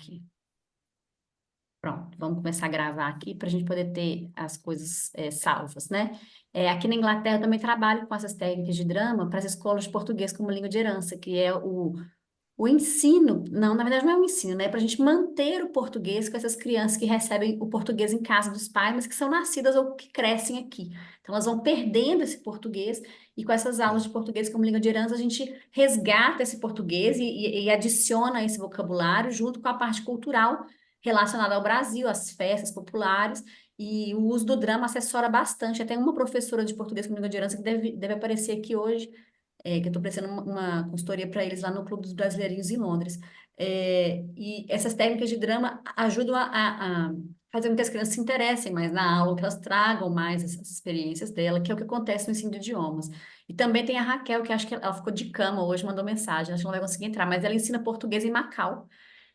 aqui. Pronto, vamos começar a gravar aqui para a gente poder ter as coisas salvas, né? Aqui na Inglaterra eu também trabalho com essas técnicas de drama para as escolas de português como língua de herança, que é o ensino, não, na verdade não é o ensino, né? É para a gente manter o português com essas crianças que recebem o português em casa dos pais, mas que são nascidas ou que crescem aqui. Então elas vão perdendo esse português e com essas aulas de português como língua de herança a gente resgata esse português e adiciona esse vocabulário junto com a parte cultural relacionada ao Brasil, às festas populares. E o uso do drama assessora bastante. Até uma professora de português como língua de herança que deve aparecer aqui hoje, que eu estou prestando uma consultoria para eles lá no Clube dos Brasileirinhos em Londres. E essas técnicas de drama ajudam a fazer com que as crianças se interessem mais na aula, que elas tragam mais essas experiências dela, que é o que acontece no ensino de idiomas. E também tem a Raquel, que acho que ela ficou de cama hoje, mandou mensagem, acho que não vai conseguir entrar, mas ela ensina português em Macau.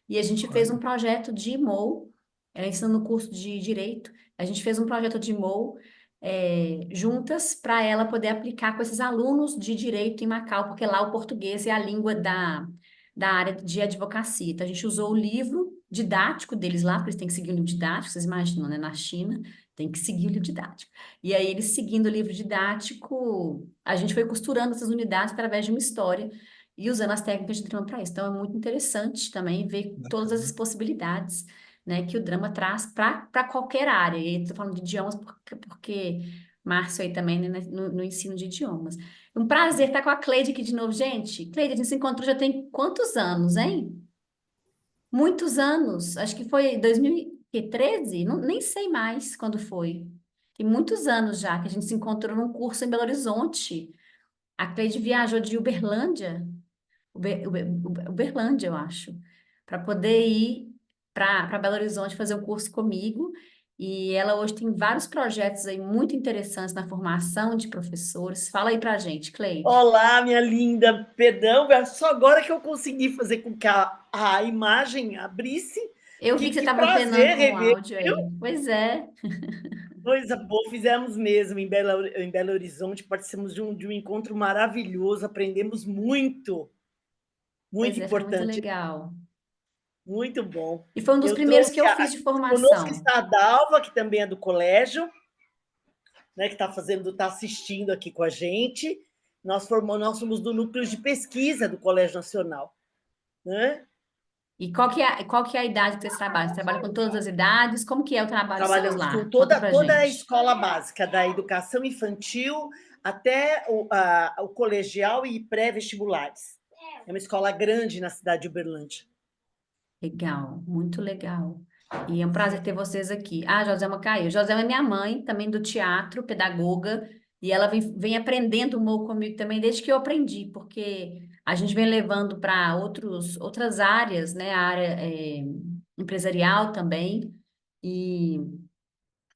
E a gente fez um Olha, projeto de MOU, ela ensina no curso de Direito, a gente fez um projeto de MOU juntas para ela poder aplicar com esses alunos de Direito em Macau, porque lá o português é a língua da área de advocacia. Então a gente usou o livro didático deles lá, porque eles têm que seguir o livro didático, vocês imaginam, né? Na China, tem que seguir o livro didático. E aí eles seguindo o livro didático, a gente foi costurando essas unidades através de uma história e usando as técnicas de drama para isso. Então, é muito interessante também ver todas as bacana. possibilidades, né, que o drama traz para qualquer área. E estou falando de idiomas porque Márcio aí também, né, no ensino de idiomas. Um prazer estar com a Cleide aqui de novo, gente. Cleide, a gente se encontrou já tem quantos anos, hein? Muitos anos. Acho que foi 2013? Não, nem sei mais quando foi. Tem muitos anos já que a gente se encontrou num curso em Belo Horizonte. A Cleide viajou de Uberlândia Uberlândia, eu acho, para poder ir para Belo Horizonte fazer o curso comigo. E ela hoje tem vários projetos aí muito interessantes na formação de professores. Fala aí para a gente, Cleide. Olá, minha linda. Perdão, é só agora que eu consegui fazer com que a imagem abrisse. Eu vi que você Que estava antenando prazer com o rever, áudio viu? aí. Pois é, Coisa boa, fizemos mesmo em Belo Horizonte, participamos de um encontro maravilhoso, aprendemos muito, muito pois é, foi muito importante, legal. muito bom. E foi um dos Eu primeiros que trouxe eu fiz de conosco formação. está a Dalva, que também é do colégio, né, que está assistindo aqui com a gente. Nós somos do núcleo de pesquisa do Colégio Nacional, né? E qual que é a idade que vocês trabalham? Vocês trabalham com todas as idades? Como que é o trabalho seus Trabalhamos com lá? Conta pra toda a gente. escola básica, da educação infantil até o colegial e pré-vestibulares. É uma escola grande na cidade de Uberlândia. Legal, muito legal. E é um prazer ter vocês aqui. Ah, Joselma caiu. Joselma é minha mãe, também do teatro, pedagoga, e ela vem aprendendo humor comigo também desde que eu aprendi, porque a gente vem levando para outras áreas, né? A área empresarial também, e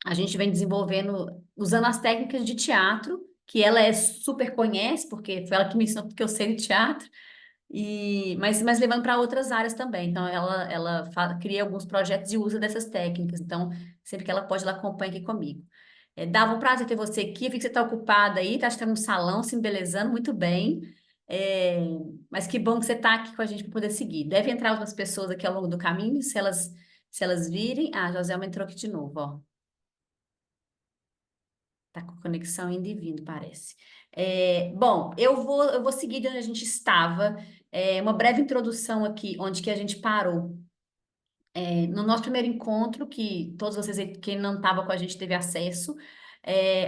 a gente vem desenvolvendo, usando as técnicas de teatro, que ela super conhece, porque foi ela que me ensinou porque eu sei de teatro, mas levando para outras áreas também. Então, ela cria alguns projetos e usa dessas técnicas. Então, sempre que ela pode, ela acompanha aqui comigo. Dava um prazer ter você aqui. Eu vi que você está ocupada aí, tá, acho que tá no salão, se embelezando muito bem. É, mas que bom que você está aqui com a gente para poder seguir. Deve entrar outras pessoas aqui ao longo do caminho, se elas virem. Ah, a Joselma entrou aqui de novo, ó. Tá com conexão indo e vindo, parece. Bom, eu vou seguir de onde a gente estava. Uma breve introdução aqui, onde que a gente parou. No nosso primeiro encontro, que todos vocês, aí, quem não estava com a gente, teve acesso,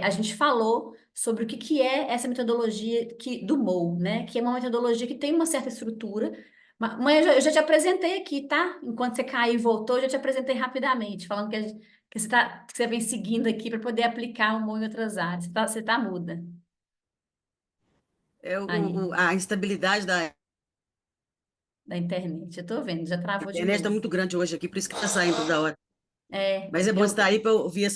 a gente falou sobre o que, que é essa metodologia do MOU, né? Que é uma metodologia que tem uma certa estrutura. Mas eu já te apresentei aqui, tá? Enquanto você caiu e voltou, eu já te apresentei rapidamente, falando que você vem seguindo aqui para poder aplicar o MOU em outras áreas. Você tá muda. Aí, A instabilidade da da internet. Eu tô vendo, já travou de internet está novo. muito grande hoje aqui, por isso que está saindo toda hora. É, Mas é bom eu, estar aí para ouvir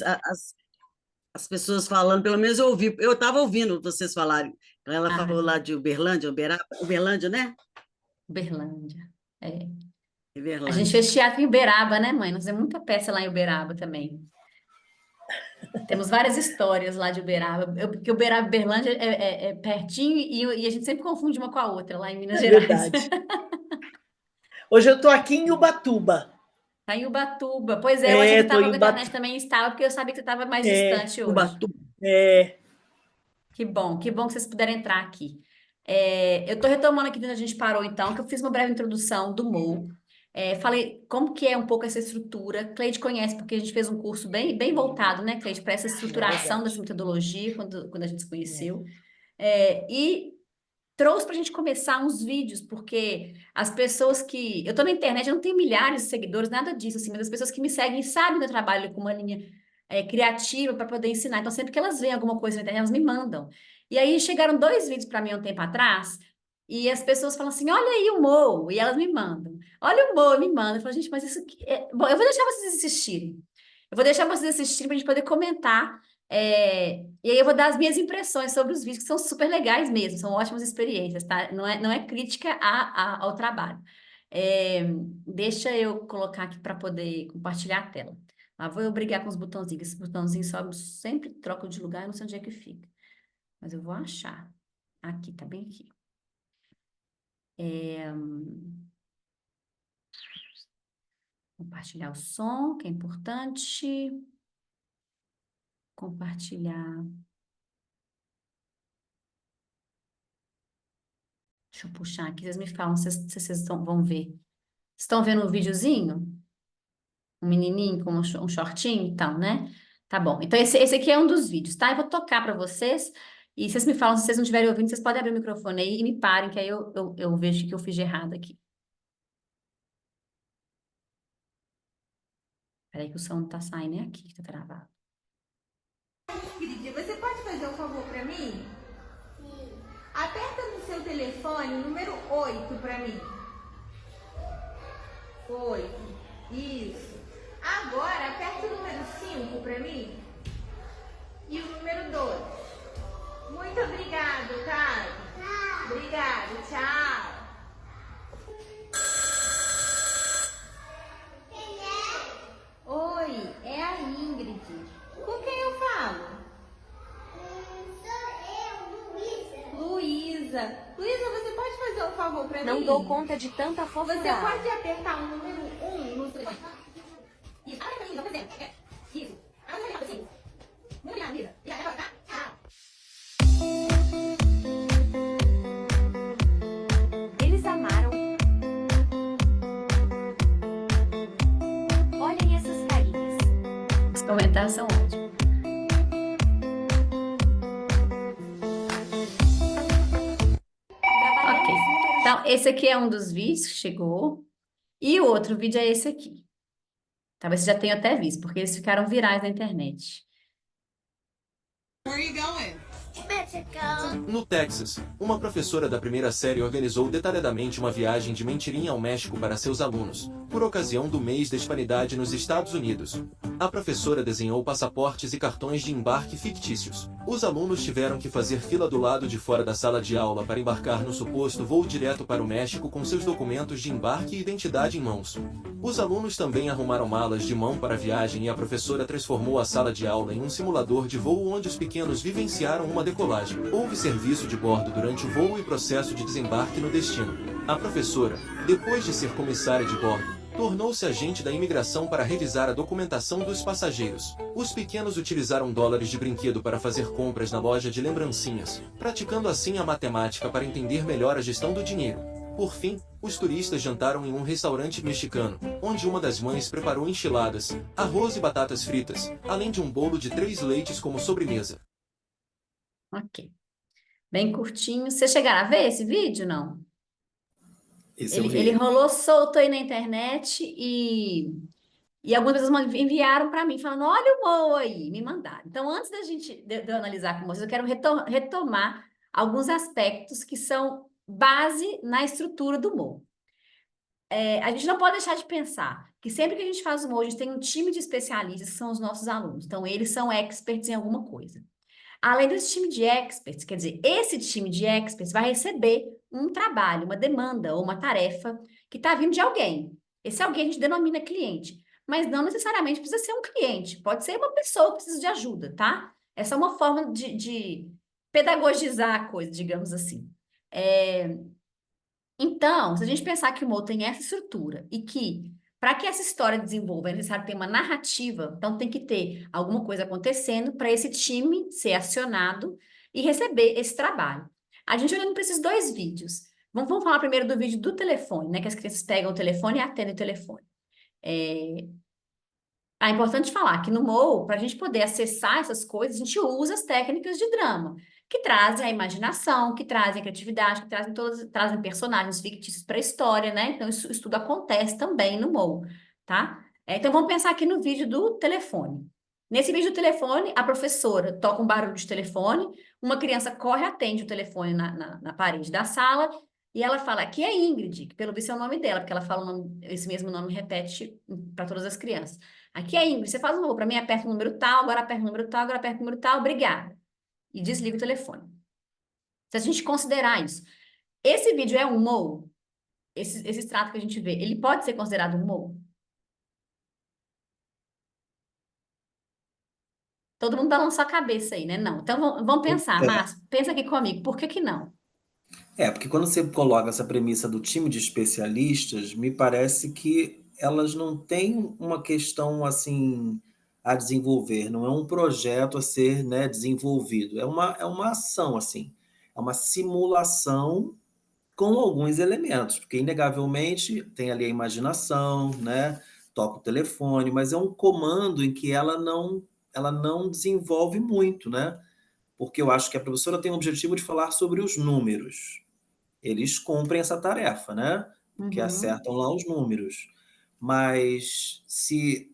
as pessoas falando, pelo menos eu ouvi. Eu estava ouvindo vocês falarem. Ela falou ah, lá de Uberlândia, Uberlândia, né? Uberlândia. É. A gente Uberlândia. fez teatro em Uberaba, né, mãe? Nós fizemos muita peça lá em Uberaba também. Temos várias histórias lá de Uberaba. Porque Uberaba e Uberlândia é pertinho e a gente sempre confunde uma com a outra lá em Minas É Gerais. verdade. Hoje eu estou aqui em Ubatuba. Tá em Ubatuba. Pois é, eu achei que você Tô estava em com a internet também estável, porque eu sabia que você estava mais distante hoje. Ubatuba. é, Que bom que vocês puderam entrar aqui. Eu estou retomando aqui onde a gente parou, então, que eu fiz uma breve introdução do MOU. Falei como que é um pouco essa estrutura. Cleide conhece, porque a gente fez um curso bem voltado, né, Cleide, para essa estruturação dessa verdade. metodologia, quando a gente se conheceu. E trouxe para a gente começar uns vídeos, porque as pessoas que... Eu estou na internet, eu não tenho milhares de seguidores, nada disso, assim, mas as pessoas que me seguem sabem que eu trabalho com uma linha criativa para poder ensinar. Então, sempre que elas veem alguma coisa na internet, elas me mandam. E aí, chegaram 2 vídeos para mim há um tempo atrás, e as pessoas falam assim, olha aí o Mo, e elas me mandam. Olha o Mo, me manda. Eu falo, gente, mas isso aqui Bom, eu vou deixar vocês assistirem. Eu vou deixar vocês assistirem para a gente poder comentar. E aí eu vou dar as minhas impressões sobre os vídeos, que são super legais mesmo, são ótimas experiências, tá? Não é crítica ao trabalho. É, Deixa eu colocar aqui para poder compartilhar a tela. Lá vou eu brigar com os botãozinhos. Esse botãozinho só sempre troca de lugar, eu não sei onde é que fica. Mas eu vou achar. Aqui, tá bem aqui. Compartilhar o som, que é importante. Compartilhar. Deixa eu puxar aqui, vocês me falam se vocês vão ver. Estão vendo o videozinho? Um menininho com um shortinho, então, né? Tá bom. Então, esse aqui é um dos vídeos, tá? Eu vou tocar para vocês. E vocês me falam, se vocês não estiverem ouvindo, vocês podem abrir o microfone aí e me parem, que aí eu vejo o que eu fiz de errado aqui. Peraí que o som não tá saindo, é aqui que tá travado. Queridinha, você pode fazer um favor pra mim? Sim. Aperta no seu telefone o número 8 pra mim. 8. Isso. Agora, aperta o número 5 pra mim. E o número 2. Muito obrigado, Caio. Obrigado, tchau. Quem é? Oi, é a Ingrid. Com quem eu falo? Luísa, você pode fazer um favor pra mim? Não dou conta de tanta fofura. Você pode apertar o número 1 no seu... Isso, aperta pra mim, vou fazer. Isso. Aperta assim. Muito obrigada, Luísa. Obrigada, tá? Tchau. Eles amaram. Olhem essas carinhas. Os comentários são ótimos. Ok. Então, esse aqui é um dos vídeos que chegou. E o outro vídeo é esse aqui. Talvez você já tenha até visto, porque eles ficaram virais na internet. Where are you going? No Texas, uma professora da primeira série organizou detalhadamente uma viagem de mentirinha ao México para seus alunos, por ocasião do mês da Hispanidade nos Estados Unidos. A professora desenhou passaportes e cartões de embarque fictícios. Os alunos tiveram que fazer fila do lado de fora da sala de aula para embarcar no suposto voo direto para o México com seus documentos de embarque e identidade em mãos. Os alunos também arrumaram malas de mão para a viagem e a professora transformou a sala de aula em um simulador de voo onde os pequenos vivenciaram uma decolagem. Houve serviço de bordo durante o voo e processo de desembarque no destino. A professora, depois de ser comissária de bordo, tornou-se agente da imigração para revisar a documentação dos passageiros. Os pequenos utilizaram dólares de brinquedo para fazer compras na loja de lembrancinhas, praticando assim a matemática para entender melhor a gestão do dinheiro. Por fim, os turistas jantaram em um restaurante mexicano, onde uma das mães preparou enchiladas, arroz e batatas fritas, além de um bolo de 3 leites como sobremesa. Ok. Bem curtinho. Vocês chegaram a ver esse vídeo, não? Ele rolou solto aí na internet e algumas pessoas enviaram para mim, falando, olha o Mo aí, me mandaram. Então, antes de eu analisar com vocês, eu quero retomar alguns aspectos que são base na estrutura do Mo. A gente não pode deixar de pensar que sempre que a gente faz o Mo, a gente tem um time de especialistas que são os nossos alunos. Então, eles são experts em alguma coisa. Além desse time de experts, quer dizer, esse time de experts vai receber um trabalho, uma demanda ou uma tarefa que está vindo de alguém. Esse alguém a gente denomina cliente, mas não necessariamente precisa ser um cliente, pode ser uma pessoa que precisa de ajuda, tá? Essa é uma forma de pedagogizar a coisa, digamos assim. Então, se a gente pensar que o Mo tem essa estrutura e que Para que essa história desenvolva, é necessário ter uma narrativa, então tem que ter alguma coisa acontecendo para esse time ser acionado e receber esse trabalho. A gente olhando para esses dois vídeos, vamos falar primeiro do vídeo do telefone, né? Que as crianças pegam o telefone e atendem o telefone. É importante falar que no Mo, para a gente poder acessar essas coisas, a gente usa as técnicas de drama, que trazem a imaginação, que trazem a criatividade, que trazem personagens fictícios para a história, né? Então, isso tudo acontece também no Mo, tá? Então, vamos pensar aqui no vídeo do telefone. Nesse vídeo do telefone, a professora toca um barulho de telefone, uma criança corre, atende o telefone na parede da sala, e ela fala, aqui é Ingrid, que pelo visto é o nome dela, porque ela fala esse mesmo nome repete para todas as crianças. Aqui é Ingrid, você faz um favor para mim, aperta o número tal, agora aperta o número tal, agora aperta o número tal, obrigada. E desliga o telefone. Se a gente considerar isso, esse vídeo é um Mo? Esse extrato que a gente vê, ele pode ser considerado um Mo? Todo mundo balançou a cabeça aí, né? Não. Então, vamos pensar, Márcio, pensa aqui comigo, por que que não? Porque quando você coloca essa premissa do time de especialistas, me parece que elas não têm uma questão assim a desenvolver, não é um projeto a ser, né, desenvolvido, é uma ação assim, é uma simulação com alguns elementos, porque inegavelmente tem ali a imaginação, né, toca o telefone, mas é um comando em que ela não desenvolve muito, né? Porque eu acho que a professora tem o objetivo de falar sobre os números. Eles cumprem essa tarefa, né? Porque Uhum. acertam lá os números. Mas se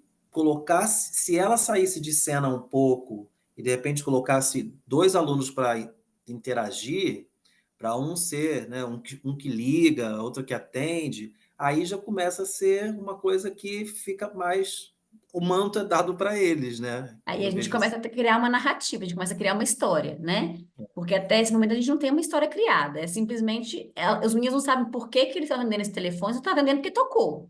ela saísse de cena um pouco e de repente colocasse dois alunos para interagir, para um ser, né, um que liga, outro que atende, aí já começa a ser uma coisa que fica mais. O manto é dado para eles, né? Aí a Eu gente vejo assim. começa a criar uma narrativa, a gente começa a criar uma história, né? Porque até esse momento a gente não tem uma história criada, é simplesmente, os meninos não sabem por que que eles estão atendendo esse telefone, eles estão atendendo porque tocou,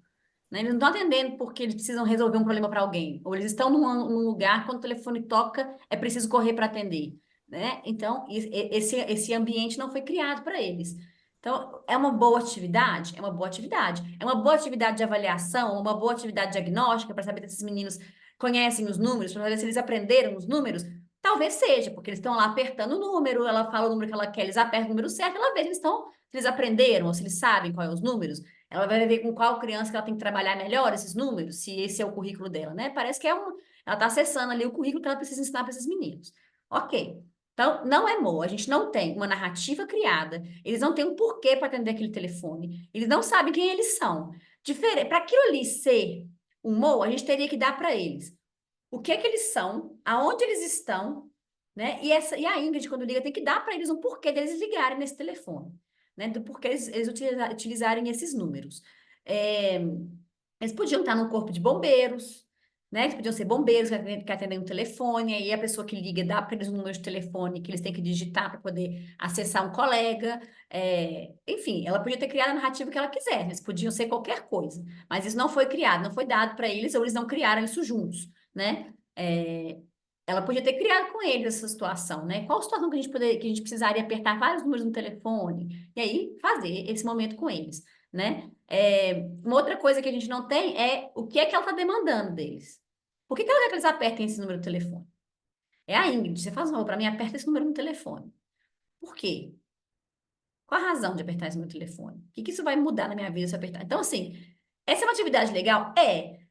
né? Eles não estão atendendo porque eles precisam resolver um problema para alguém, ou eles estão num lugar, quando o telefone toca, é preciso correr para atender, né? Então, esse ambiente não foi criado para eles. Então, é uma boa atividade? É uma boa atividade. É uma boa atividade de avaliação, uma boa atividade diagnóstica para saber se esses meninos conhecem os números, para saber se eles aprenderam os números. Talvez seja, porque eles estão lá apertando o número, ela fala o número que ela quer, eles apertam o número certo, ela vê se eles aprenderam, ou se eles sabem quais são os números. Ela vai ver com qual criança que ela tem que trabalhar melhor esses números, se esse é o currículo dela, né? Parece que ela está acessando ali o currículo que ela precisa ensinar para esses meninos. Ok. Então, não é Mo, a gente não tem uma narrativa criada, eles não têm um porquê para atender aquele telefone, eles não sabem quem eles são. Para aquilo ali ser um Mo, a gente teria que dar para eles o que é que eles são, aonde eles estão, né? E a Ingrid, quando liga, tem que dar para eles um porquê deles ligarem nesse telefone, né? Do porquê eles utilizarem esses números. Eles podiam estar no corpo de bombeiros, né? Eles podiam ser bombeiros que atendem um telefone, aí a pessoa que liga dá para eles um número de telefone que eles têm que digitar para poder acessar um colega. Enfim, ela podia ter criado a narrativa que ela quiser, eles podiam ser qualquer coisa, mas isso não foi criado, não foi dado para eles, ou eles não criaram isso juntos, né? Ela podia ter criado com eles essa situação, né? Qual situação que que a gente precisaria apertar vários números no telefone, e aí fazer esse momento com eles, né? Uma outra coisa que a gente não tem é o que é que ela está demandando deles. Por que ela quer que eles apertem esse número do telefone? É a Ingrid, você faz um favor para mim, aperta esse número no telefone. Por quê? Qual a razão de apertar esse número no telefone? O que isso vai mudar na minha vida se eu apertar? Então, assim, essa é uma atividade legal?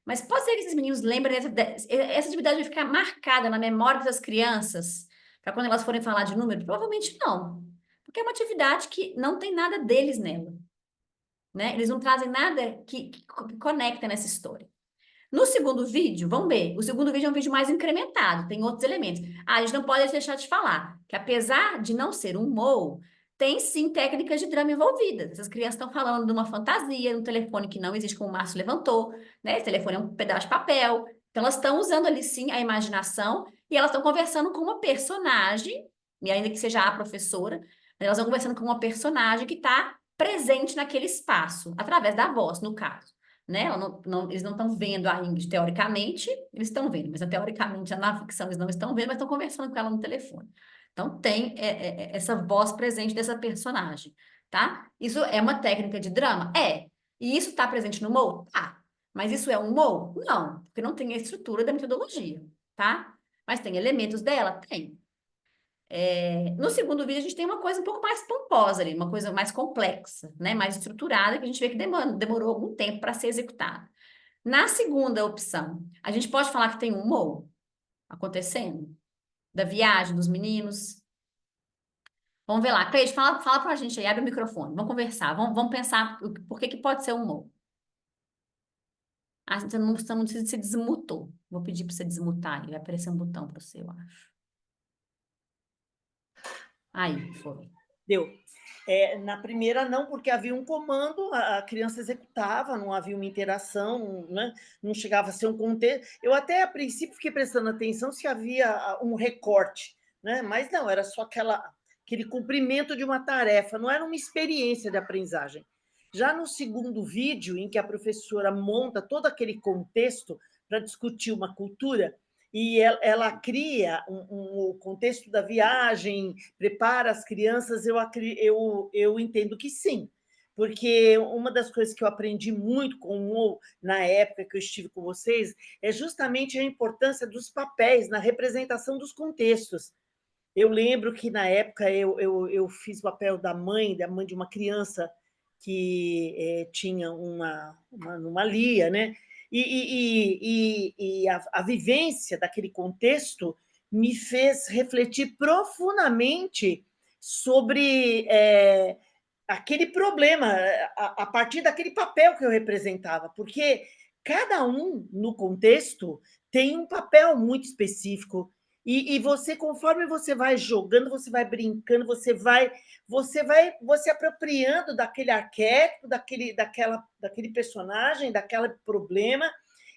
Mas pode ser que esses meninos lembrem essa atividade vai ficar marcada na memória dessas crianças para quando elas forem falar de número? Provavelmente não. Porque é uma atividade que não tem nada deles nela, né? Eles não trazem nada que conecta nessa história. No segundo vídeo, vamos ver, o segundo vídeo é um vídeo mais incrementado, tem outros elementos. A gente não pode deixar de falar que apesar de não ser um Mo, tem sim técnicas de drama envolvidas. Essas crianças estão falando de uma fantasia, um telefone que não existe, como o Márcio levantou, né? Esse telefone é um pedaço de papel. Então, elas estão usando ali sim a imaginação e elas estão conversando com uma personagem, e ainda que seja a professora, elas estão conversando com uma personagem que está presente naquele espaço, através da voz, no caso, né? Eles não estão vendo a Ingrid teoricamente, eles estão vendo, mas teoricamente na ficção eles não estão vendo, mas estão conversando com ela no telefone. Então tem essa voz presente dessa personagem, tá? Isso é uma técnica de drama? É. E isso está presente no Mo? Tá. Mas isso é um humor? Não, porque não tem a estrutura da metodologia, tá? Mas tem elementos dela? Tem. No segundo vídeo, a gente tem uma coisa um pouco mais pomposa ali, uma coisa mais complexa, né? Mais estruturada, que a gente vê que demorou algum tempo para ser executada. Na segunda opção, a gente pode falar que tem um humor acontecendo? Da viagem dos meninos? Vamos ver lá. Cleide, fala pra gente aí, abre o microfone, vamos conversar, vamos pensar por que pode ser um humor. Ah, você não se desmutou. Vou pedir para você desmutar, vai aparecer um botão para você, eu acho. Aí, foi. Deu. Na primeira, não, porque havia um comando, a criança executava, não havia uma interação, né? Não chegava a ser um contexto. Eu até, a princípio, fiquei prestando atenção se havia um recorte, né? Mas não, era só aquele cumprimento de uma tarefa, não era uma experiência de aprendizagem. Já no segundo vídeo, em que a professora monta todo aquele contexto para discutir uma cultura, e ela cria o contexto da viagem, prepara as crianças, eu entendo que sim, porque uma das coisas que eu aprendi muito na época que eu estive com vocês é justamente a importância dos papéis na representação dos contextos. Eu lembro que, na época, eu fiz o papel da mãe de uma criança que tinha uma lia, né? E a vivência daquele contexto me fez refletir profundamente sobre aquele problema, a partir daquele papel que eu representava, porque cada um, no contexto, tem um papel muito específico. E você, conforme você vai jogando, você vai brincando, você vai se apropriando daquele arquétipo, daquele personagem, daquele problema,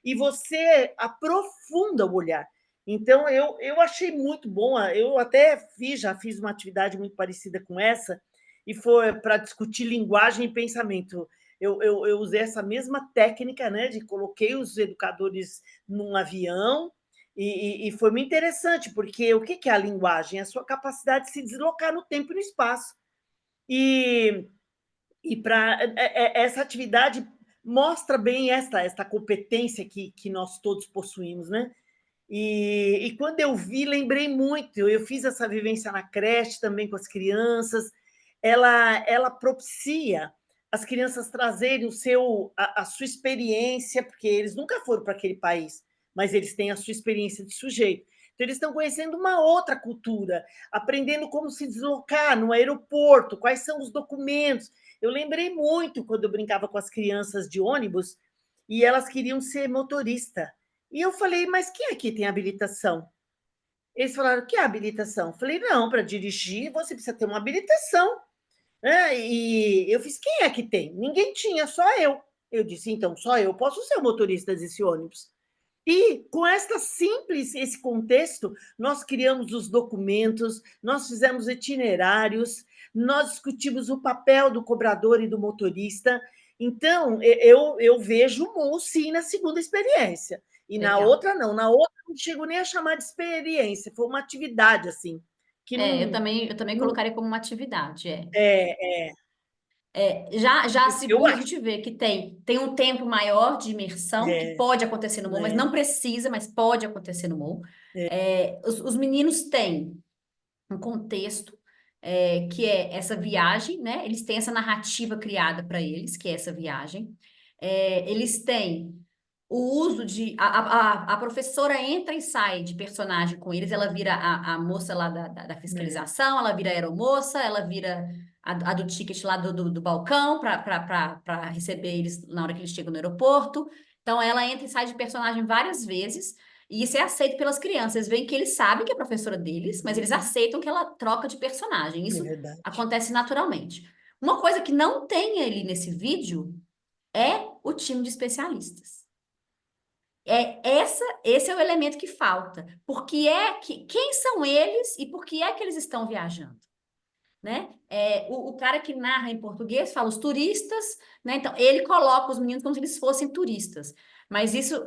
e você aprofunda o olhar. Então, eu achei muito bom. Eu até já fiz uma atividade muito parecida com essa, e foi para discutir linguagem e pensamento. Eu usei essa mesma técnica, né, de coloquei os educadores num avião, e foi muito interessante, porque o que é a linguagem? É a sua capacidade de se deslocar no tempo e no espaço. E para essa atividade mostra bem esta competência que nós todos possuímos, né? E quando eu vi, lembrei muito. Eu fiz essa vivência na creche também com as crianças. Ela propicia as crianças trazerem a sua experiência, porque eles nunca foram para aquele país, mas eles têm a sua experiência de sujeito. Então, eles estão conhecendo uma outra cultura, aprendendo como se deslocar no aeroporto, quais são os documentos. Eu lembrei muito quando eu brincava com as crianças de ônibus e elas queriam ser motorista. E eu falei, mas quem aqui tem habilitação? Eles falaram, que é habilitação? Eu falei, não, para dirigir você precisa ter uma habilitação. E eu fiz, quem é que tem? Ninguém tinha, só eu. Eu disse, então, só eu posso ser o motorista desse ônibus. E com esse contexto, nós criamos os documentos, nós fizemos itinerários, nós discutimos o papel do cobrador e do motorista. Então, eu vejo o sim na segunda experiência. E Legal. na outra, não. Na outra, não chego nem a chamar de experiência, foi uma atividade, assim. Que não, eu também colocaria como uma atividade. é. Já a segunda, a gente vê que tem um tempo maior de imersão, que pode acontecer no humor, mas não precisa, mas pode acontecer no humor. Os meninos têm um contexto que é essa viagem, né? Eles têm essa narrativa criada para eles, que é essa viagem. Eles têm o uso de... A professora entra e sai de personagem com eles, ela vira a moça lá da fiscalização, ela vira a aeromoça, ela vira a do ticket lá do balcão para receber eles na hora que eles chegam no aeroporto. Então, ela entra e sai de personagem várias vezes, e isso é aceito pelas crianças. Eles veem que eles sabem que é a professora deles, mas eles aceitam que ela troca de personagem. Isso acontece naturalmente. Uma coisa que não tem ali nesse vídeo é o time de especialistas. Esse é o elemento que falta. Quem são eles e por que é que eles estão viajando? Né? O cara que narra em português fala os turistas, né? Então, ele coloca os meninos como se eles fossem turistas. Mas isso,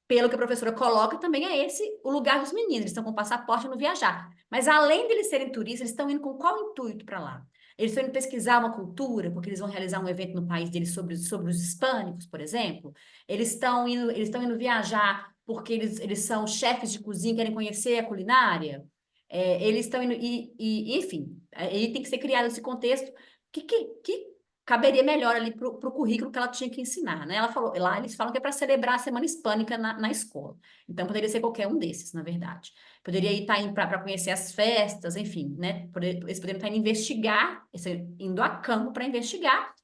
pelo que a professora coloca, também é esse o lugar dos meninos. Eles estão com passaporte no viajar. Mas além de eles serem turistas, eles estão indo com qual intuito para lá? Eles estão indo pesquisar uma cultura, porque eles vão realizar um evento no país deles sobre os hispânicos, por exemplo. Eles estão indo viajar porque eles são chefes de cozinha, querem conhecer a culinária. Eles estão indo, enfim, aí tem que ser criado esse contexto que caberia melhor ali para o currículo que ela tinha que ensinar, né? Ela falou, lá eles falam que é para celebrar a Semana Hispânica na escola. Então, poderia ser qualquer um desses, na verdade. Poderia estar indo para conhecer as festas, enfim, né? Eles poderiam estar indo investigar, indo a campo para investigar,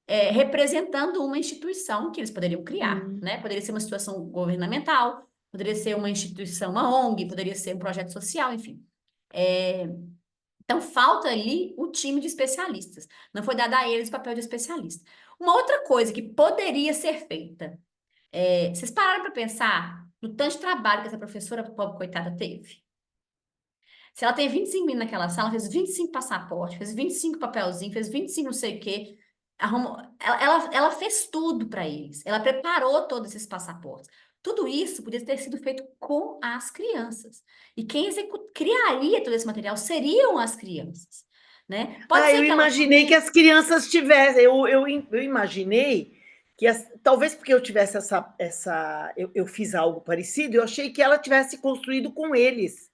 representando uma instituição que eles poderiam criar, né? Poderia ser uma situação governamental, poderia ser uma instituição, uma ONG, poderia ser um projeto social, enfim. Então, falta ali o time de especialistas. Não foi dado a eles o papel de especialista. Uma outra coisa que poderia ser feita, vocês pararam para pensar no tanto de trabalho que essa professora pobre coitada teve? Se ela tem 25 meninos naquela sala, fez 25 passaportes, fez 25 papelzinhos, fez 25 não sei o quê, ela fez tudo para eles. Ela preparou todos esses passaportes. Tudo isso podia ter sido feito com as crianças. E quem criaria todo esse material seriam as crianças, né? Pode ser eu que imaginei que as crianças tivessem. Eu imaginei que, talvez porque eu tivesse eu fiz algo parecido, eu achei que ela tivesse construído com eles.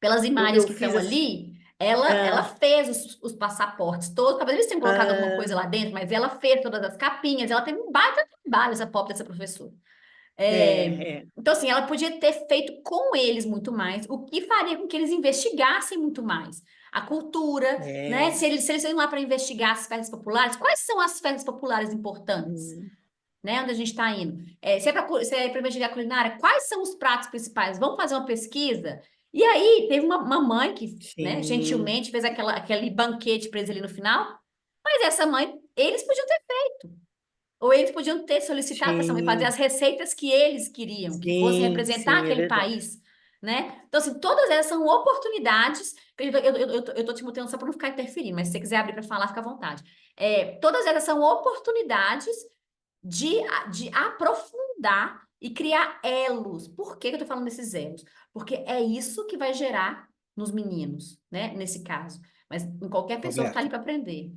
Pelas imagens que fiz estão assim. ali, ela fez os passaportes todos, talvez eles tenham colocado alguma coisa lá dentro, mas ela fez todas as capinhas, ela teve um baita trabalho, essa pobre dessa professora. Então, assim, ela podia ter feito com eles muito mais, o que faria com que eles investigassem muito mais a cultura, né? Se eles iam lá para investigar as festas populares, quais são as festas populares importantes? Né, onde a gente está indo. Se é para investigar a culinária, quais são os pratos principais? Vamos fazer uma pesquisa? E aí, teve uma mãe que, né, gentilmente fez aquele banquete para eles ali no final, mas essa mãe, eles podiam ter feito. Ou eles podiam ter solicitado para essa mãe fazer as receitas que eles queriam, que fossem representar aquele país, né? Então, assim, todas elas são oportunidades. Eu tô te mutando só para não ficar interferindo, mas se você quiser abrir para falar, fica à vontade. Todas elas são oportunidades de aprofundar e criar elos. Por que eu estou falando desses elos? Porque é isso que vai gerar nos meninos, né? Nesse caso. Mas em qualquer pessoa que está ali para aprender.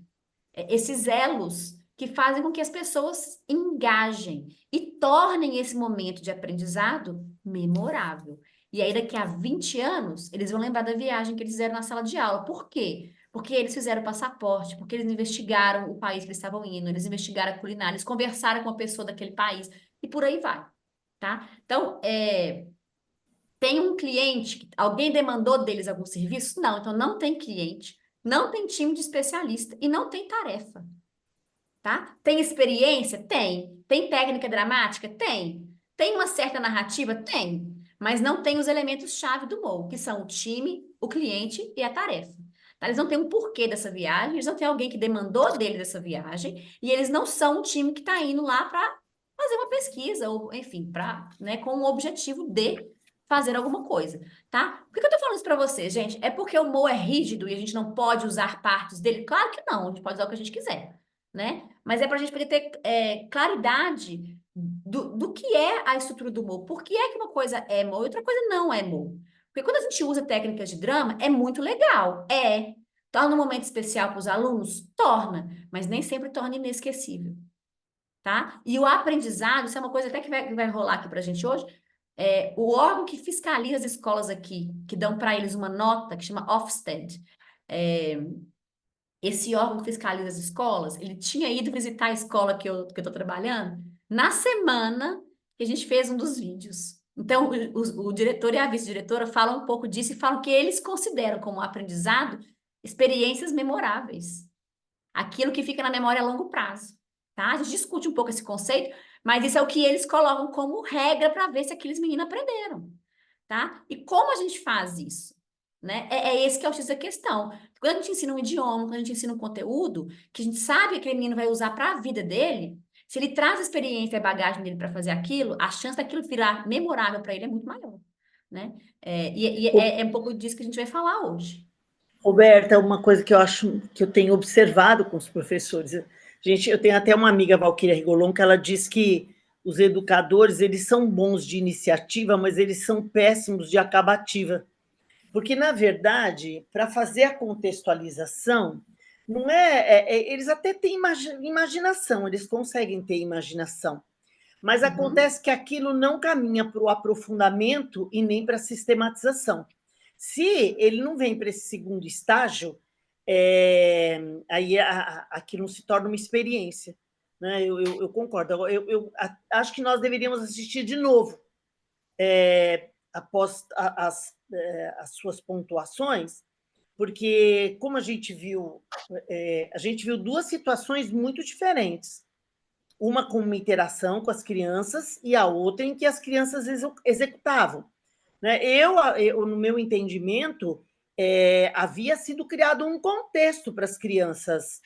Esses elos que fazem com que as pessoas engajem e tornem esse momento de aprendizado memorável. E aí, daqui a 20 anos, eles vão lembrar da viagem que eles fizeram na sala de aula. Por quê? Porque eles fizeram o passaporte, porque eles investigaram o país que eles estavam indo, eles investigaram a culinária, eles conversaram com a pessoa daquele país, e por aí vai, tá? Então, tem um cliente, alguém demandou deles algum serviço? Não, então não tem cliente, não tem time de especialista e não tem tarefa, tá? Tem experiência? Tem. Tem técnica dramática? Tem. Tem uma certa narrativa? Tem. Mas não tem os elementos-chave do MOU, que são o time, o cliente e a tarefa. Tá? Eles não têm um porquê dessa viagem, eles não têm alguém que demandou deles essa viagem, e eles não são um time que está indo lá para fazer uma pesquisa, ou enfim, né, com o objetivo de fazer alguma coisa, tá? Por que eu tô falando isso para vocês, gente? É porque o MOU é rígido e a gente não pode usar partes dele? Claro que não, a gente pode usar o que a gente quiser, né? Mas é para a gente poder ter claridade do que é a estrutura do MOU. Por que é que uma coisa é MOU e outra coisa não é MOU? Porque quando a gente usa técnicas de drama, é muito legal. Torna um momento especial para os alunos? Torna, mas nem sempre torna inesquecível, tá? E o aprendizado, isso é uma coisa até que vai rolar aqui para a gente hoje, o órgão que fiscaliza as escolas aqui, que dão para eles uma nota que chama Ofsted, esse órgão que fiscaliza as escolas, ele tinha ido visitar a escola que eu estou trabalhando na semana que a gente fez um dos vídeos. Então, o diretor e a vice-diretora falam um pouco disso e falam que eles consideram como aprendizado experiências memoráveis. Aquilo que fica na memória a longo prazo, tá? A gente discute um pouco esse conceito, mas isso é o que eles colocam como regra para ver se aqueles meninos aprenderam, tá? E como a gente faz isso? Né? Esse que é o X da questão. Quando a gente ensina um idioma, quando a gente ensina um conteúdo, que a gente sabe que aquele menino vai usar para a vida dele, se ele traz a experiência e a bagagem dele para fazer aquilo, a chance daquilo virar memorável para ele é muito maior, né? É um pouco disso que a gente vai falar hoje. Roberta, uma coisa que eu acho que eu tenho observado com os professores, gente, eu tenho até uma amiga, Valquíria Rigolon, que ela diz que os educadores, eles são bons de iniciativa, mas eles são péssimos de acabativa. Porque, na verdade, para fazer a contextualização, não eles até têm imaginação, eles conseguem ter imaginação, mas acontece que aquilo não caminha para o aprofundamento e nem para a sistematização. Se ele não vem para esse segundo estágio, aí aquilo não se torna uma experiência. Né? Eu concordo. Eu acho que nós deveríamos assistir de novo, após as suas pontuações, porque, como a gente viu duas situações muito diferentes. Uma com uma interação com as crianças e a outra em que as crianças executavam. Né? No meu entendimento, havia sido criado um contexto para as crianças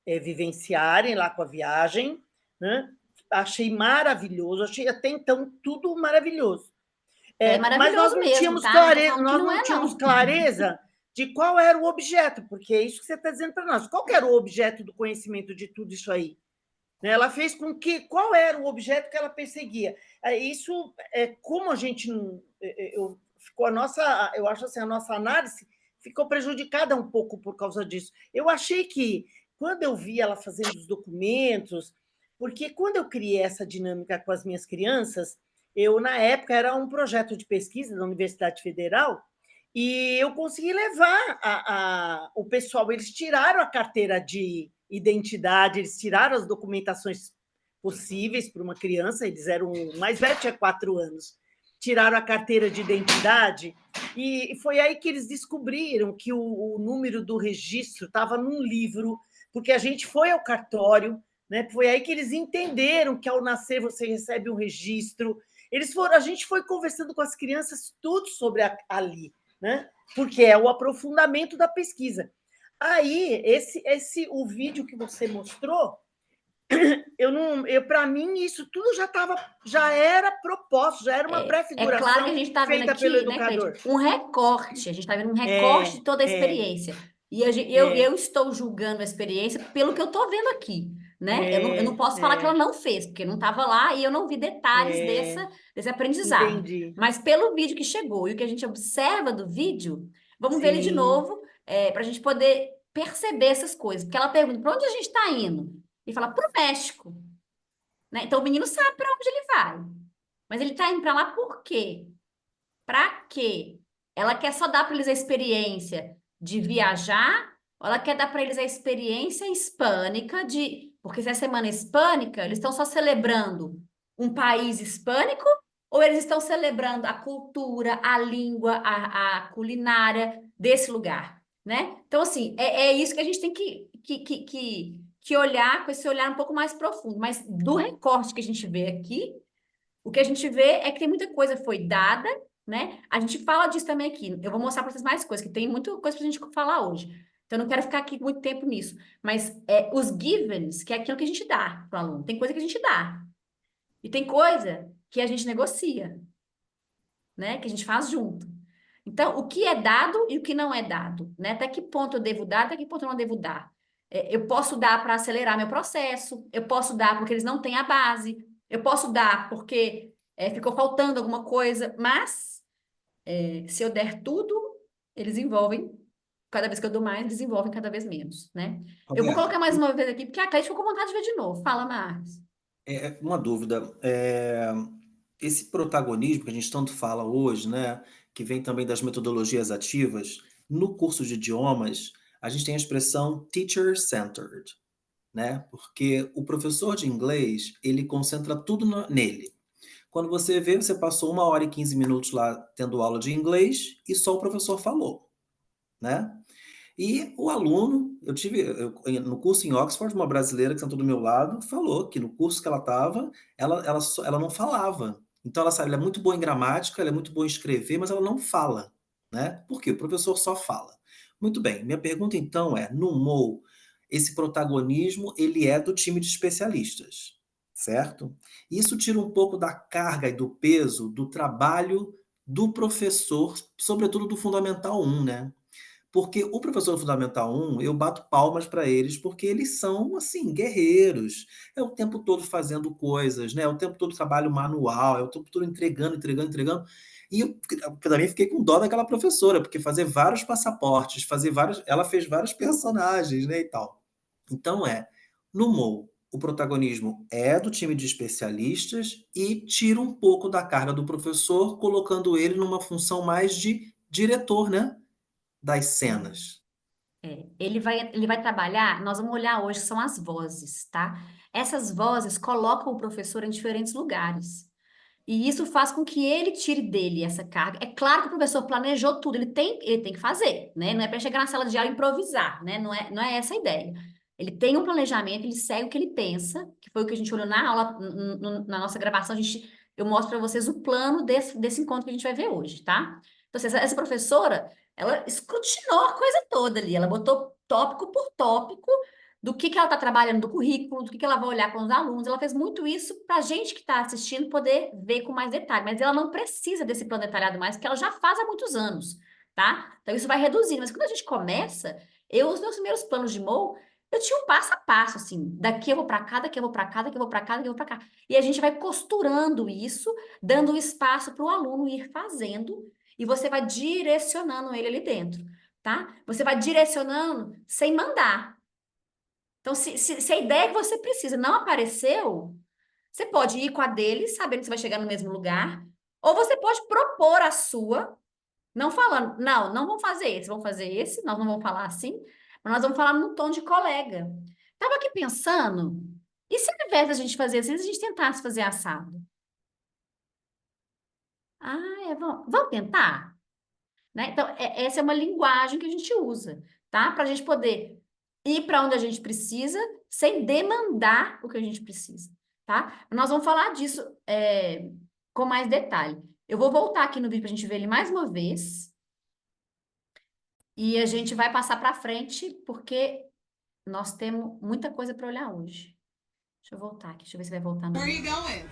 vivenciarem lá com a viagem, né? Achei maravilhoso, achei até então tudo maravilhoso. Mas nós não tínhamos clareza de qual era o objeto, porque é isso que você está dizendo para nós. Qual era o objeto do conhecimento de tudo isso aí? Ela fez com que... Qual era o objeto que ela perseguia? Isso, como a gente não... Eu acho assim, a nossa análise ficou prejudicada um pouco por causa disso. Eu achei que, quando eu vi ela fazendo os documentos, porque quando eu criei essa dinâmica com as minhas crianças, na época, era um projeto de pesquisa da Universidade Federal, e eu consegui levar o pessoal, eles tiraram a carteira de identidade, eles tiraram as documentações possíveis para uma criança, eles eram... O mais velho tinha 4 anos. Tiraram a carteira de identidade e foi aí que eles descobriram que o número do registro estava num livro, porque a gente foi ao cartório, né? Foi aí que eles entenderam que, ao nascer, você recebe um registro. A gente foi conversando com as crianças tudo sobre ali, né? Porque é o aprofundamento da pesquisa. Aí, o vídeo que você mostrou, para mim, isso tudo já era proposto, já era uma pré-figuração claro que a gente está vendo feita aqui, pelo né, educador. Cleide, um recorte, a gente está vendo um recorte de toda a experiência. E eu estou julgando a experiência pelo que eu estou vendo aqui, né? Eu não posso falar que ela não fez, porque não estava lá e eu não vi detalhes desse aprendizado. Entendi. Mas pelo vídeo que chegou e o que a gente observa do vídeo, vamos ver ele de Sim. novo, para a gente poder perceber essas coisas. Porque ela pergunta, para onde a gente está indo? E fala, para o México. Né? Então, o menino sabe para onde ele vai. Mas ele está indo para lá por quê? Para quê? Ela quer só dar para eles a experiência de viajar, ou ela quer dar para eles a experiência hispânica de... Porque se é semana hispânica, eles estão só celebrando um país hispânico, ou eles estão celebrando a cultura, a língua, a culinária desse lugar, né? Então, assim, é isso que a gente tem que olhar com esse olhar um pouco mais profundo. Mas do recorte que a gente vê aqui, o que a gente vê é que tem muita coisa que foi dada, né? A gente fala disso também aqui. Eu vou mostrar para vocês mais coisas, que tem muita coisa para a gente falar hoje. Então, eu não quero ficar aqui muito tempo nisso. Mas os givens, que é aquilo que a gente dá para o aluno. Tem coisa que a gente dá. E tem coisa que a gente negocia, né? Que a gente faz junto. Então, o que é dado e o que não é dado, né? Até que ponto eu devo dar, até que ponto eu não devo dar. Eu posso dar para acelerar meu processo, eu posso dar porque eles não têm a base, eu posso dar porque ficou faltando alguma coisa, mas se eu der tudo, eles envolvem, cada vez que eu dou mais, desenvolvem cada vez menos, né? Eu vou colocar mais uma vez aqui, porque a Cleide ficou com vontade de ver de novo. Fala, Marcos. Uma dúvida. Esse protagonismo que a gente tanto fala hoje, né, que vem também das metodologias ativas, no curso de idiomas, a gente tem a expressão teacher-centered, né? Porque o professor de inglês, ele concentra tudo nele. Quando você vê, você passou 1 hora e 15 minutos lá tendo aula de inglês e só o professor falou, né? E o aluno, no curso em Oxford, uma brasileira que sentou do meu lado falou que no curso que ela estava, ela não falava. Então ela sabe, ela é muito boa em gramática, ela é muito boa em escrever, mas ela não fala, né? Por quê? O professor só fala. Muito bem, minha pergunta então é, no MOU, esse protagonismo, ele é do time de especialistas, certo? Isso tira um pouco da carga e do peso do trabalho do professor, sobretudo do Fundamental 1, né? Porque o professor do Fundamental 1, eu bato palmas para eles, porque eles são, assim, guerreiros. É o tempo todo fazendo coisas, né? É o tempo todo trabalho manual, é o tempo todo entregando. E eu também fiquei com dó daquela professora, porque fazer vários passaportes, ela fez vários personagens, né, e tal. Então no Mou, o protagonismo é do time de especialistas e tira um pouco da carga do professor, colocando ele numa função mais de diretor, né, das cenas. Ele vai trabalhar, nós vamos olhar hoje, são as vozes, tá? Essas vozes colocam o professor em diferentes lugares. E isso faz com que ele tire dele essa carga. É claro que o professor planejou tudo, ele tem que fazer, né? Não é para chegar na sala de aula e improvisar, né? Não é essa a ideia. Ele tem um planejamento, ele segue o que ele pensa, que foi o que a gente olhou na aula, na nossa gravação, eu mostro para vocês o plano desse encontro que a gente vai ver hoje, tá? Então, assim, essa professora, ela escrutinou a coisa toda ali, ela botou tópico por tópico do que ela está trabalhando do currículo, do que ela vai olhar com os alunos. Ela fez muito isso para a gente que está assistindo poder ver com mais detalhe. Mas ela não precisa desse plano detalhado mais, porque ela já faz há muitos anos, tá? Então isso vai reduzindo. Mas quando a gente começa, os meus primeiros planos de MOU, eu tinha um passo a passo, assim, daqui eu vou para cá, daqui eu vou para cá, daqui eu vou para cá, daqui eu vou para cá. E a gente vai costurando isso, dando espaço para o aluno ir fazendo, e você vai direcionando ele ali dentro, tá? Você vai direcionando sem mandar. Então, se a ideia que você precisa não apareceu, você pode ir com a dele, sabendo que você vai chegar no mesmo lugar, ou você pode propor a sua, não falando, não vamos fazer esse, vamos fazer esse, nós não vamos falar assim, mas nós vamos falar num tom de colega. Estava aqui pensando, e se ao invés da gente fazer assim, a gente tentasse fazer assado? Vamos tentar? Né? Então, essa é uma linguagem que a gente usa, tá? Para a gente poder ir para onde a gente precisa, sem demandar o que a gente precisa, tá? Nós vamos falar disso com mais detalhe. Eu vou voltar aqui no vídeo para a gente ver ele mais uma vez. E a gente vai passar para frente, porque nós temos muita coisa para olhar hoje. Deixa eu voltar aqui, deixa eu ver se vai voltar. Where are you going?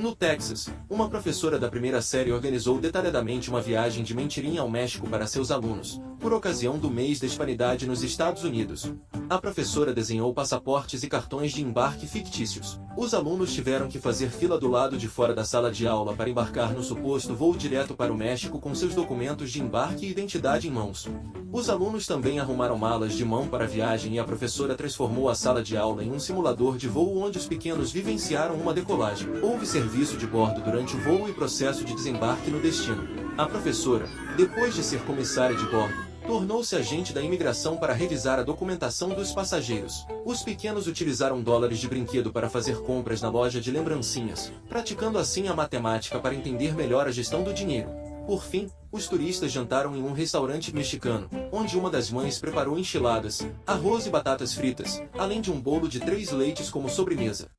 No Texas, uma professora da primeira série organizou detalhadamente uma viagem de mentirinha ao México para seus alunos, por ocasião do mês da hispanidade nos Estados Unidos. A professora desenhou passaportes e cartões de embarque fictícios. Os alunos tiveram que fazer fila do lado de fora da sala de aula para embarcar no suposto voo direto para o México com seus documentos de embarque e identidade em mãos. Os alunos também arrumaram malas de mão para a viagem e a professora transformou a sala de aula em um simulador de voo onde os pequenos vivenciaram uma decolagem. Houve serviço de bordo durante o voo e processo de desembarque no destino. A professora, depois de ser comissária de bordo, tornou-se agente da imigração para revisar a documentação dos passageiros. Os pequenos utilizaram dólares de brinquedo para fazer compras na loja de lembrancinhas, praticando assim a matemática para entender melhor a gestão do dinheiro. Por fim, os turistas jantaram em um restaurante mexicano, onde uma das mães preparou enchiladas, arroz e batatas fritas, além de um bolo de 3 leites como sobremesa.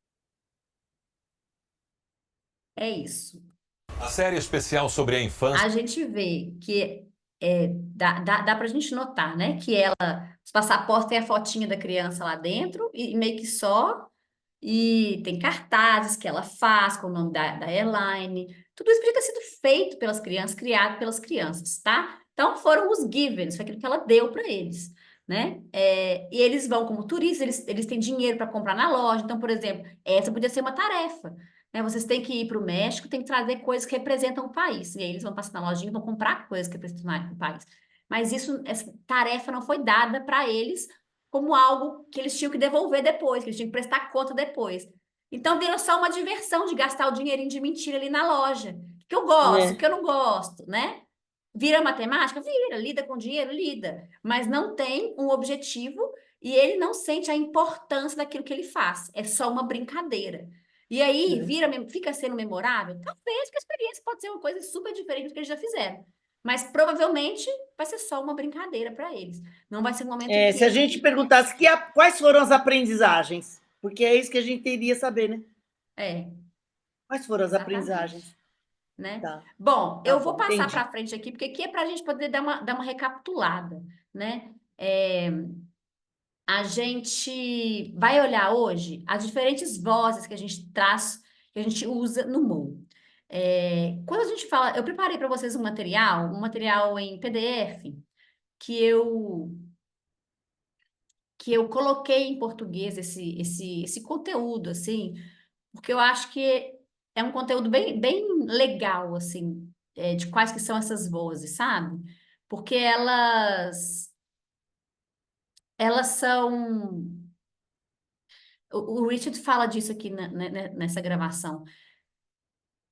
É isso. Série especial sobre a infância. A gente vê que dá para a gente notar, né? Que os passaportes têm a fotinha da criança lá dentro e meio que só, e tem cartazes que ela faz com o nome da airline. Tudo isso podia ter sido feito pelas crianças, criado pelas crianças, tá? Então foram os givens, foi aquilo que ela deu para eles, né? E eles vão como turistas, eles têm dinheiro para comprar na loja. Então, por exemplo, essa podia ser uma tarefa. Né? Vocês têm que ir para o México, tem que trazer coisas que representam o país. E aí eles vão passar na lojinha e vão comprar coisas que representam o país. Mas essa tarefa não foi dada para eles como algo que eles tinham que devolver depois, que eles tinham que prestar conta depois. Então, virou só uma diversão de gastar o dinheirinho de mentira ali na loja. Que eu gosto, que eu não gosto, né? Vira matemática? Vira. Lida com dinheiro? Lida. Mas não tem um objetivo e ele não sente a importância daquilo que ele faz. É só uma brincadeira. E aí, fica sendo memorável? Talvez, porque a experiência pode ser uma coisa super diferente do que eles já fizeram. Mas provavelmente vai ser só uma brincadeira para eles. Não vai ser um momento em que se a gente perguntasse quais foram as aprendizagens, porque é isso que a gente teria saber, né? Quais foram as aprendizagens? Né? Tá. Bom, eu vou passar para frente aqui, porque aqui é para a gente poder dar uma recapitulada, né? A gente vai olhar hoje as diferentes vozes que a gente traz, que a gente usa no MOU. Quando a gente fala, eu preparei para vocês um material em PDF que eu coloquei em português esse conteúdo, assim, porque eu acho que é um conteúdo bem legal, assim, de quais que são essas vozes, sabe? Porque elas são... O Richard fala disso aqui nessa gravação.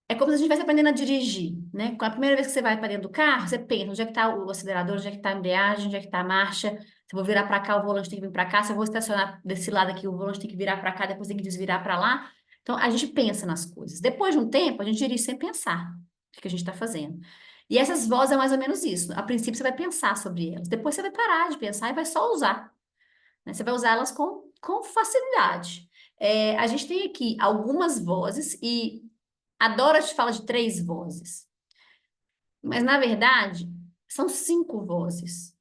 É como se a gente estivesse aprendendo a dirigir, né? Com a primeira vez que você vai para dentro do carro, você pensa, onde é que está o acelerador, onde é que está a embreagem, onde é que está a marcha. Se eu vou virar para cá, o volante tem que vir para cá. Se eu vou estacionar desse lado aqui, o volante tem que virar para cá, depois tem que desvirar para lá. Então, a gente pensa nas coisas. Depois de um tempo, a gente dirige sem pensar o que a gente está fazendo. E essas vozes é mais ou menos isso. A princípio, você vai pensar sobre elas. Depois, você vai parar de pensar e vai só usar, né? Você vai usá-las com facilidade. A gente tem aqui algumas vozes e a Dorothy fala de 3 vozes, mas na verdade são 5 vozes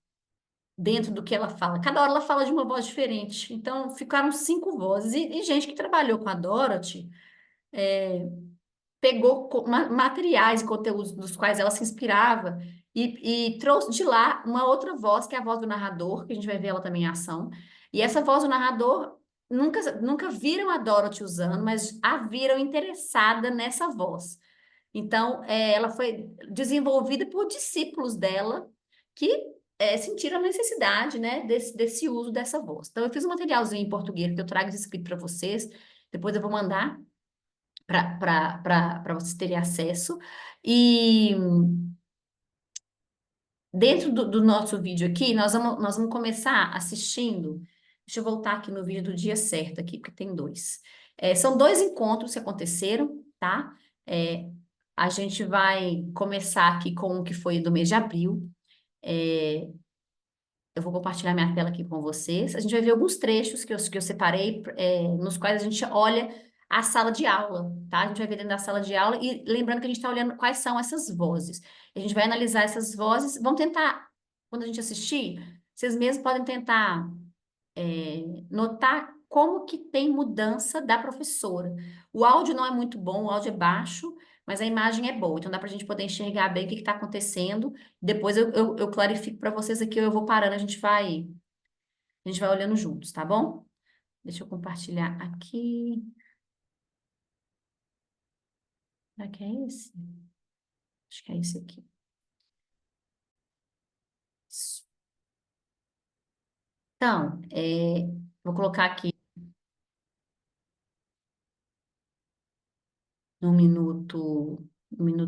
dentro do que ela fala. Cada hora ela fala de uma voz diferente. Então ficaram 5 vozes. E gente que trabalhou com a Dorothy pegou materiais e conteúdos dos quais ela se inspirava e trouxe de lá uma outra voz, que é a voz do narrador, que a gente vai ver ela também em ação. E essa voz do narrador nunca viram a Dorothy usando, mas a viram interessada nessa voz. Então, ela foi desenvolvida por discípulos dela que sentiram a necessidade, né, desse uso dessa voz. Então, eu fiz um materialzinho em português que eu trago escrito para vocês, depois eu vou mandar para vocês terem acesso. E dentro do nosso vídeo aqui, nós vamos começar assistindo. Deixa eu voltar aqui no vídeo do dia certo aqui, porque tem 2. São 2 encontros que aconteceram, tá? A gente vai começar aqui com o que foi do mês de abril. Eu vou compartilhar minha tela aqui com vocês. A gente vai ver alguns trechos que eu separei, nos quais a gente olha a sala de aula, tá? A gente vai ver dentro da sala de aula e lembrando que a gente está olhando quais são essas vozes. A gente vai analisar essas vozes, vamos tentar, quando a gente assistir, vocês mesmos podem tentar notar como que tem mudança da professora. O áudio não é muito bom, o áudio é baixo, mas a imagem é boa, então dá para a gente poder enxergar bem o que está acontecendo. Depois eu clarifico para vocês aqui, eu vou parando, a gente vai olhando juntos, tá bom? Deixa eu compartilhar aqui. Será que é esse? Acho que é esse aqui. Isso. Então, vou colocar aqui um minuto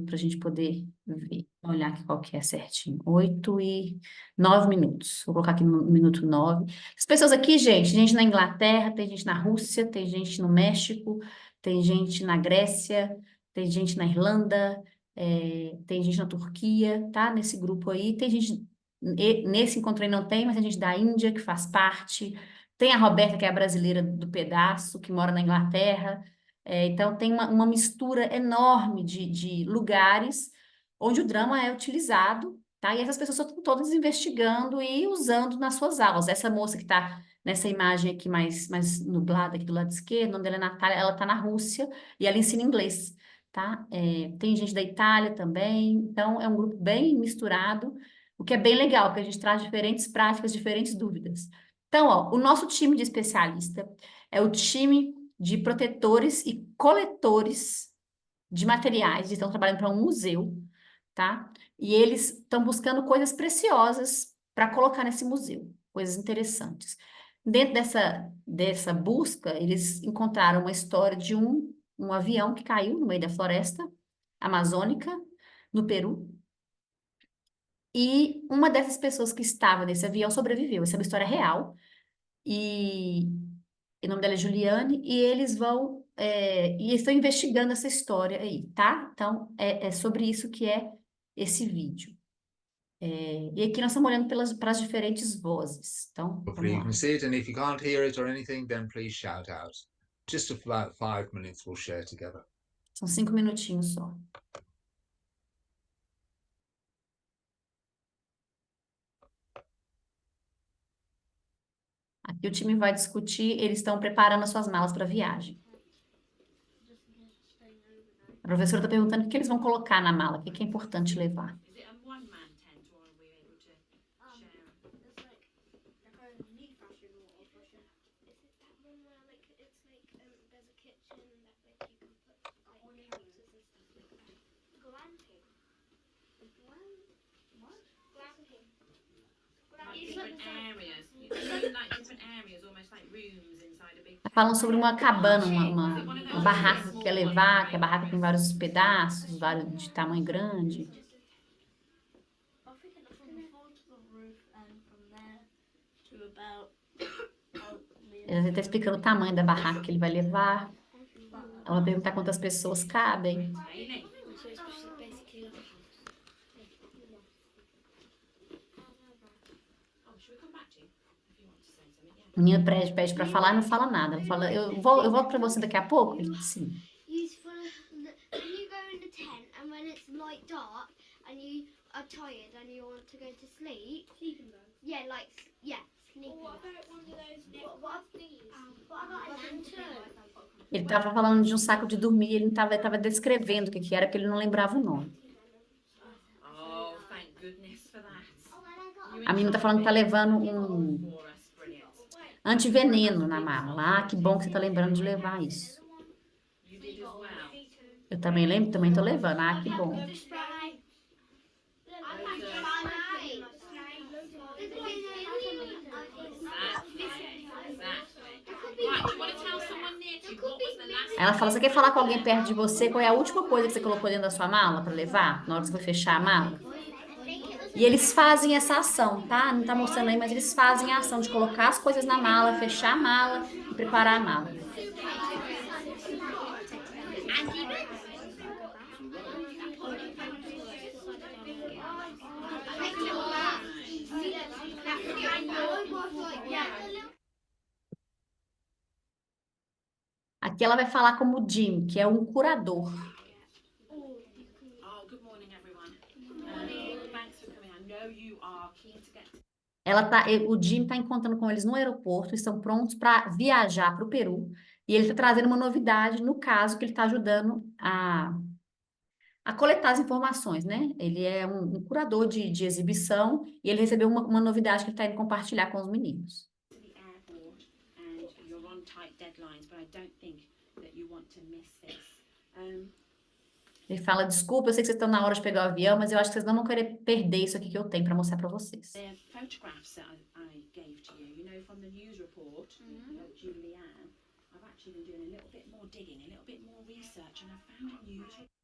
para a gente poder ver, olhar aqui qual que é certinho. 8 e 9 minutos. Vou colocar aqui no minuto 9. As pessoas aqui, gente na Inglaterra, tem gente na Rússia, tem gente no México, tem gente na Grécia, tem gente na Irlanda, tem gente na Turquia, tá? Nesse grupo aí. Tem gente, nesse encontro aí não tem, mas tem gente da Índia que faz parte. Tem a Roberta, que é a brasileira do pedaço, que mora na Inglaterra. Então, tem uma mistura enorme de lugares onde o drama é utilizado, tá? E essas pessoas estão todas investigando e usando nas suas aulas. Essa moça que está nessa imagem aqui mais nublada, aqui do lado esquerdo, o nome dela é Natália, ela está na Rússia e ela ensina inglês, tá? Tem gente da Itália também, então é um grupo bem misturado, o que é bem legal, porque a gente traz diferentes práticas, diferentes dúvidas. Então, ó, o nosso time de especialista é o time de protetores e coletores de materiais, eles estão trabalhando para um museu, tá? E eles estão buscando coisas preciosas para colocar nesse museu, coisas interessantes. Dentro dessa busca, eles encontraram uma história de um avião que caiu no meio da floresta amazônica, no Peru, e uma dessas pessoas que estava nesse avião sobreviveu. Essa é uma história real. E o nome dela é Juliane, e eles estão investigando essa história aí, tá? Então, é sobre isso que é esse vídeo. E aqui nós estamos olhando para as diferentes vozes. Então, Hopefully you vamos can lá. see it, and if you can't hear it or anything, then please shout out. Just about 5 minutes we'll share together. São 5 minutinhos só. Aqui o time vai discutir, eles estão preparando as suas malas para a viagem. A professora está perguntando o que eles vão colocar na mala, o que é importante levar. Falam sobre uma cabana, uma barraca que quer levar, que a barraca tem vários pedaços, vários de tamanho grande. Ele está explicando o tamanho da barraca que ele vai levar. Ela vai perguntar quantas pessoas cabem. O menino pede para falar e não fala nada. Ela fala, eu volto para você daqui a pouco? Ele diz, sim. Ele estava falando de um saco de dormir, ele estava descrevendo o que era, porque ele não lembrava o nome. A menina está falando que está levando um antiveneno na mala. Ah, que bom que você está lembrando de levar isso. Eu também lembro, também estou levando. Ah, que bom. Aí ela fala, você quer falar com alguém perto de você? Qual é a última coisa que você colocou dentro da sua mala para levar? Na hora que você for fechar a mala? E eles fazem essa ação, tá? Não tá mostrando aí, mas eles fazem a ação de colocar as coisas na mala, fechar a mala e preparar a mala. Aqui ela vai falar como o Jim, que é um curador. O Jim está encontrando com eles no aeroporto, estão prontos para viajar para o Peru, e ele está trazendo uma novidade, no caso, que ele está ajudando a coletar as informações, né? Ele é um curador de exibição, e ele recebeu uma novidade que ele está indo compartilhar com os meninos. Ele fala, desculpa, eu sei que vocês estão na hora de pegar o avião, mas eu acho que vocês não vão querer perder isso aqui que eu tenho para mostrar para vocês.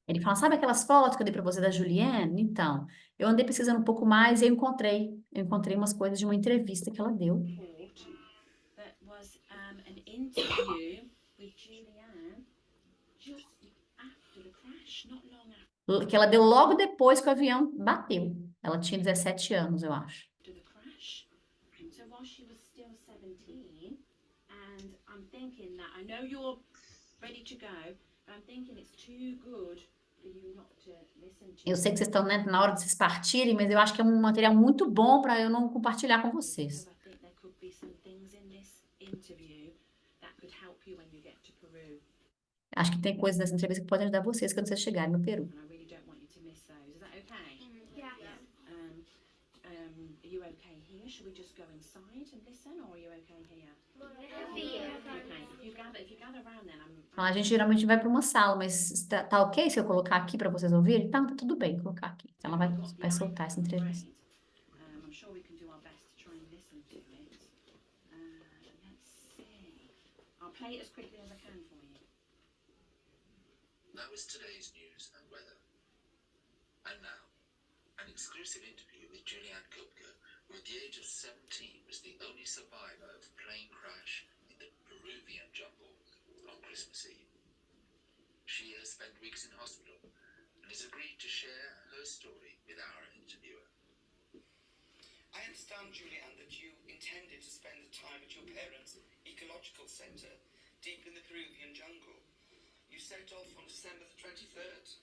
Ele fala, sabe aquelas fotos que eu dei para você da Julianne? Então, eu andei pesquisando um pouco mais e eu encontrei umas coisas de uma entrevista que ela deu. Que ela deu logo depois que o avião bateu. Ela tinha 17 anos, eu acho. Eu sei que vocês estão, né, na hora de vocês partirem, mas eu acho que é um material muito bom para eu não compartilhar com vocês. Acho que tem coisas nessa entrevista que podem ajudar vocês quando vocês chegarem no Peru. A gente geralmente vai para uma sala, mas tá ok se eu colocar aqui para vocês ouvirem? Tá tudo bem colocar aqui. Ela vai soltar essa entrevista. That was today's news and weather. And now, an exclusive interview with Julianne Kupka, who at the age of 17 was the only survivor of a plane crash in the Peruvian jungle on Christmas Eve. She has spent weeks in hospital and has agreed to share her story with our interviewer. I understand, Julianne, that you intended to spend the time at your parents' ecological centre deep in the Peruvian jungle. You set off on December the 23rd.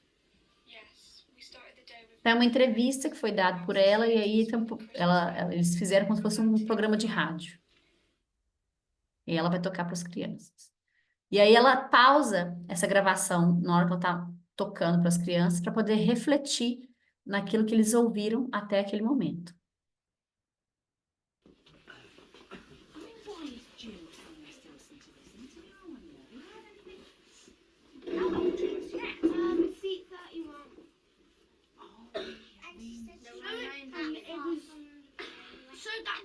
Yes, we started the day with... É uma entrevista que foi dada por ela e aí eles fizeram como se fosse um programa de rádio. E ela vai tocar para as crianças. E aí ela pausa essa gravação na hora que ela está tocando para as crianças para poder refletir naquilo que eles ouviram até aquele momento. So that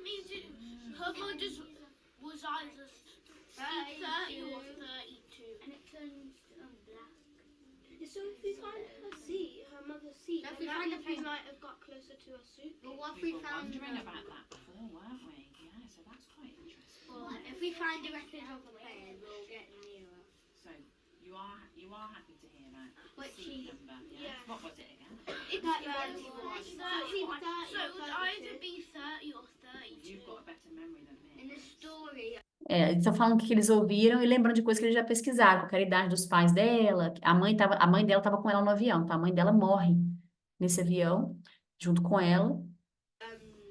see. If then we that find means a we few- might have got closer to a suitcase. But what if We we were found wondering about that before, weren't we? Yeah, so that's quite interesting. Well, if we find the record of the plane, we'll get nearer. So you are happy to hear that Which seat is- number, yeah. What was it again? It's 31. So it would either be 30 or 32. You've got a better memory than me. In the story, Eles estão falando o que eles ouviram e lembrando de coisas que eles já pesquisaram, qual era a idade dos pais dela. A mãe dela estava com ela no avião, então a mãe dela morre nesse avião, junto com ela.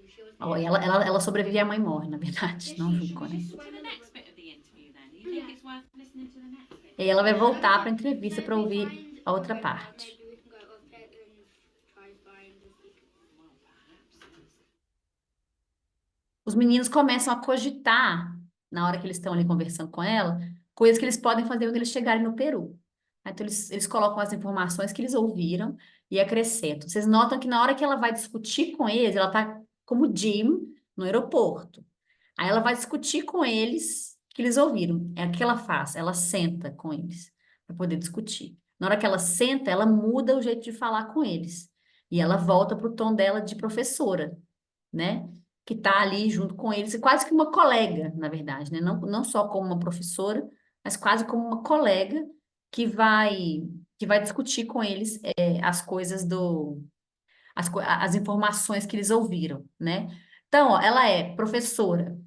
she was Ó, e ela sobrevive e a mãe morre, na verdade, não junto com ela. Listen to the next bit of the interview then. Do you think it's worth listening to the next bit? E aí ela vai voltar para a entrevista para ouvir a outra parte. maybe we can go upstairs and try to find the secret. Well, perhaps. Os meninos começam a cogitar, na hora que eles estão ali conversando com ela, coisas que eles podem fazer quando eles chegarem no Peru. Então, eles colocam as informações que eles ouviram e acrescentam. Vocês notam que na hora que ela vai discutir com eles, ela está como Jim no aeroporto. Aí ela vai discutir com eles o que eles ouviram. É o que ela faz, ela senta com eles para poder discutir. Na hora que ela senta, ela muda o jeito de falar com eles. E ela volta para o tom dela de professora, né? Que está ali junto com eles, quase que uma colega, na verdade, né? Não só como uma professora, mas quase como uma colega que vai discutir com eles as coisas as informações que eles ouviram, né? Então, ó, ela é professora,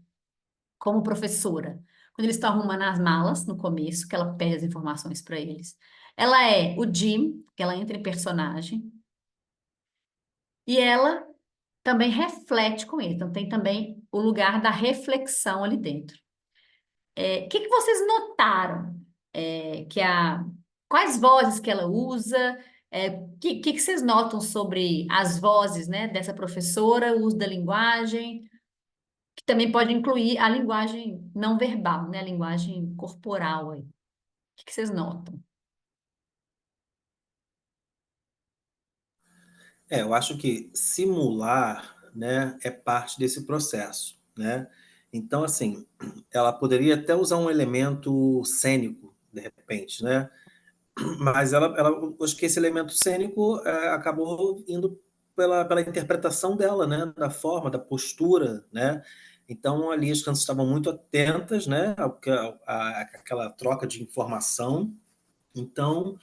como professora, quando eles estão arrumando as malas no começo, que ela pede as informações para eles. Ela é o Jim, que ela entra em personagem, e ela também reflete com ele. Então, tem também o lugar da reflexão ali dentro. O que vocês notaram? Quais vozes que ela usa? Que vocês notam sobre as vozes, né, dessa professora, o uso da linguagem, que também pode incluir a linguagem não verbal, né, a linguagem corporal aí. O que vocês notam? Eu acho que simular, né, é parte desse processo, né? Então, assim, ela poderia até usar um elemento cênico, de repente, né? Mas ela acho que esse elemento cênico acabou indo pela interpretação dela, né? Da forma, da postura, né? Então, ali as crianças estavam muito atentas, né? Aquela troca de informação. Então,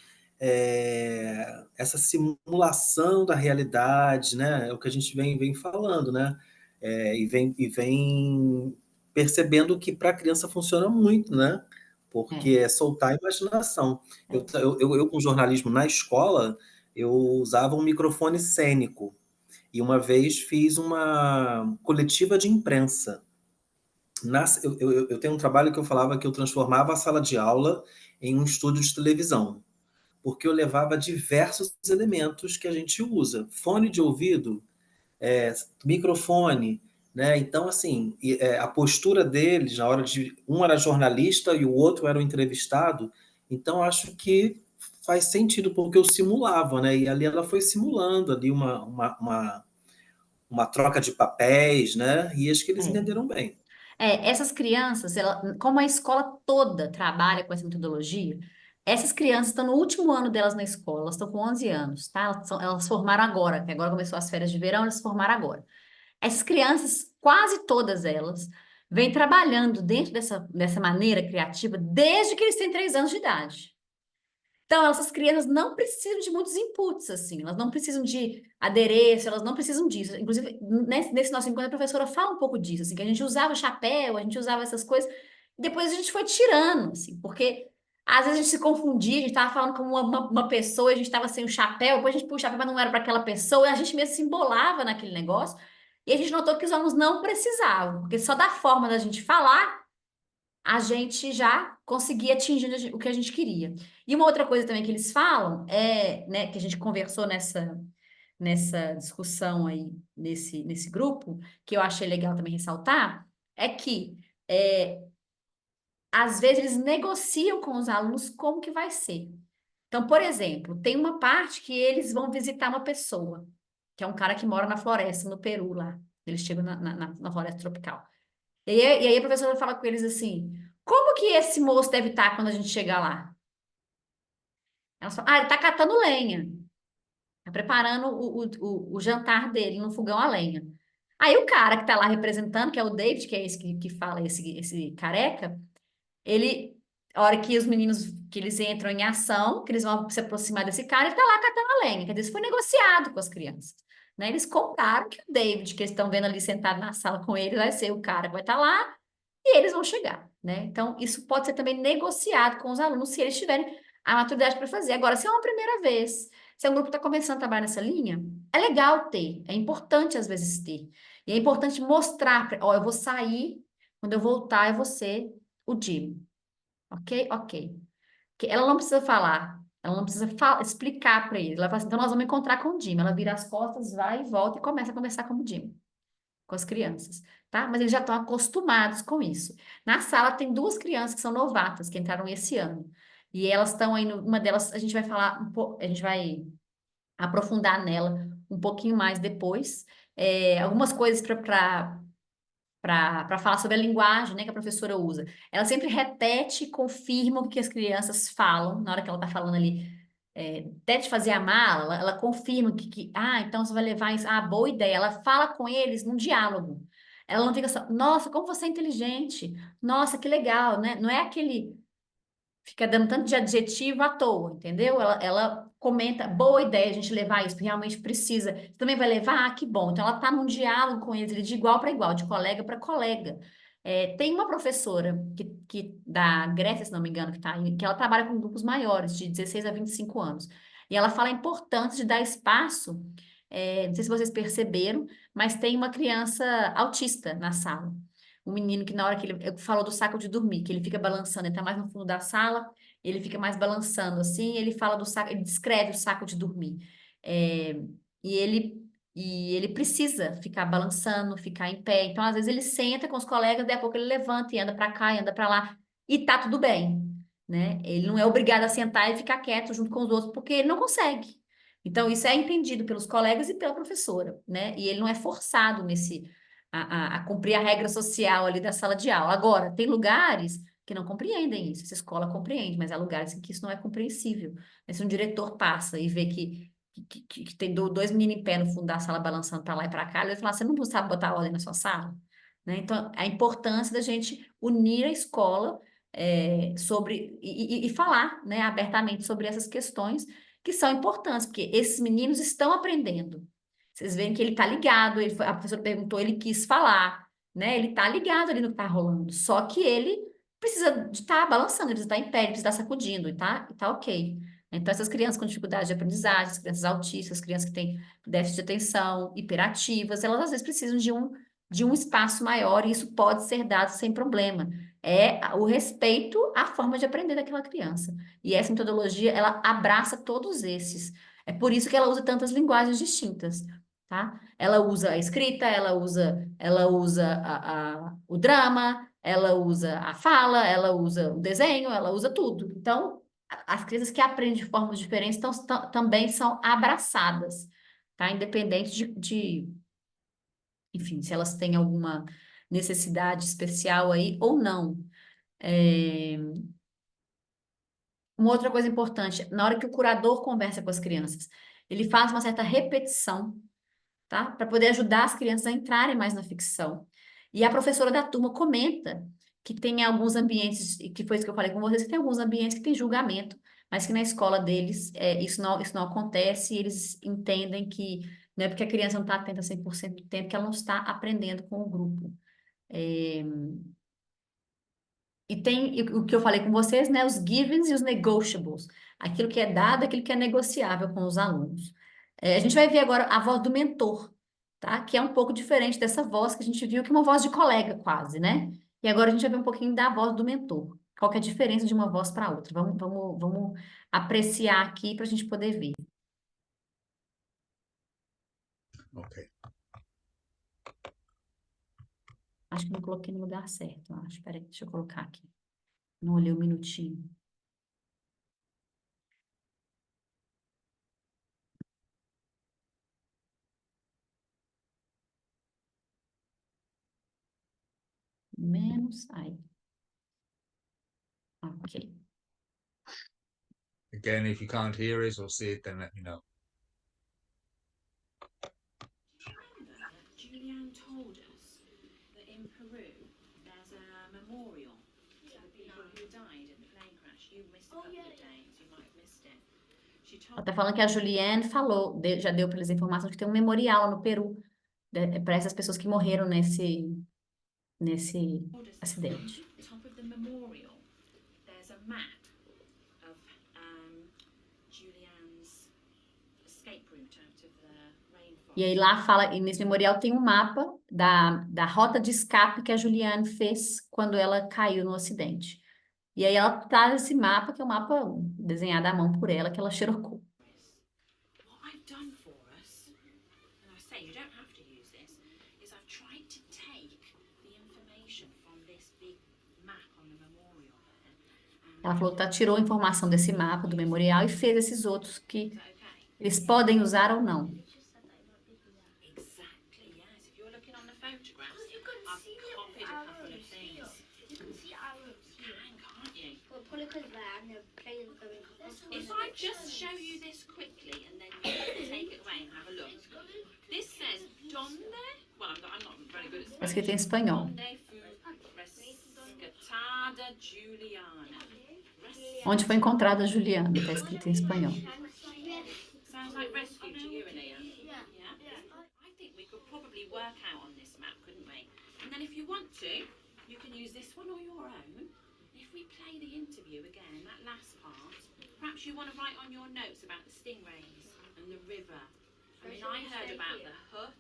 essa simulação da realidade, né, é o que a gente vem falando, né, e vem percebendo que para a criança funciona muito, né, porque é soltar a imaginação. Eu com jornalismo na escola, eu usava um microfone cênico, e uma vez fiz uma coletiva de imprensa. Eu tenho um trabalho que eu falava que eu transformava a sala de aula em um estúdio de televisão, porque eu levava diversos elementos que a gente usa. Fone de ouvido, microfone, né? Então, assim, a postura deles, na hora de... Um era jornalista e o outro era o entrevistado, então acho que faz sentido, porque eu simulava, né? E ali ela foi simulando ali uma troca de papéis, né? E acho que eles entenderam bem. Essas crianças, como a escola toda trabalha com essa metodologia, essas crianças estão no último ano delas na escola, elas estão com 11 anos, tá? Elas formaram agora, que agora começou as férias de verão, elas formaram agora. Essas crianças, quase todas elas, vêm trabalhando dentro dessa maneira criativa desde que eles têm 3 anos de idade. Então, essas crianças não precisam de muitos inputs, assim, elas não precisam de adereço, elas não precisam disso. Inclusive, nesse nosso encontro, a professora fala um pouco disso, assim, que a gente usava chapéu, a gente usava essas coisas, e depois a gente foi tirando, assim, porque às vezes a gente se confundia, a gente estava falando com uma pessoa, a gente estava sem o chapéu, depois a gente pôs o chapéu, mas não era para aquela pessoa, e a gente mesmo se embolava naquele negócio, e a gente notou que os alunos não precisavam, porque só da forma da gente falar, a gente já conseguia atingir o que a gente queria. E uma outra coisa também que eles falam né, que a gente conversou nessa discussão aí, nesse grupo, que eu achei legal também ressaltar, é que às vezes eles negociam com os alunos como que vai ser. Então, por exemplo, tem uma parte que eles vão visitar uma pessoa, que é um cara que mora na floresta, no Peru, lá. Eles chegam na floresta tropical. E aí a professora fala com eles assim, como que esse moço deve estar quando a gente chegar lá? Elas falam, ele está catando lenha. Tá preparando o jantar dele no fogão a lenha. Aí o cara que tá lá representando, que é o David, que é esse que fala, esse careca, ele, a hora que os meninos, que eles entram em ação, que eles vão se aproximar desse cara, ele tá lá catando a lenha. Quer dizer, isso foi negociado com as crianças. Né? Eles contaram que o David, que eles estão vendo ali sentado na sala com ele, vai ser o cara que vai estar lá e eles vão chegar. Né? Então, isso pode ser também negociado com os alunos se eles tiverem a maturidade para fazer. Agora, se é uma primeira vez, se é um grupo que está começando a trabalhar nessa linha, é legal ter, é importante às vezes ter. E é importante mostrar, ó, eu vou sair, quando eu voltar, eu vou ser o Jim. Ok? Ok. Ela não precisa falar, ela não precisa explicar para ele. Ela fala assim, então nós vamos encontrar com o Jim. Ela vira as costas, vai e volta e começa a conversar com o Jim, com as crianças, tá? Mas eles já estão acostumados com isso. Na sala tem duas crianças que são novatas, que entraram esse ano. E elas estão aí, uma delas a gente vai falar um pouco, a gente vai aprofundar nela um pouquinho mais depois. Algumas coisas para falar sobre a linguagem, né, que a professora usa. Ela sempre repete e confirma o que as crianças falam, na hora que ela está falando ali, até de fazer a mala, ela confirma então você vai levar isso, boa ideia. Ela fala com eles num diálogo. Ela não fica só, nossa, como você é inteligente, nossa, que legal, né? Não é aquele fica dando tanto de adjetivo à toa, entendeu? Ela comenta, boa ideia a gente levar isso, porque realmente precisa. Você também vai levar? Ah, que bom. Então, ela está num diálogo com eles, de igual para igual, de colega para colega. Tem uma professora da Grécia, se não me engano, que ela trabalha com grupos maiores, de 16 a 25 anos. E ela fala a importância de dar espaço, não sei se vocês perceberam, mas tem uma criança autista na sala. Um menino que na hora que ele falou do saco de dormir, que ele fica balançando, ele tá mais no fundo da sala, ele fica mais balançando assim, ele fala do saco, ele descreve o saco de dormir. É, e ele precisa ficar balançando, ficar em pé. Então, às vezes, ele senta com os colegas, daí a pouco ele levanta e anda para cá e anda para lá, e tá tudo bem, né? Ele não é obrigado a sentar e ficar quieto junto com os outros, porque ele não consegue. Então, isso é entendido pelos colegas e pela professora, né? E ele não é forçado a cumprir a regra social ali da sala de aula. Agora, tem lugares que não compreendem isso, essa escola compreende, mas há lugares em que isso não é compreensível. Se um diretor passa e vê que tem dois meninos em pé no fundo da sala balançando para lá e para cá, ele vai falar, você não sabe botar ordem na sua sala? Né? Então, a importância da gente unir a escola e falar, né, abertamente sobre essas questões que são importantes, porque esses meninos estão aprendendo. Vocês veem que ele está ligado, a professora perguntou, ele quis falar, né? Ele está ligado ali no que está rolando. Só que ele precisa de estar balançando, ele precisa estar em pé, ele precisa estar sacudindo, e tá ok. Então, essas crianças com dificuldade de aprendizagem, as crianças autistas, as crianças que têm déficit de atenção, hiperativas, elas às vezes precisam de um espaço maior, e isso pode ser dado sem problema. É o respeito à forma de aprender daquela criança. E essa metodologia, ela abraça todos esses. É por isso que ela usa tantas linguagens distintas, tá? Ela usa a escrita, ela usa o drama, ela usa a fala, ela usa o desenho, ela usa tudo. Então, as crianças que aprendem de formas diferentes também são abraçadas, tá? Independente enfim, se elas têm alguma necessidade especial aí ou não. Uma outra coisa importante, na hora que o curador conversa com as crianças, ele faz uma certa repetição, tá? Para poder ajudar as crianças a entrarem mais na ficção. E a professora da turma comenta que tem alguns ambientes, e que foi isso que eu falei com vocês, que tem alguns ambientes que tem julgamento, mas que na escola deles isso não acontece, e eles entendem que não é porque a criança não está atenta 100% do tempo que ela não está aprendendo com o grupo. E tem o que eu falei com vocês, né? Os givens e os negotiables. Aquilo que é dado, aquilo que é negociável com os alunos. A gente vai ver agora a voz do mentor, tá? Que é um pouco diferente dessa voz que a gente viu, que é uma voz de colega quase, né? E agora a gente vai ver um pouquinho da voz do mentor. Qual que é a diferença de uma voz para outra? Vamos apreciar aqui para a gente poder ver. Ok. Acho que não coloquei no lugar certo, eu acho. Peraí, deixa eu colocar aqui. Não olhei um minutinho. Menos, aí. Ok. Again, if you can't hear it or see it, then let me know. Ela está falando que a Juliane falou, já deu para eles a informação de que tem um memorial lá no Peru para essas pessoas que morreram nesse acidente. Top of the memorial, there's a map of Julianne's escape route out of the rainforest. E aí lá fala, e nesse memorial tem um mapa da rota de escape que a Juliane fez quando ela caiu no acidente. E aí ela traz esse mapa, que é um mapa desenhado à mão por ela, que ela xerocou. What I've done for us, and I say you don't have to use this, is I've tried to take the information from this big map on the memorial there. Ela falou que tirou a informação desse mapa do memorial e fez esses outros que eles podem usar ou não. Exactly, yes. If you're looking on the photographs, I've copied a couple of things. You can see arrows here. Can't you? Well, probably because there and the players going. If I just show you this quickly and then you can take it away and have a look. This says Donde, well I'm not very good at Está escrito em espanhol. Donde fu rescatada Juliana. Onde foi encontrada a Juliana, está escrito em espanhol. Sounds like rescue to you, Anea. Yeah. I think we could probably work out on this map, couldn't we? And then if you want to, you can use this one or your own. If we play the interview again, that last part, perhaps you want to write on your notes about the stingrays and the river. I mean, I heard about the hut.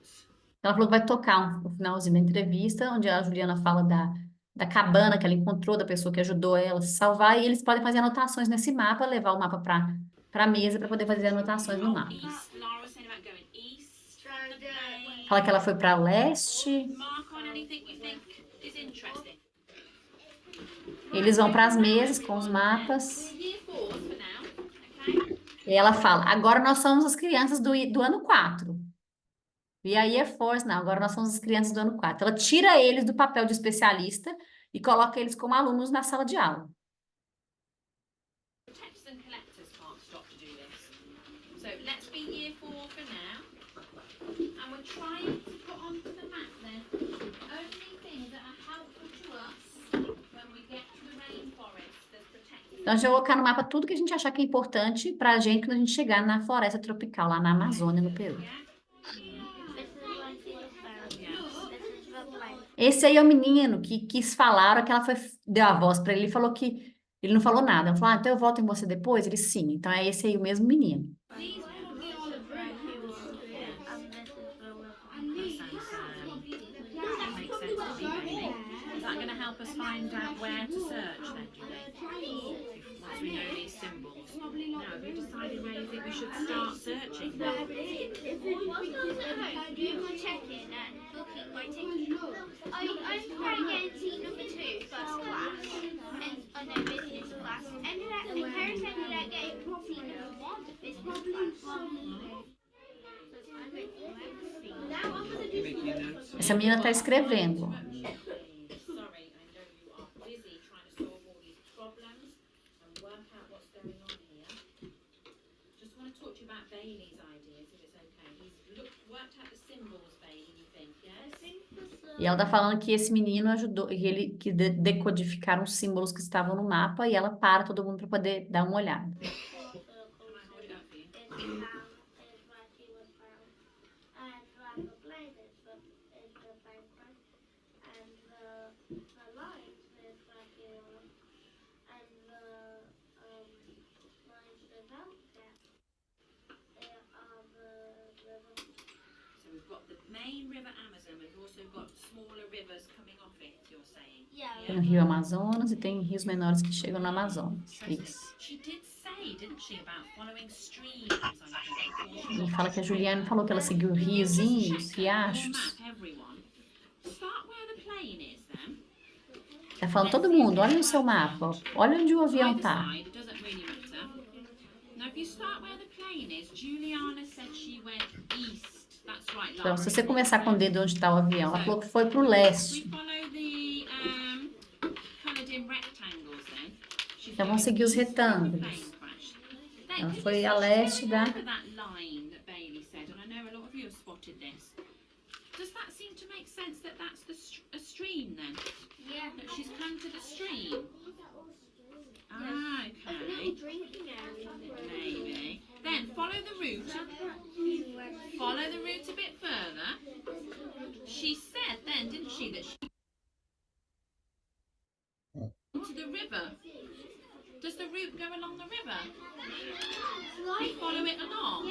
Ela falou que vai tocar o finalzinho da entrevista, onde a Juliana fala da cabana que ela encontrou, da pessoa que ajudou ela a se salvar, e eles podem fazer anotações nesse mapa, levar o mapa para a mesa para poder fazer anotações no mapa. East, Lara was saying about going east from the plane. Fala que ela foi para leste. Mark on anything you think is interesting. Eles vão para as mesas com os mapas. Year 4 for now, okay? E ela fala, agora nós somos as crianças do ano 4. E aí é force, não, agora nós somos as crianças do ano 4. Ela tira eles do papel de especialista e coloca eles como alunos na sala de aula. Protectors and collectors can't stop to do this. So let's be year 4 for now. And we're trying to put onto the map then only things that are helpful to us when we get to the rainforest. There's protectors. Então, a gente vai colocar no mapa tudo que a gente achar que é importante para a gente quando a gente chegar na floresta tropical, lá na Amazônia, no Peru. Esse aí é o menino que quis falar, a hora que ela deu a voz para ele, falou que ele não falou nada. Ela falou, então eu volto em você depois? Ele, sim. Então é esse aí o mesmo menino. These will be all of red and this is makes sense to me, Bailey. Is that going to help us find out where to search then, do you think? Once we know these symbols. No, have you decided where you think we should start searching now? Do my check-in and booking my ticket. I'm trying to get seat number 2, first class, and I know business class. The parents ended up getting seat number 1, business class. Now I'm going to do. Essa menina está escrevendo. Sorry, I know you are busy trying to solve all these problems and work out what's going on here. Just want to talk to you about Bailey's ideas, if it's okay. He's worked out the symbols, Bailey, you think, yes? E ela está falando que esse menino ajudou, que decodificaram os símbolos que estavam no mapa, e ela para todo mundo para poder dar uma olhada. Main river Amazon, we've also got smaller rivers coming off it, you're saying? Tem o Rio Amazonas e tem rios menores que chegam no Amazonas. Isso. She did say, didn't she, about following streams, I think. E fala que a Juliane falou que ela seguiu riozinhos, riachos. Start where the plane is, then. Tá falando todo mundo, olha no seu mapa, olha onde o avião tá. It doesn't really matter. Now, if you start where the plane is, Juliana said she went east. That's right, Então, Lara. se você começar com o dedo onde está o avião, ela falou que foi para o leste. Follow the coloured in rectangles, then. Então, vamos seguir os retângulos. Ela foi a leste da... Remember that line that Bailey said, and I know a lot of you have spotted this. Does that seem to make sense that that's a stream then? Yeah. That she's come to the stream? Ah, okay. Maybe. Then follow the route. Follow the route a bit further. She said then, didn't she, that she into the river. Does the route go along the river? You follow it along?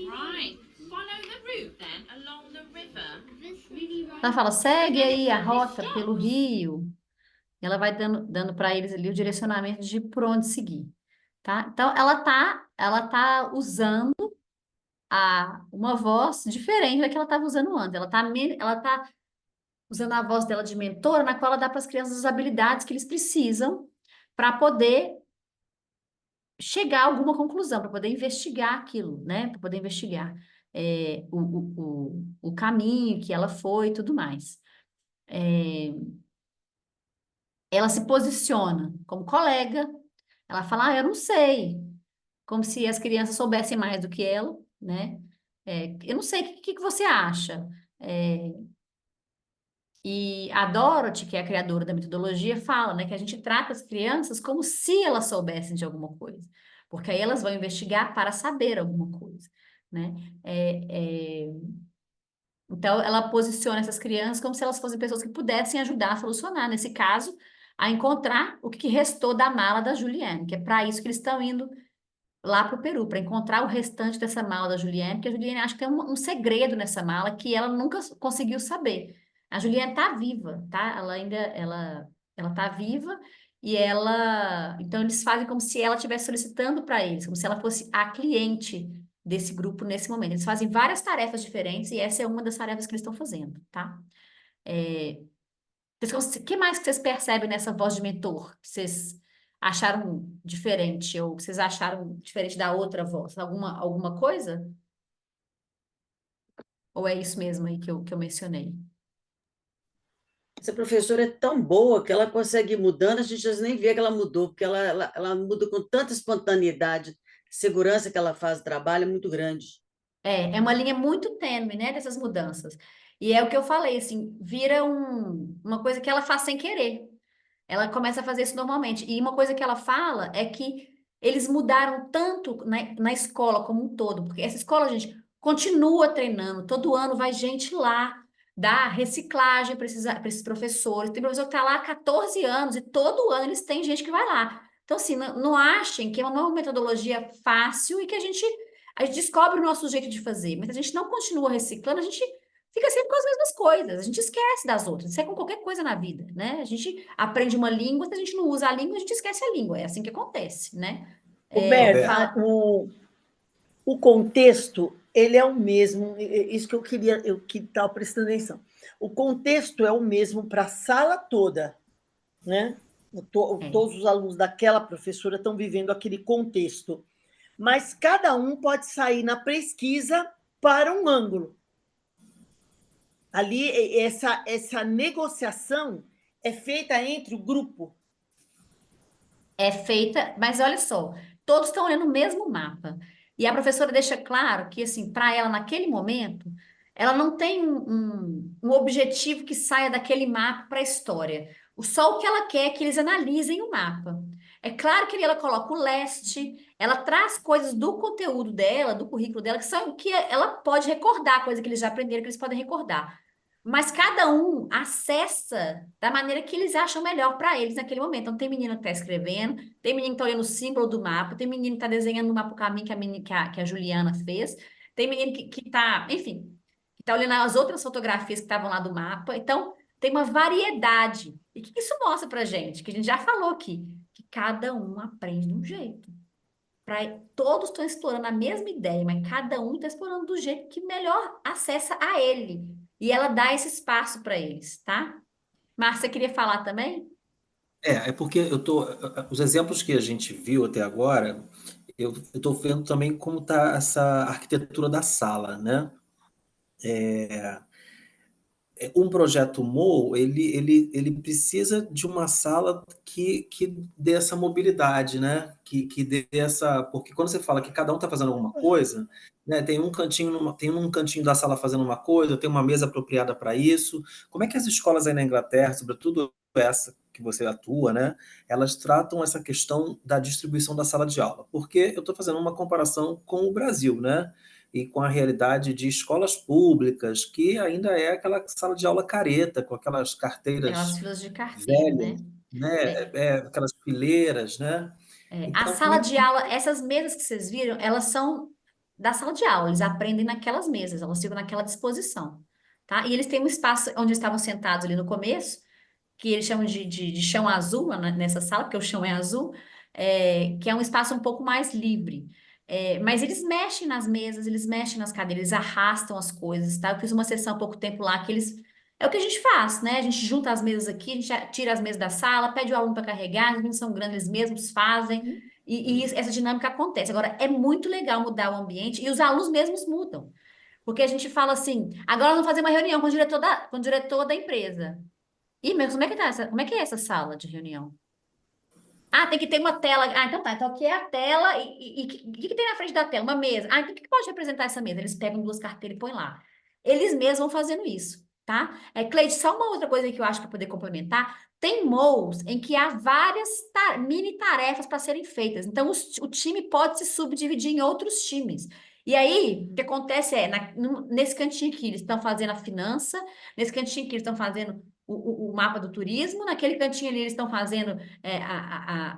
Right. Follow the route then along the river. Ela fala, segue aí a rota pelo rio. Ela vai dando para eles ali o direcionamento de por onde seguir, tá? Então, ela tá usando uma voz diferente da que ela estava usando antes. Ela tá usando a voz dela de mentora, na qual ela dá para as crianças as habilidades que eles precisam para poder chegar a alguma conclusão, para poder investigar aquilo, né? Para poder investigar o caminho que ela foi e tudo mais. Ela se posiciona como colega, ela fala, eu não sei, como se as crianças soubessem mais do que ela, né? Eu não sei, o que você acha? E a Dorothy, que é a criadora da metodologia, fala, né, que a gente trata as crianças como se elas soubessem de alguma coisa, porque aí elas vão investigar para saber alguma coisa, né? Então, ela posiciona essas crianças como se elas fossem pessoas que pudessem ajudar a solucionar, nesse caso, a encontrar o que restou da mala da Juliane, que é para isso que eles estão indo lá para o Peru, para encontrar o restante dessa mala da Juliane, porque a Juliane acha que tem um segredo nessa mala que ela nunca conseguiu saber. A Juliane está viva, tá? Ela está viva e então eles fazem como se ela estivesse solicitando para eles, como se ela fosse a cliente desse grupo nesse momento. Eles fazem várias tarefas diferentes e essa é uma das tarefas que eles estão fazendo, tá? O que mais que vocês percebem nessa voz de mentor? Que vocês acharam diferente ou que vocês acharam diferente da outra voz? Alguma coisa? Ou é isso mesmo aí que eu mencionei? Essa professora é tão boa que ela consegue ir mudando, a gente nem vê que ela mudou, porque ela muda com tanta espontaneidade, segurança que ela faz o trabalho é muito grande. É uma linha muito tênue, né, dessas mudanças. E é o que eu falei, assim, vira uma coisa que ela faz sem querer. Ela começa a fazer isso normalmente. E uma coisa que ela fala é que eles mudaram tanto na escola como um todo, porque essa escola, gente, continua treinando, todo ano vai gente lá, dá reciclagem para esses professores. Tem professor que está lá há 14 anos e todo ano eles têm gente que vai lá. Então, assim, não achem que é uma metodologia fácil e que a gente descobre o nosso jeito de fazer, mas a gente não continua reciclando, a gente fica sempre com as mesmas coisas, a gente esquece das outras, isso é com qualquer coisa na vida, né? A gente aprende uma língua, se a gente não usa a língua, a gente esquece a língua, é assim que acontece, né? Roberta, o contexto, ele é o mesmo, isso que eu que estava prestando atenção. O contexto é o mesmo para a sala toda, né? Todos os alunos daquela professora estão vivendo aquele contexto, mas cada um pode sair na pesquisa para um ângulo. Ali, essa negociação é feita entre o grupo. É feita, mas olha só, todos estão olhando o mesmo mapa. E a professora deixa claro que, assim, para ela, naquele momento, ela não tem um objetivo que saia daquele mapa para a história. Só o que ela quer é que eles analisem o mapa. É claro que ela coloca o leste, ela traz coisas do conteúdo dela, do currículo dela, que são que ela pode recordar, coisa que eles já aprenderam, que eles podem recordar. Mas cada um acessa da maneira que eles acham melhor para eles naquele momento. Então, tem menino que está escrevendo, tem menino que está olhando o símbolo do mapa, tem menino que está desenhando no mapa o caminho que a Juliana fez, tem menino que está, enfim, que está olhando as outras fotografias que estavam lá do mapa. Então, tem uma variedade. E o que isso mostra para a gente? Que a gente já falou aqui, que cada um aprende de um jeito. Todos estão explorando a mesma ideia, mas cada um está explorando do jeito que melhor acessa a ele. E ela dá esse espaço para eles, tá? Márcia, queria falar também? É porque os exemplos que a gente viu até agora, eu estou vendo também como está essa arquitetura da sala, né? Um projeto MOO, ele precisa de uma sala que dê essa mobilidade, né? Que dê essa... Porque quando você fala que cada um está fazendo alguma coisa, né? Tem um cantinho da sala fazendo uma coisa, tem uma mesa apropriada para isso. Como é que as escolas aí na Inglaterra, sobretudo essa que você atua, né, elas tratam essa questão da distribuição da sala de aula, porque eu estou fazendo uma comparação com o Brasil, né, e com a realidade de escolas públicas, que ainda é aquela sala de aula careta, com aquelas Aquelas carteiras filas de carteira, né? velhas, né, aquelas fileiras, né. A Então, sala de aula, essas mesas que vocês viram, elas são da sala de aula, eles aprendem naquelas mesas, elas ficam naquela disposição, tá? E eles têm um espaço onde estavam sentados ali no começo, que eles chamam de chão azul nessa sala, porque o chão é azul, que é um espaço um pouco mais livre. Mas eles mexem nas mesas, eles mexem nas cadeiras, eles arrastam as coisas, tá? Eu fiz uma sessão há pouco tempo lá que eles. É o que a gente faz, né? A gente junta as mesas aqui, a gente tira as mesas da sala, pede o aluno para carregar, as meninas são grandes, eles mesmos fazem, e essa dinâmica acontece. Agora, é muito legal mudar o ambiente, e os alunos mesmos mudam. Porque a gente fala assim, agora nós vamos fazer uma reunião com o diretor da empresa. Ih, mas como é que é essa sala de reunião? Ah, tem que ter uma tela. Ah, então tá. Então aqui é a tela. E o que tem na frente da tela? Uma mesa. Ah, então o que pode representar essa mesa? Eles pegam duas carteiras e põem lá. Eles mesmos vão fazendo isso, tá? Cleide, só uma outra coisa que eu acho para poder complementar. Tem MOOCs em que há várias mini tarefas para serem feitas. Então, o time pode se subdividir em outros times. E aí, o que acontece nesse cantinho aqui, eles estão fazendo a finança, nesse cantinho aqui, eles estão fazendo o mapa do turismo, naquele cantinho ali, eles estão fazendo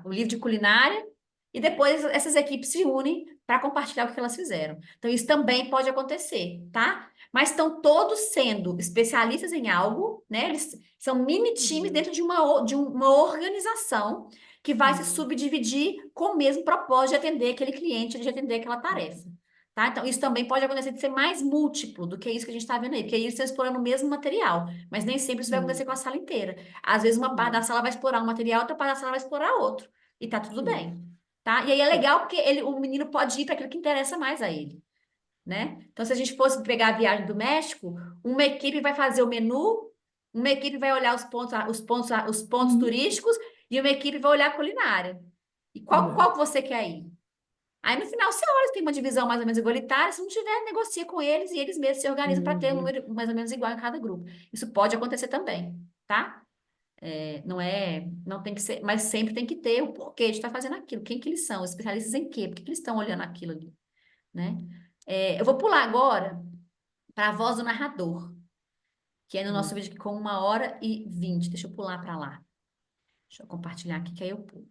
o livro de culinária, e depois essas equipes se unem para compartilhar o que elas fizeram. Então, isso também pode acontecer, tá? Mas estão todos sendo especialistas em algo, né? Eles são mini times dentro de uma organização que vai se subdividir com o mesmo propósito de atender aquele cliente, de atender aquela tarefa. Tá? Então, isso também pode acontecer de ser mais múltiplo do que isso que a gente está vendo aí, porque aí eles estão explorando o mesmo material, mas nem sempre isso vai acontecer com a sala inteira. Às vezes, uma parte da sala vai explorar um material, outra parte da sala vai explorar outro, e tá tudo bem. Tá? E aí é legal porque o menino pode ir para aquilo que interessa mais a ele. Né? Então, se a gente fosse pegar a viagem do México, uma equipe vai fazer o menu, uma equipe vai olhar os pontos turísticos, e uma equipe vai olhar a culinária. E qual que você quer ir? Aí no final você olha, tem uma divisão mais ou menos igualitária, se não tiver, negocia com eles e eles mesmos se organizam para ter um número mais ou menos igual em cada grupo. Isso pode acontecer também, tá? Não tem que ser, mas sempre tem que ter o porquê de estar fazendo aquilo. Quem que eles são? Especialistas em quê? Por que eles estão olhando aquilo ali, né? Eu vou pular agora para a voz do narrador, que é no nosso vídeo aqui com 1h20. Deixa eu pular para lá. Deixa eu compartilhar aqui que aí eu pulo.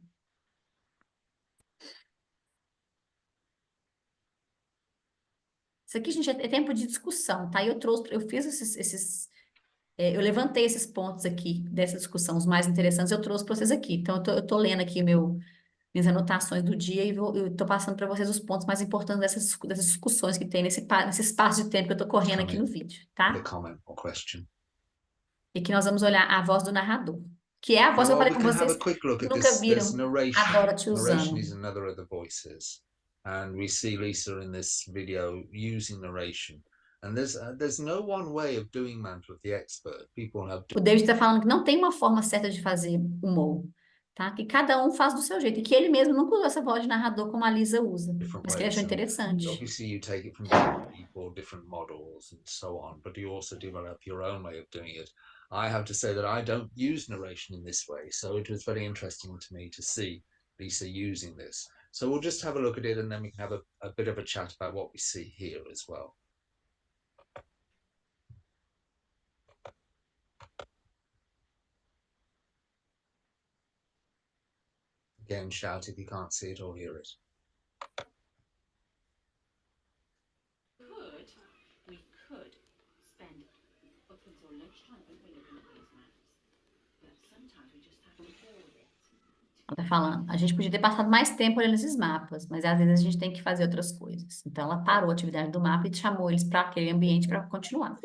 Isso aqui, gente, é tempo de discussão, tá? Eu fiz eu levantei esses pontos aqui dessa discussão, os mais interessantes, eu trouxe para vocês aqui. Então, eu tô lendo aqui minhas anotações do dia e eu tô passando para vocês os pontos mais importantes dessas discussões que tem nesse espaço de tempo que eu tô correndo aqui no vídeo, tá? E que nós vamos olhar a voz do narrador, que é a voz que eu falei com vocês que nunca viram a Dorothy usando. Narration is another of the voices. And we see Lisa in this video using narration. And there's no one way of doing Mantra of the Expert. People have. O David está falando que não tem uma forma certa de fazer humor, tá? Que cada um faz do seu jeito. E que ele mesmo nunca usou essa voz de narrador como a Lisa usa. Mas que ele achou interessante. Obviously, you take it from different people, different models, and so on. But you also develop your own way of doing it. I have to say that I don't use narration in this way. So it was very interesting to me to see Lisa using this. So we'll just have a look at it and then we can have a bit of a chat about what we see here as well. Again, shout if you can't see it or hear it. We could spend up until lunchtime looking at these maps. But sometimes we just have to hold it. Ela tá falando, a gente podia ter passado mais tempo olhando esses mapas, mas às vezes a gente tem que fazer outras coisas. Então ela parou a atividade do mapa e chamou eles para aquele ambiente para continuar.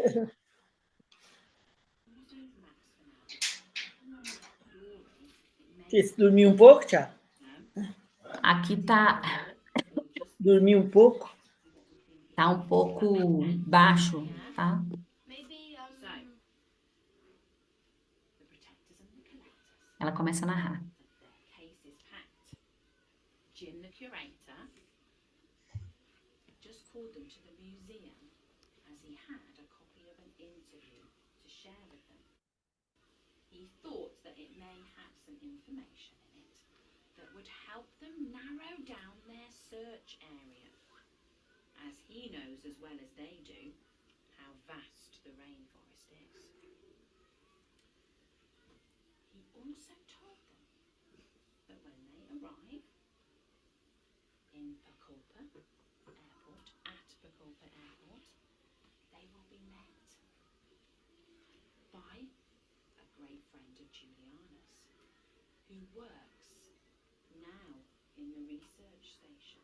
Você dormiu um pouco, Thiago? Aqui tá. Dormiu um pouco? Tá um pouco baixo, tá? Ela começa a narrar. Jim, the curator, just called them to the museum as he had a copy of an interview to share with them. he thought that it may have some information in it that would help them narrow down their search area, as he knows as well as they do how vast the rainforest is. He also told them that when they arrive in Pucallpa Airport, at Pucallpa Airport, they will be met by a great friend of Juliana's, who works now in the research station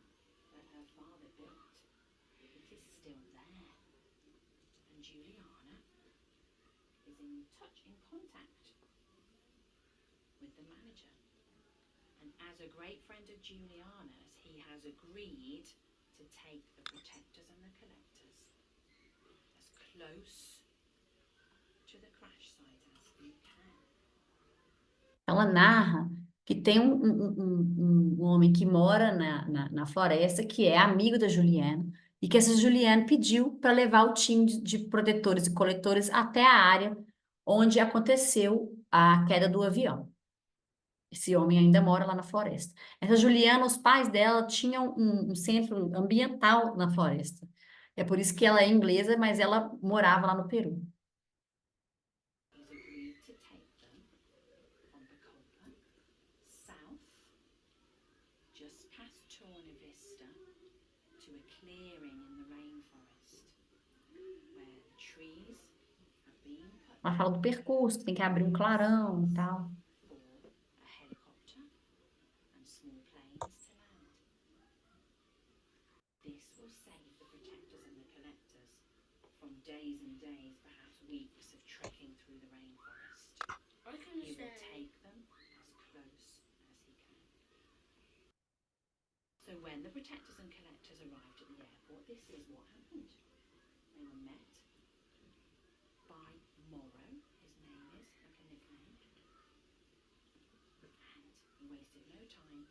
that her father built. It is still there, and Juliana is in contact with the manager. And as a great friend of Juliana's, he has agreed to take the protectors and the collectors as close to the crash site as he can. Ela narra que tem um homem que mora na floresta, que é amigo da Juliana, e que essa Juliana pediu para levar o time de protetores e coletores até a área onde aconteceu a queda do avião. Esse homem ainda mora lá na floresta. Essa Juliana, os pais dela tinham um centro ambiental na floresta. É por isso que ela é inglesa, mas ela morava lá no Peru. He's agreed to take them from Pucallpa south, just past Torna Vista, to a clearing in the rainforest, where the trees have been cut Ela fala do percurso, que tem que abrir um clarão e tal. for a helicopter and small planes to land. This will save the protectors and the collectors from days and days, perhaps weeks, of trekking through the rainforest. He will take them as close as he can. So when the protectors and collectors arrived at the airport, this is what happened. They were met by Morrow, his name is, like a nickname, and he wasted no time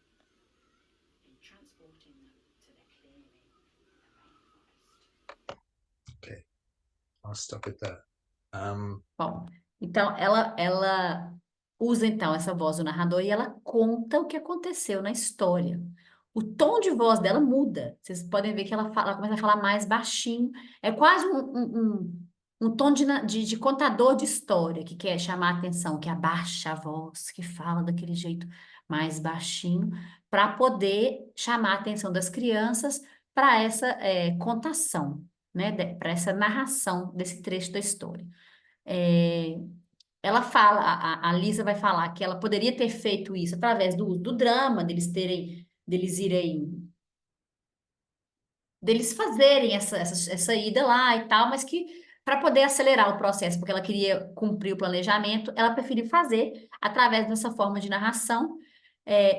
in transporting them to the clearing in the rainforest. Okay, I'll stop it there. Bom, então ela usa então essa voz do narrador e ela conta o que aconteceu na história. O tom de voz dela muda. Vocês podem ver que ela começa a falar mais baixinho. É quase um tom de contador de história, que quer chamar a atenção, que abaixa a voz, que fala daquele jeito mais baixinho, para poder chamar a atenção das crianças para essa contação, né? Para essa narração desse trecho da história. Ela fala, a Lisa vai falar que ela poderia ter feito isso através do drama, deles fazerem essa ida lá e tal, mas que para poder acelerar o processo, porque ela queria cumprir o planejamento, ela preferiu fazer através dessa forma de narração.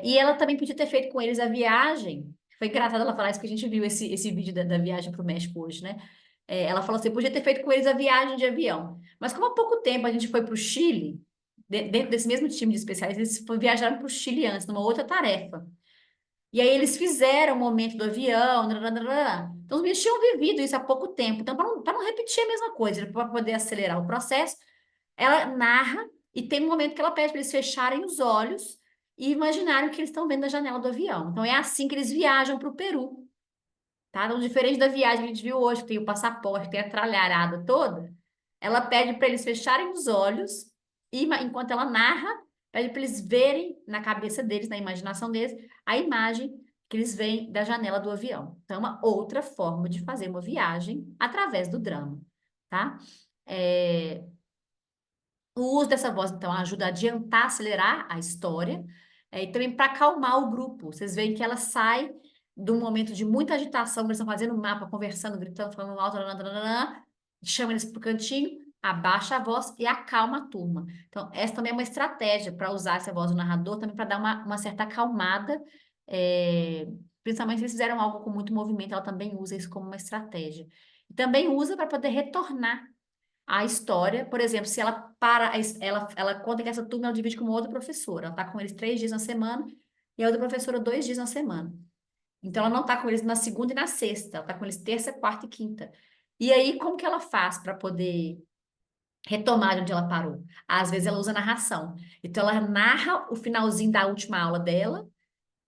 E ela também podia ter feito com eles a viagem. Foi engraçado ela falar isso, porque a gente viu esse vídeo da viagem para o México hoje, né? Ela falou assim, podia ter feito com eles a viagem de avião. Mas como há pouco tempo a gente foi para o Chile, dentro desse mesmo time de especialistas, eles viajaram para o Chile antes, numa outra tarefa. E aí eles fizeram o momento do avião, então os meninos tinham vivido isso há pouco tempo. Então, para não repetir a mesma coisa, para poder acelerar o processo, ela narra e tem um momento que ela pede para eles fecharem os olhos e imaginarem o que eles estão vendo na janela do avião. Então, é assim que eles viajam para o Peru. Tá? Então, diferente da viagem que a gente viu hoje, que tem o passaporte, tem a tralharada toda, ela pede para eles fecharem os olhos e, enquanto ela narra, pede para eles verem na cabeça deles, na imaginação deles, a imagem que eles veem da janela do avião. Então, é uma outra forma de fazer uma viagem através do drama, tá? O uso dessa voz, então, ajuda a adiantar, acelerar a história, e também para acalmar o grupo. Vocês veem que ela sai de um momento de muita agitação, eles estão fazendo um mapa, conversando, gritando, falando alto, chama eles para o cantinho, abaixa a voz e acalma a turma. Então, essa também é uma estratégia para usar essa voz do narrador, também para dar uma certa acalmada, principalmente se eles fizeram algo com muito movimento, ela também usa isso como uma estratégia. E também usa para poder retornar a história. Por exemplo, se ela ela conta que essa turma ela divide com uma outra professora, ela está com eles 3 dias na semana e a outra professora 2 dias na semana. Então, ela não está com eles na segunda e na sexta, ela está com eles terça, quarta e quinta. E aí, como que ela faz para poder retomar de onde ela parou. Às vezes ela usa narração. Então ela narra o finalzinho da última aula dela,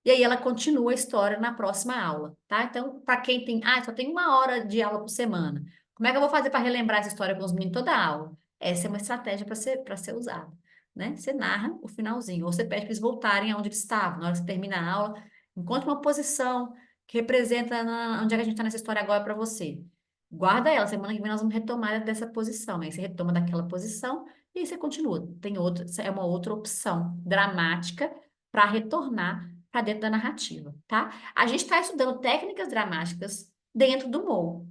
e aí ela continua a história na próxima aula, tá? Então, para quem tem, só tem 1 hora de aula por semana. Como é que eu vou fazer para relembrar essa história com os meninos toda a aula? Essa é uma estratégia para ser usada, né? Você narra o finalzinho, ou você pede para eles voltarem aonde eles estavam, na hora que você termina a aula, encontre uma posição que representa onde é que a gente está nessa história agora para você. Guarda ela, semana que vem nós vamos retomar dessa posição. Aí você retoma daquela posição e aí você continua. Tem outra, é uma outra opção dramática para retornar para dentro da narrativa, tá? A gente está estudando técnicas dramáticas dentro do Mo,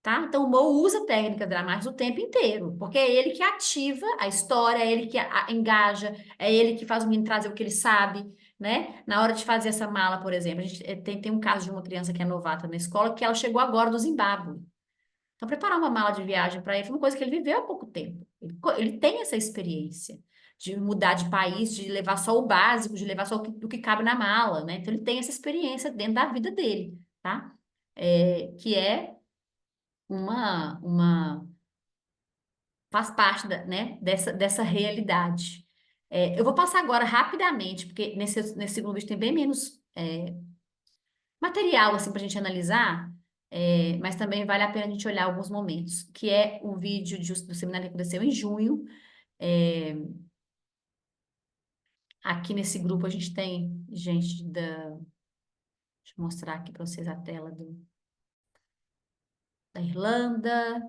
tá? Então, o Mo usa técnicas dramáticas o tempo inteiro, porque é ele que ativa a história, é ele que engaja, é ele que faz o menino trazer o que ele sabe, né? Na hora de fazer essa mala, por exemplo, a gente tem um caso de uma criança que é novata na escola, que ela chegou agora do Zimbábue. Então, preparar uma mala de viagem para ele foi uma coisa que ele viveu há pouco tempo. Ele tem essa experiência de mudar de país, de levar só o básico, de levar só o que cabe na mala, né? Então, ele tem essa experiência dentro da vida dele, tá? Que é faz parte né, dessa realidade. Eu vou passar agora rapidamente, porque nesse segundo vídeo tem bem menos material assim, para a gente analisar, mas também vale a pena a gente olhar alguns momentos, que é o vídeo do seminário que aconteceu em junho. Aqui nesse grupo a gente tem gente deixa eu mostrar aqui para vocês a tela da Irlanda,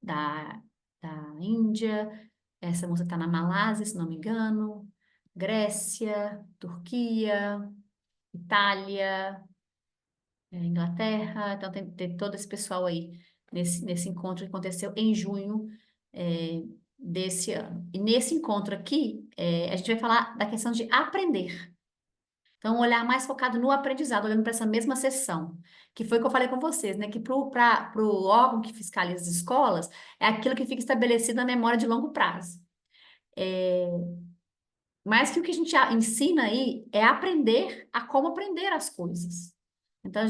da Índia, essa moça está na Malásia, se não me engano, Grécia, Turquia, Itália, Inglaterra, então tem todo esse pessoal aí nesse encontro que aconteceu em junho desse ano. E nesse encontro aqui, a gente vai falar da questão de aprender. Então, um olhar mais focado no aprendizado, olhando para essa mesma sessão, que foi o que eu falei com vocês, né? Que para o órgão que fiscaliza as escolas, é aquilo que fica estabelecido na memória de longo prazo. Mas que o que a gente ensina aí é aprender a como aprender as coisas. Então,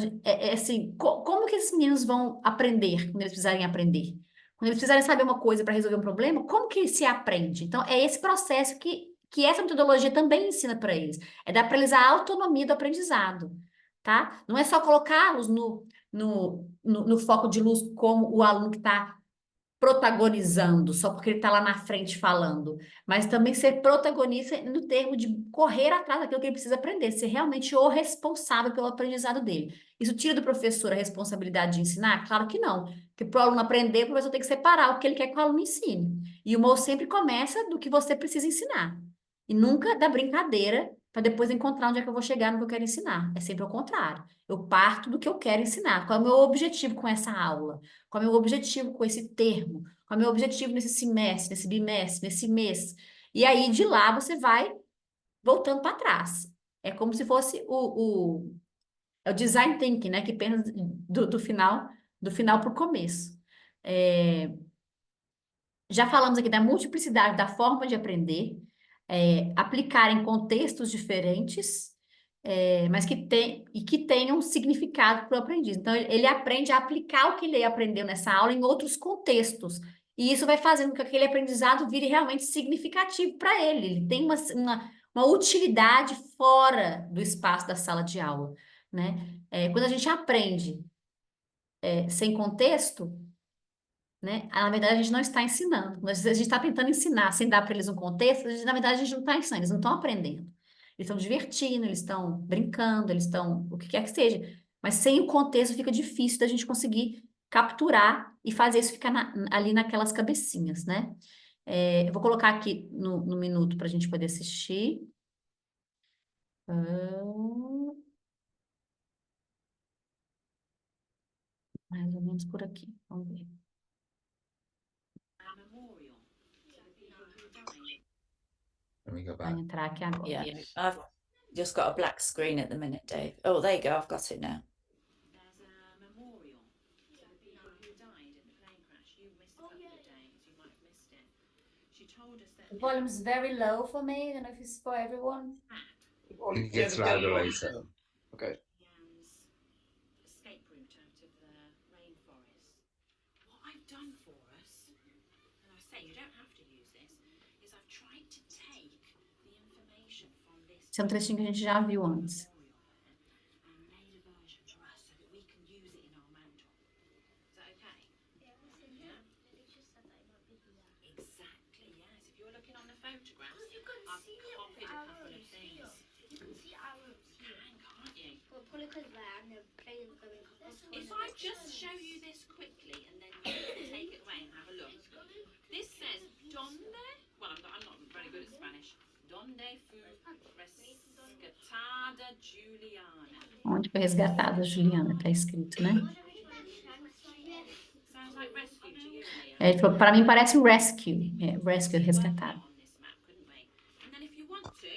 assim, como que esses meninos vão aprender quando eles precisarem aprender? Quando eles precisarem saber uma coisa para resolver um problema, como que se aprende? Então, é esse processo que essa metodologia também ensina para eles. É dar para eles a autonomia do aprendizado, tá? Não é só colocá-los no foco de luz como o aluno que está protagonizando, só porque ele está lá na frente falando, mas também ser protagonista no termo de correr atrás daquilo que ele precisa aprender, ser realmente o responsável pelo aprendizado dele. Isso tira do professor a responsabilidade de ensinar? Claro que não, porque para o aluno aprender, o professor tem que separar o que ele quer que o aluno ensine. E o MOU sempre começa do que você precisa ensinar, e nunca da brincadeira para depois encontrar onde é que eu vou chegar no que eu quero ensinar. É sempre o contrário. Eu parto do que eu quero ensinar. Qual é o meu objetivo com essa aula? Qual é o meu objetivo com esse termo? Qual é o meu objetivo nesse semestre, nesse bimestre, nesse mês? E aí, de lá, você vai voltando para trás. É como se fosse é o design thinking, né? Que pensa do final para o começo. Já falamos aqui da multiplicidade da forma de aprender, aplicar em contextos diferentes, mas que tenham significado para o aprendiz. Então, ele aprende a aplicar o que ele aprendeu nessa aula em outros contextos. E isso vai fazendo com que aquele aprendizado vire realmente significativo para ele. Ele tem uma utilidade fora do espaço da sala de aula, né? Quando a gente aprende sem contexto, né? Na verdade, a gente não está ensinando. A gente está tentando ensinar sem dar para eles um contexto, na verdade, a gente não está ensinando, eles não estão aprendendo. Eles estão divertindo, eles estão brincando, eles estão o que quer que seja. Mas sem o contexto fica difícil da gente conseguir capturar e fazer isso ficar ali naquelas cabecinhas, né? Eu vou colocar aqui no minuto para a gente poder assistir. Mais ou menos por aqui. Vamos ver. Let me go Vai back. entrar aqui agora. Yeah, I've just got a black screen at the minute, Dave. Oh, there you go. I've got it now. There's a memorial to the people who died in the plane crash. You missed a couple of days. You might have missed it. She told us that The volume's very low for me. I don't know if it's for everyone. It gets louder later. Okay. escape route out of the rainforest. What I've done for us Esse é um trechinho que a gente já viu antes. If I just show you this quickly and then you can take it away and have a look. This says donde, well I'm not very good at Spanish. Donde fue rescatada Juliana? Onde foi resgatada a Juliana, tá escrito, né? Sounds like rescue to you, Leah. Ele falou, para mim parece rescue. Rescue, resgatado. On this map, couldn't we? And then if you want to,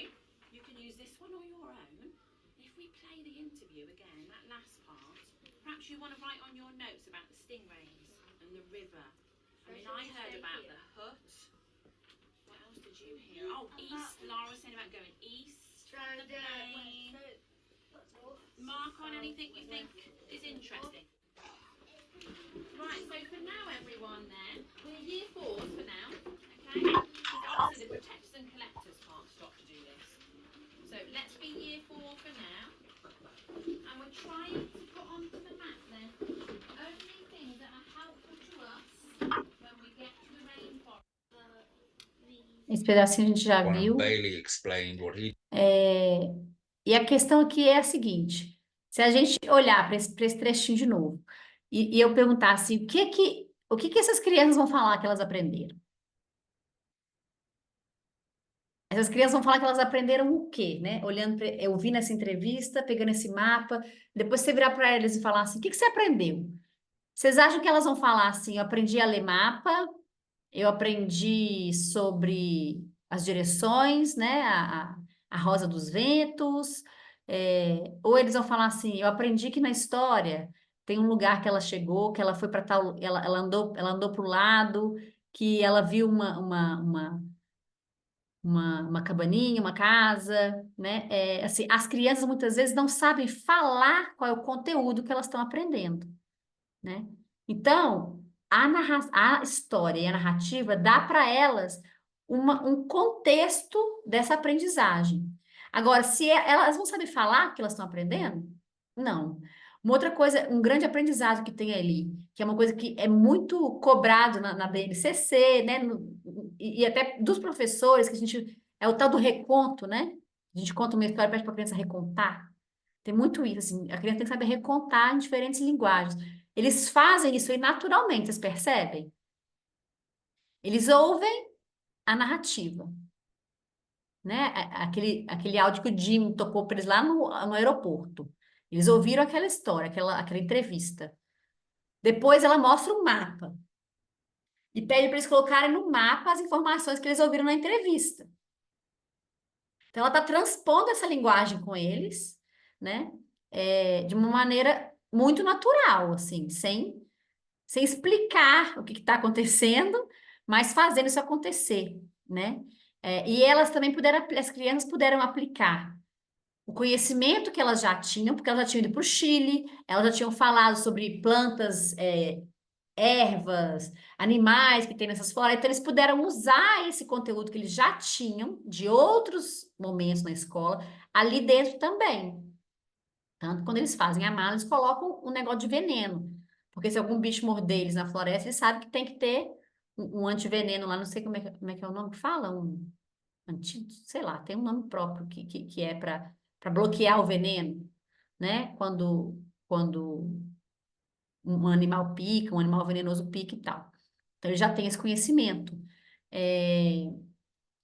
you can use this one or your own. If we play the interview again, that last part, perhaps you want to write on your notes about the stingrays and the river. I mean, I heard about the hut. What else did you hear? Oh, east. Lara was saying about going east from the plane. Mark on anything you think is interesting. Right, so for now, everyone, then, we're year 4 for now, okay? Obviously, the protectors and collectors can't stop to do this. So let's be year 4 for now. And we're trying to put onto the map, then, only things that are helpful to us when we get to the rainforest. Esse pedacinho a gente já When viu. Bailey explained what he E a questão aqui é a seguinte: se a gente olhar para esse trechinho de novo e eu perguntar assim, o que essas crianças vão falar que elas aprenderam? Essas crianças vão falar que elas aprenderam o quê, né? Ouvindo essa entrevista, pegando esse mapa, depois você virar para eles e falar assim, o que você aprendeu? Vocês acham que elas vão falar assim, eu aprendi a ler mapa, eu aprendi sobre as direções, né? A Rosa dos Ventos, ou eles vão falar assim, eu aprendi que na história tem um lugar que ela chegou, que ela foi para tal, ela andou para o lado, que ela viu uma cabaninha, uma casa, né? Assim, as crianças muitas vezes não sabem falar qual é o conteúdo que elas estão aprendendo, né? Então, a história e a narrativa dá para elas um contexto dessa aprendizagem. Agora, se elas não sabem falar o que elas estão aprendendo, não. Uma outra coisa, um grande aprendizado que tem ali, que é uma coisa que é muito cobrado na BNCC, né? E até dos professores, que a gente... É o tal do reconto, né? A gente conta uma história e pede para a criança recontar. Tem muito isso, assim, a criança tem que saber recontar em diferentes linguagens. Eles fazem isso aí naturalmente, vocês percebem? Eles ouvem a narrativa, né? Aquele áudio que o Jim tocou para eles lá no aeroporto. Eles ouviram aquela história, aquela entrevista. Depois ela mostra um mapa e pede para eles colocarem no mapa as informações que eles ouviram na entrevista. Então, ela está transpondo essa linguagem com eles, né? De uma maneira muito natural, assim, sem explicar o que está acontecendo, mas fazendo isso acontecer, né? E elas também as crianças puderam aplicar o conhecimento que elas já tinham, porque elas já tinham ido para o Chile, elas já tinham falado sobre plantas, ervas, animais que tem nessas florestas, então eles puderam usar esse conteúdo que eles já tinham de outros momentos na escola, ali dentro também. Tanto quando eles fazem a mala, eles colocam um negócio de veneno, porque se algum bicho morder eles na floresta, eles sabem que tem que ter um antiveneno lá, não sei como é que é o nome que fala, antídoto, sei lá, tem um nome próprio que é para bloquear o veneno, né? Quando um animal pica, um animal venenoso pica e tal. Então, ele já tem esse conhecimento.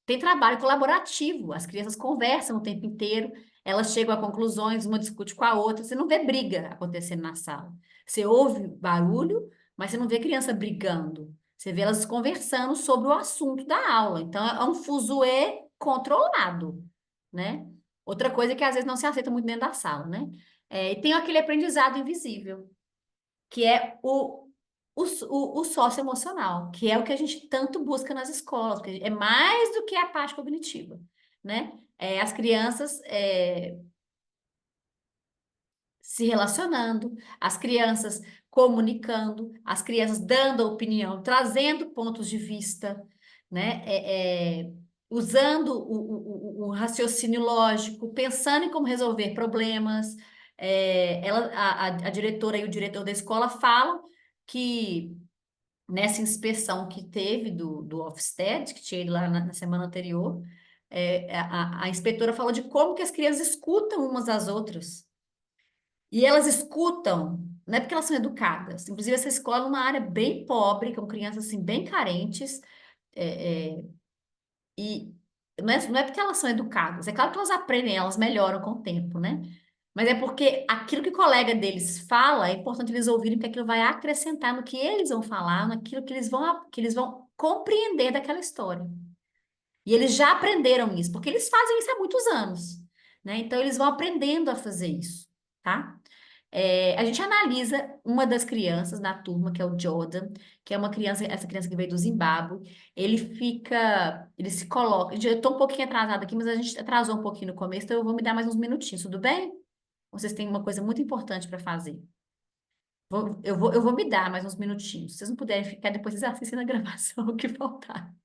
Tem trabalho colaborativo, as crianças conversam o tempo inteiro, elas chegam a conclusões, uma discute com a outra, você não vê briga acontecendo na sala. Você ouve barulho, mas você não vê criança brigando. Você vê elas conversando sobre o assunto da aula. Então, é um fuzuê controlado, né? Outra coisa que às vezes não se aceita muito dentro da sala, né? E tem aquele aprendizado invisível, que é o socioemocional, que é o que a gente tanto busca nas escolas, porque é mais do que a parte cognitiva, né? As crianças se relacionando, as crianças comunicando, as crianças dando opinião, trazendo pontos de vista, né? usando o raciocínio lógico, pensando em como resolver problemas. A diretora e o diretor da escola falam que nessa inspeção que teve do Ofsted, que tinha ido lá na semana anterior, a inspetora falou de como que as crianças escutam umas às outras. E elas escutam, não é porque elas são educadas. Inclusive, essa escola é uma área bem pobre, com crianças assim, bem carentes. E não é porque elas são educadas. É claro que elas aprendem, elas melhoram com o tempo, né? Mas é porque aquilo que o colega deles fala, é importante eles ouvirem, porque aquilo vai acrescentar no que eles vão falar, naquilo que eles vão compreender daquela história. E eles já aprenderam isso, porque eles fazem isso há muitos anos, né? Então, eles vão aprendendo a fazer isso, tá? A gente analisa uma das crianças na turma, que é o Jordan, que é uma criança, essa criança que veio do Zimbábue. Ele se coloca. Eu estou um pouquinho atrasada aqui, mas a gente atrasou um pouquinho no começo, então eu vou me dar mais uns minutinhos, tudo bem? Vocês têm uma coisa muito importante para fazer. Eu vou me dar mais uns minutinhos. Se vocês não puderem ficar, depois vocês assistem na gravação o que faltar.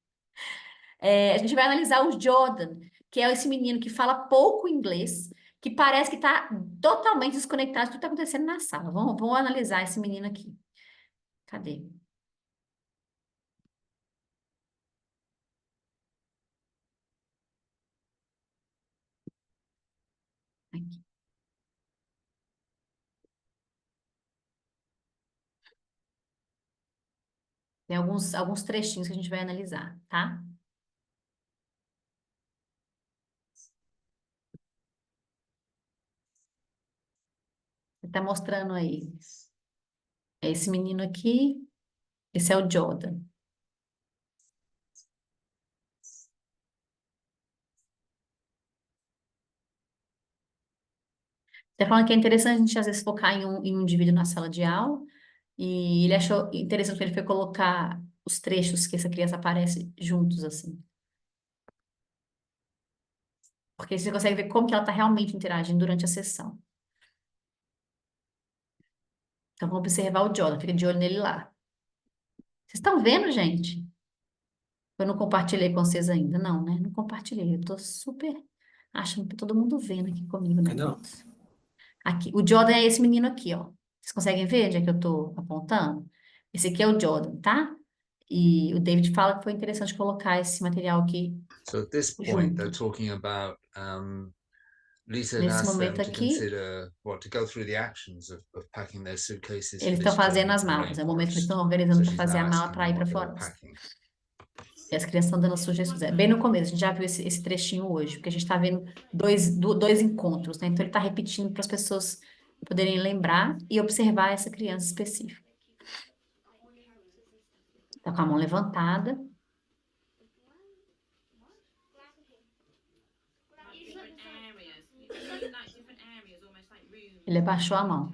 A gente vai analisar o Jordan, que é esse menino que fala pouco inglês, que parece que está totalmente desconectado de tudo que está acontecendo na sala. Vamos analisar esse menino aqui. Cadê? Aqui. Tem alguns trechinhos que a gente vai analisar, tá? Ele tá mostrando aí. É esse menino aqui, esse é o Jordan. Você falando que é interessante a gente às vezes focar em um indivíduo na sala de aula, e ele achou interessante que ele foi colocar os trechos que essa criança aparece juntos, assim. Porque você consegue ver como que ela está realmente interagindo durante a sessão. Então, vamos observar o Jordan, fica de olho nele lá. Vocês estão vendo, gente? Eu não compartilhei com vocês ainda, não, né? Não compartilhei. Eu tô super achando que todo mundo vendo aqui comigo o Não. negócio. Aqui, o Jordan é esse menino aqui, ó. Vocês conseguem ver onde é que eu tô apontando? Esse aqui é o Jordan, tá? E o David fala que foi interessante colocar esse material aqui So at this point, they're junto. talking about Lisa had Nesse asked them momento to aqui, consider to go through the actions of packing their suitcases for eles estão this fazendo journey as to the malas. É o momento que eles rainforest. estão So organizando para she's fazer now a mala asking para them ir para a what they were floresta. packing. E as crianças estão dando sugestões. É bem no começo, a gente já viu esse trechinho hoje, porque a gente está vendo dois encontros, né? Então ele está repetindo para as pessoas poderem lembrar e observar essa criança específica. Está com a mão levantada. Ele abaixou a mão.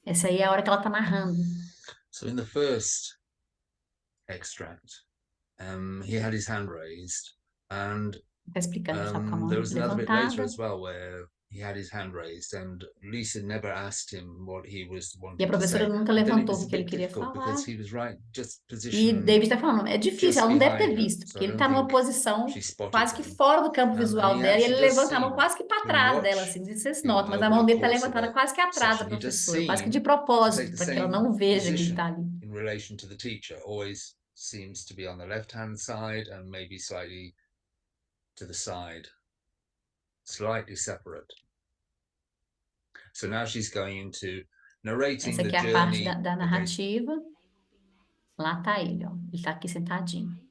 Essa aí é a hora que ela está narrando. So in the first extract, he had his hand raised, and Está explicando, ele está com a mão there was another bit later levantada. as well where he had his hand raised, and Lisa never asked him what he was E a wanting to professora say. nunca And then it levantou was o a que ele bit queria difficult falar. because he was right, just E positioned David está falando, é difícil, just ela não deve ter behind her, visto, so porque I ele don't está numa think posição she spotted quase que him. fora do campo And visual he dela, e actually ele does levanta a mão seem, quase que para when you trás dela, watch assim, vocês him notam, mas a over mão the dele está course of levantada the quase que atrás da session, he does professora, quase que de seem to take propósito, the para que ela same não veja que ele position está ali. in relation to the teacher. Always seems to be on the left-hand side and maybe slightly to the side, slightly separate. So now she's going into narrating Essa the aqui é a parte journey da that they narrativa. Lá está ele, ó. Ele está aqui sentadinho.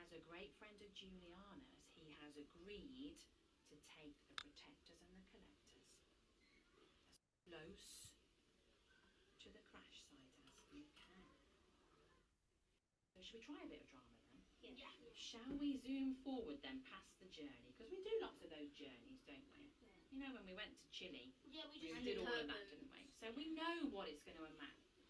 As a great friend of Juliana's, he has agreed to take the protectors and the collectors as close to the crash site as you can. So should we try a bit of drama then? Yeah. Shall we zoom forward then past the journey? Because we do lots of those journeys, don't we? Yeah. You know when we went to Chile, Yeah, we we just did all of determined. that, didn't we? So we know what it's going to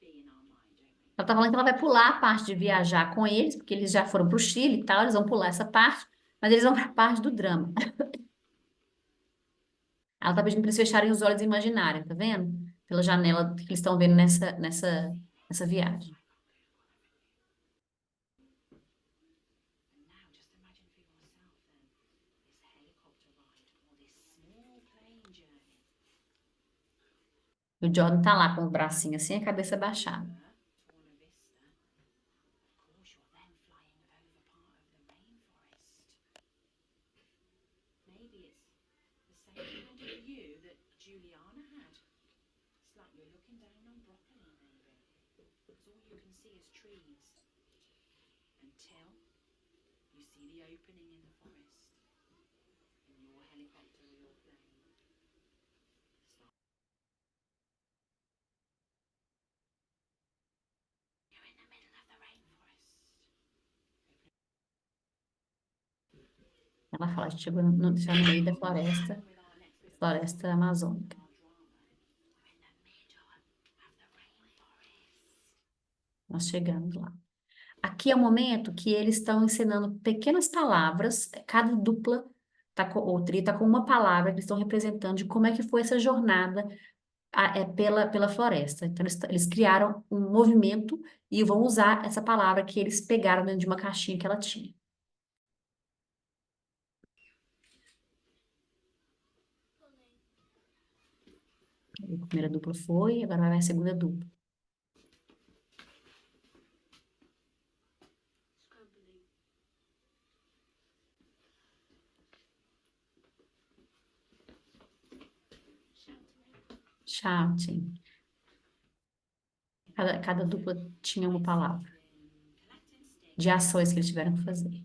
be in our mind, don't we? Ela tá falando que ela vai pular a parte de viajar com eles, porque eles já foram para o Chile e tal, eles vão pular essa parte, mas eles vão para a parte do drama. Ela tá pedindo para eles fecharem os olhos e imaginarem, tá vendo? Pela janela que eles estão vendo nessa viagem. And now just imagine for yourself then, this helicopter ride or this small plane journey. O Jordan tá lá com o bracinho assim, a cabeça baixada. To Buena Vista. Of course, you're then flying over part of the rainforest. Maybe it's the same kind of view that Juliana had. It's like you're looking down on broccoli, maybe. Because all you can see is trees. Until you see the opening in the forest. And your helicopter or your plane. You're in the middle of the rainforest. Ela fala, a gente chegou já no meio da floresta amazônica. Nós chegamos lá. Aqui é o momento que eles estão ensinando pequenas palavras, cada dupla ou trio está com uma palavra que eles estão representando de como é que foi essa jornada pela floresta. Então, eles criaram um movimento e vão usar essa palavra que eles pegaram dentro de uma caixinha que ela tinha. A primeira dupla foi, agora vai a segunda dupla. Shouting. Cada dupla tinha uma palavra de ações que eles tiveram que fazer.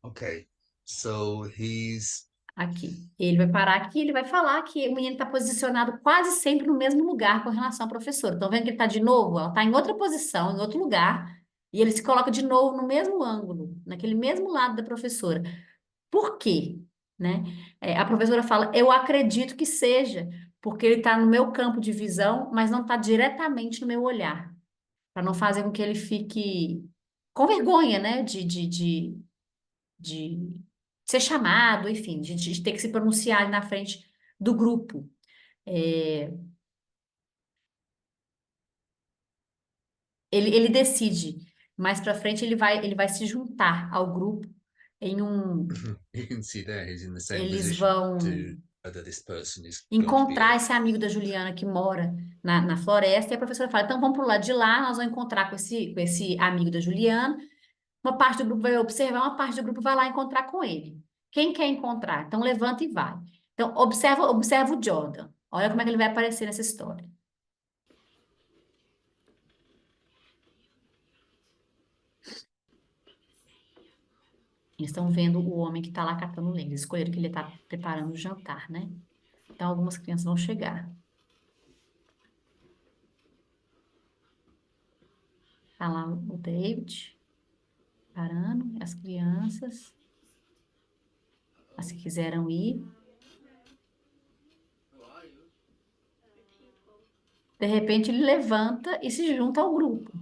Okay, so he's Aqui. Ele vai parar aqui, ele vai falar que o menino está posicionado quase sempre no mesmo lugar com relação à professora. Estão vendo que ele está de novo? Ela está em outra posição, em outro lugar, e ele se coloca de novo no mesmo ângulo, naquele mesmo lado da professora. Por quê? Né? A professora fala, eu acredito que seja, porque ele está no meu campo de visão, mas não está diretamente no meu olhar, para não fazer com que ele fique com vergonha, né? De ser chamado, enfim, de ter que se pronunciar ali na frente do grupo. Ele decide, mais para frente ele vai se juntar ao grupo em um... you can see there he's in the same Eles position vão to whether this person is going to be encontrar esse amigo da Juliana que mora na floresta, e a professora fala, então vamos pro lado de lá, nós vamos encontrar com esse amigo da Juliana, uma parte do grupo vai observar, uma parte do grupo vai lá encontrar com ele. Quem quer encontrar? Então levanta e vai. Então observa o Jordan, olha como é que ele vai aparecer nessa história. Eles estão vendo o homem que está lá catando lenha. Eles escolheram que ele está preparando o jantar, né? Então, algumas crianças vão chegar. Tá lá o David, parando, as crianças. As que quiseram ir. De repente, ele levanta e se junta ao grupo.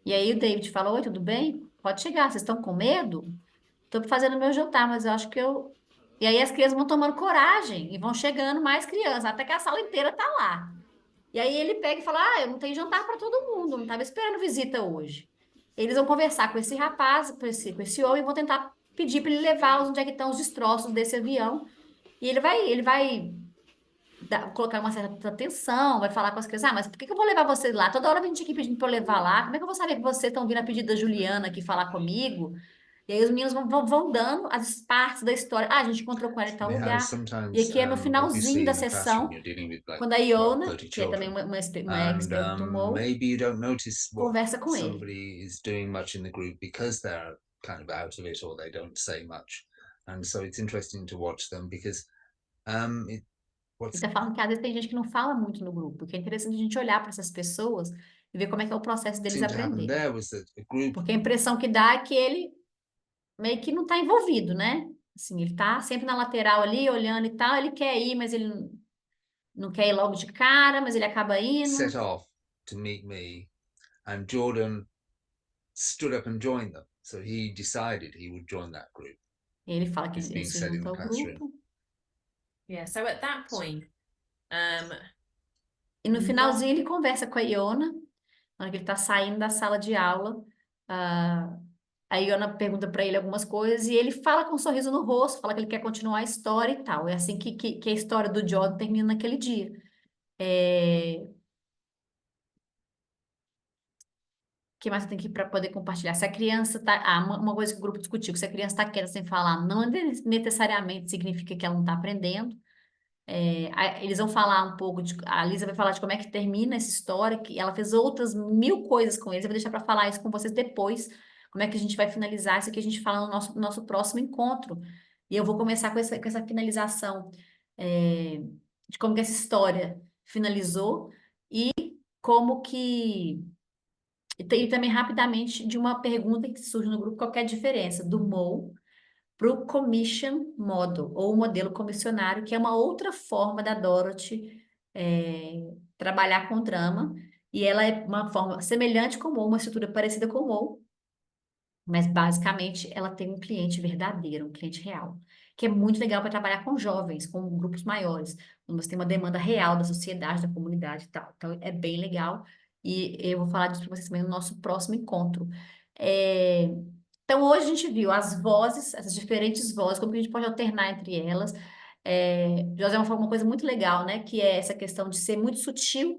E aí o David fala, oi, tudo bem? Pode chegar, vocês estão com medo? Estou fazendo meu jantar, mas eu acho que eu... E aí as crianças vão tomando coragem e vão chegando mais crianças, até que a sala inteira tá lá. E aí ele pega e fala, eu não tenho jantar para todo mundo, não estava esperando visita hoje. Eles vão conversar com esse rapaz, com esse homem, e vão tentar pedir para ele levar onde é que estão os destroços desse avião. E ele vai colocar uma certa atenção, vai falar com as crianças, mas por que eu vou levar você lá? Toda hora vem aqui pedindo para eu levar lá, como é que eu vou saber que vocês estão vindo a pedido da Juliana aqui falar comigo? E aí os meninos vão dando as partes da história. A gente encontrou com ela em tal lugar. E aqui é no finalzinho da sessão, quando a Iona, que é também uma expert do Mo, conversa com ele. somebody is doing much in the group because they're kind of out of it or they don't say much. And so it's interesting to watch them because Ele está falando que às vezes tem gente que não fala muito no grupo, que é interessante a gente olhar para essas pessoas e ver como é que é o processo deles seemed to happen aprender. there was that a group Porque a impressão que dá é que ele meio que não está envolvido, né? Assim, ele está sempre na lateral ali, olhando e tal, ele quer ir, mas ele não quer ir logo de cara, mas ele acaba indo. Set off to meet me, and Jordan stood up and joined them. So he decided he would join that group. Ele fala que It's ele being se said in junta the ao classroom. grupo. Yeah, so at that point, E no finalzinho ele conversa com a Iona, na hora que ele está saindo da sala de aula. A Iona pergunta para ele algumas coisas e ele fala com um sorriso no rosto, fala que ele quer continuar a história e tal. É assim que a história do Jordan termina naquele dia. O que mais eu tenho aqui para poder compartilhar? Se a criança está... uma coisa que o grupo discutiu, que se a criança está quieta sem falar, não necessariamente significa que ela não está aprendendo. Eles vão falar um pouco a Lisa vai falar de como é que termina essa história, que ela fez outras 1000 coisas com eles. Eu vou deixar para falar isso com vocês depois, como é que a gente vai finalizar isso que a gente fala no nosso próximo encontro. E eu vou começar com essa finalização de como que essa história finalizou e como que... E também rapidamente de uma pergunta que surge no grupo, qual que é a diferença do MOE para o Commission Model, ou o modelo comissionário, que é uma outra forma da Dorothy trabalhar com drama, e ela é uma forma semelhante com o MOE, uma estrutura parecida com o MOE, mas basicamente ela tem um cliente verdadeiro, um cliente real, que é muito legal para trabalhar com jovens, com grupos maiores, quando você tem uma demanda real da sociedade, da comunidade e tal. Então é bem legal, e eu vou falar disso para vocês também no nosso próximo encontro. Então, hoje a gente viu as vozes, essas diferentes vozes, como que a gente pode alternar entre elas. José falou uma coisa muito legal, né? Que é essa questão de ser muito sutil,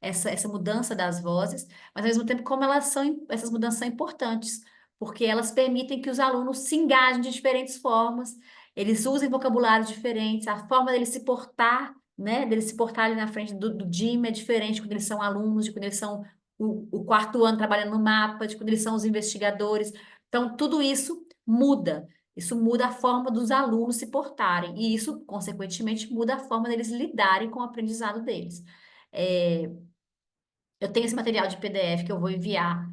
essa mudança das vozes, mas ao mesmo tempo como essas mudanças são importantes, porque elas permitem que os alunos se engajem de diferentes formas, eles usem vocabulários diferentes, a forma deles se portar, né? Deles se portar ali na frente do Jimmy é diferente quando eles são alunos, de quando eles são o quarto ano trabalhando no mapa, de quando eles são os investigadores. Então, tudo isso muda. Isso muda a forma dos alunos se portarem. E isso, consequentemente, muda a forma deles lidarem com o aprendizado deles. Eu tenho esse material de PDF que eu vou enviar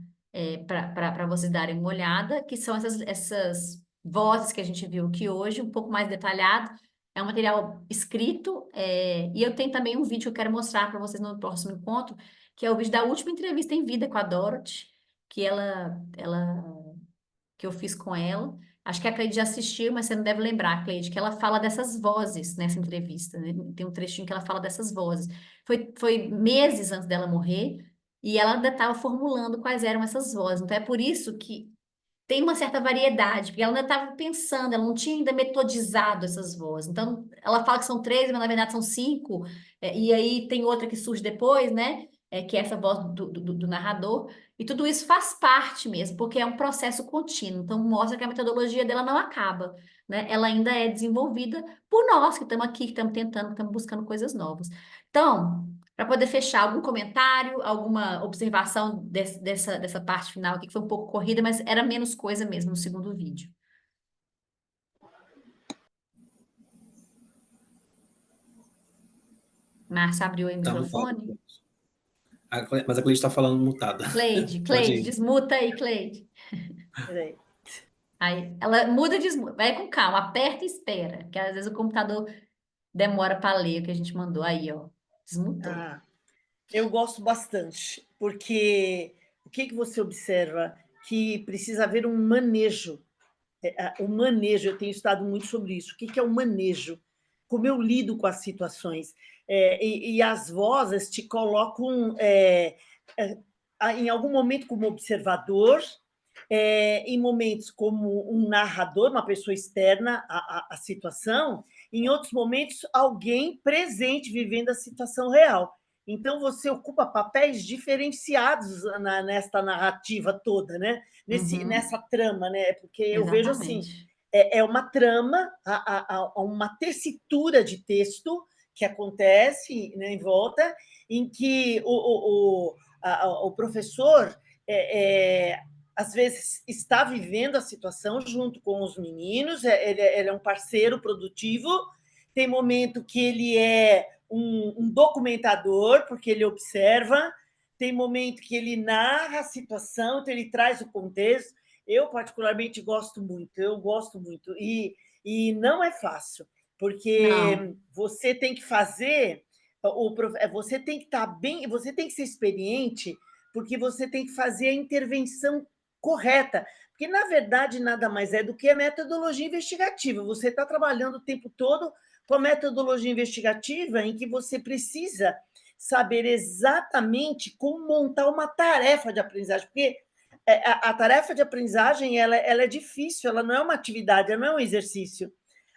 para vocês darem uma olhada, que são essas vozes que a gente viu aqui hoje, um pouco mais detalhado. É um material escrito, e eu tenho também um vídeo que eu quero mostrar para vocês no próximo encontro, que é o vídeo da última entrevista em vida com a Dorothy, que que eu fiz com ela. Acho que a Cleide já assistiu, mas você não deve lembrar, Cleide, que ela fala dessas vozes nessa entrevista, né? Tem um trechinho que ela fala dessas vozes. Foi meses antes dela morrer, e ela ainda estava formulando quais eram essas vozes. Então, é por isso que tem uma certa variedade, porque ela ainda estava pensando, ela não tinha ainda metodizado essas vozes. Então, ela fala que são 3, mas na verdade são 5, e aí tem outra que surge depois, né? Que é essa voz do narrador. E tudo isso faz parte mesmo, porque é um processo contínuo. Então, mostra que a metodologia dela não acaba, né? Ela ainda é desenvolvida por nós que estamos aqui, que estamos tentando, que estamos buscando coisas novas. Então, para poder fechar, algum comentário, alguma observação dessa parte final aqui, que foi um pouco corrida, mas era menos coisa mesmo no segundo vídeo. Márcia abriu aí o microfone. Mas a Cleide está falando mutada. Cleide, desmuta aí, Cleide. Peraí. Aí, ela muda e desmuta. Vai com calma, aperta e espera, que às vezes o computador demora para ler o que a gente mandou. Aí, ó, desmutou. Eu gosto bastante, porque o que você observa? Que precisa haver um manejo. O manejo, eu tenho estudado muito sobre isso. O que é o manejo? Como eu lido com as situações. E as vozes te colocam em algum momento como observador, em momentos como um narrador, uma pessoa externa à situação, em outros momentos, alguém presente vivendo a situação real. Então, você ocupa papéis diferenciados nesta narrativa toda, né? Nessa trama, né? Porque eu vejo assim, é uma trama, uma tessitura de texto que acontece, né, em volta, em que o professor às vezes está vivendo a situação junto com os meninos, ele é um parceiro produtivo, tem momento que ele é um documentador, porque ele observa, tem momento que ele narra a situação, então ele traz o contexto. Eu particularmente gosto muito, eu gosto muito. E não é fácil, porque Não. você tem que fazer, você tem que estar bem, você tem que ser experiente, porque você tem que fazer a intervenção correta. Porque, na verdade, nada mais é do que a metodologia investigativa. Você está trabalhando o tempo todo com a metodologia investigativa, em que você precisa saber exatamente como montar uma tarefa de aprendizagem, porque a tarefa de aprendizagem ela é difícil, ela não é uma atividade, ela não é um exercício.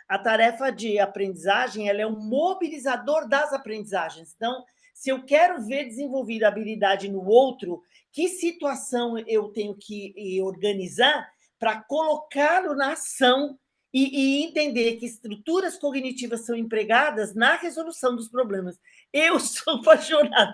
A tarefa de aprendizagem ela é um mobilizador das aprendizagens. Então, se eu quero ver desenvolvida a habilidade no outro, que situação eu tenho que organizar para colocá-lo na ação e entender que estruturas cognitivas são empregadas na resolução dos problemas. Eu sou apaixonada.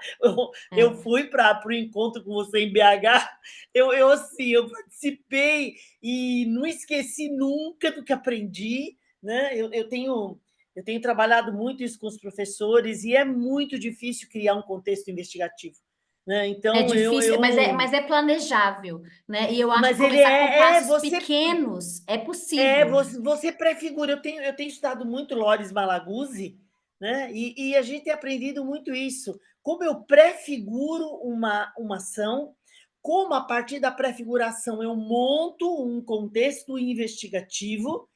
Eu fui para o encontro com você em BH, eu participei e não esqueci nunca do que aprendi, né? Eu tenho trabalhado muito isso com os professores e é muito difícil criar um contexto investigativo, né? Então, É difícil, mas é planejável, né? E eu acho mas que ele começar com passos você pequenos é possível. você prefigura. Eu tenho estudado muito Loris Malaguzzi, né? E a gente tem aprendido muito isso. Como eu prefiguro uma ação, como a partir da prefiguração eu monto um contexto investigativo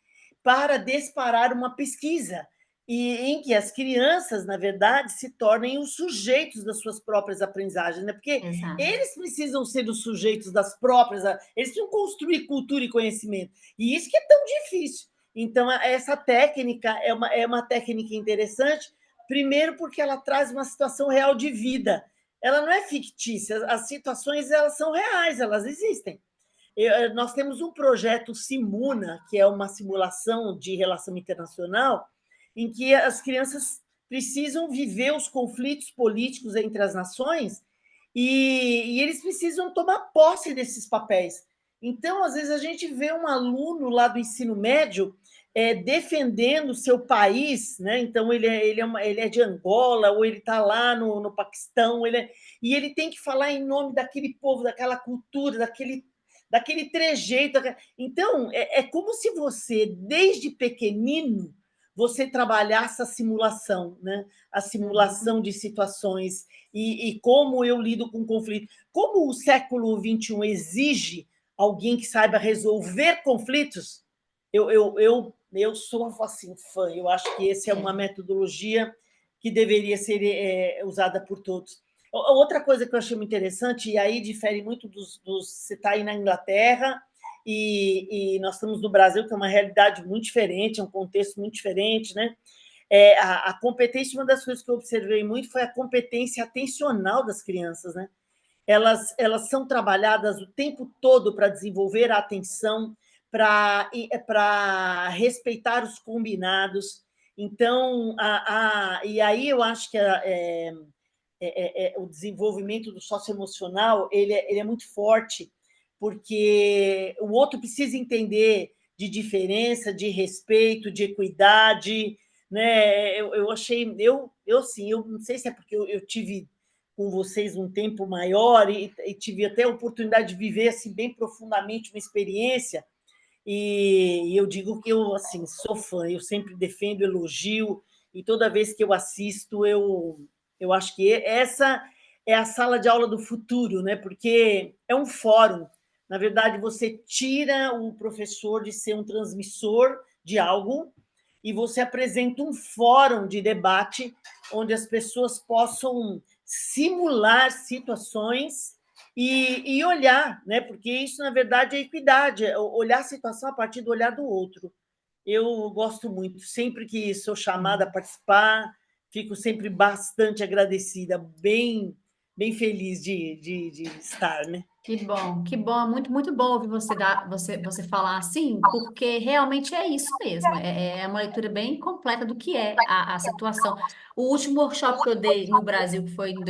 para disparar uma pesquisa, e em que as crianças, na verdade, se tornem os sujeitos das suas próprias aprendizagens, né? Porque Exato. eles precisam ser os sujeitos das próprias, eles precisam construir cultura e conhecimento, e isso que é tão difícil. Então, essa técnica é uma técnica interessante, primeiro porque ela traz uma situação real de vida, ela não é fictícia, as situações elas são reais, elas existem. Nós temos um projeto Simuna, que é uma simulação de relação internacional, em que as crianças precisam viver os conflitos políticos entre as nações e eles precisam tomar posse desses papéis. Então, às vezes, a gente vê um aluno lá do ensino médio defendendo o seu país, né? Então, ele é de Angola, ou ele está lá no Paquistão, e ele tem que falar em nome daquele povo, daquela cultura, daquele trejeito. Então, é como se você, desde pequenino, você trabalhasse a simulação, né? A simulação de situações e como eu lido com conflito. Como o século XXI exige alguém que saiba resolver conflitos, eu sou assim, fã. Eu acho que essa é uma metodologia que deveria ser usada por todos. Outra coisa que eu achei muito interessante, e aí difere muito você está aí na Inglaterra e nós estamos no Brasil, que é uma realidade muito diferente, é um contexto muito diferente, né? A competência, uma das coisas que eu observei muito foi a competência atencional das crianças, né? Elas são trabalhadas o tempo todo para desenvolver a atenção, para respeitar os combinados. Então, e aí eu acho que o desenvolvimento do socioemocional ele é muito forte, porque o outro precisa entender de diferença, de respeito, de equidade, né? Eu achei, eu não sei se é porque eu tive com vocês um tempo maior e tive até a oportunidade de viver assim bem profundamente uma experiência, e eu digo que eu assim sou fã, eu sempre defendo, elogio, e toda vez que eu assisto eu acho que essa é a sala de aula do futuro, né? Porque é um fórum. Na verdade, você tira o professor de ser um transmissor de algo e você apresenta um fórum de debate onde as pessoas possam simular situações e olhar, né? Porque isso, na verdade, é equidade, é olhar a situação a partir do olhar do outro. Eu gosto muito, sempre que sou chamada a participar, fico sempre bastante agradecida, bem feliz de estar, né? Que bom, muito, muito bom ouvir você falar assim, porque realmente é isso mesmo, é uma leitura bem completa do que é a situação. O último workshop que eu dei no Brasil, que foi no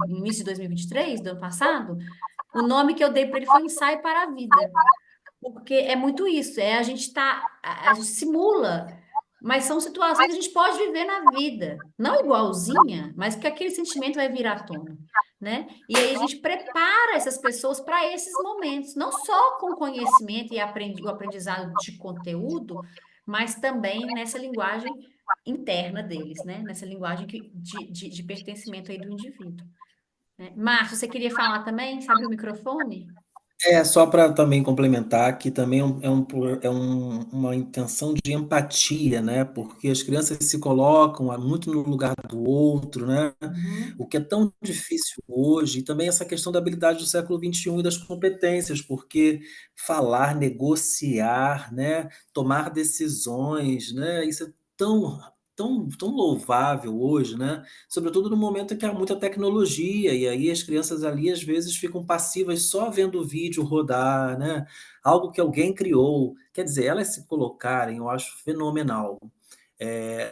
início de 2023, do ano passado, o nome que eu dei para ele foi Ensaio para a Vida, porque é muito isso, a gente simula, mas são situações que a gente pode viver na vida, não igualzinha, mas que aquele sentimento vai vir à tona. né? E aí a gente prepara essas pessoas para esses momentos, não só com conhecimento e o aprendizado de conteúdo, mas também nessa linguagem interna deles, né? Nessa linguagem de pertencimento aí do indivíduo, né? Márcio, você queria falar também? Você abriu o microfone? Só para também complementar, que também uma intenção de empatia, né? Porque as crianças se colocam muito no lugar do outro, né? Uhum. O que é tão difícil hoje, e também essa questão da habilidade do século XXI e das competências, porque falar, negociar, né? Tomar decisões, né? Isso é tão louvável hoje, né? Sobretudo no momento em que há muita tecnologia, e aí as crianças ali às vezes ficam passivas só vendo o vídeo rodar, né? Algo que alguém criou. Quer dizer, elas se colocarem, eu acho fenomenal.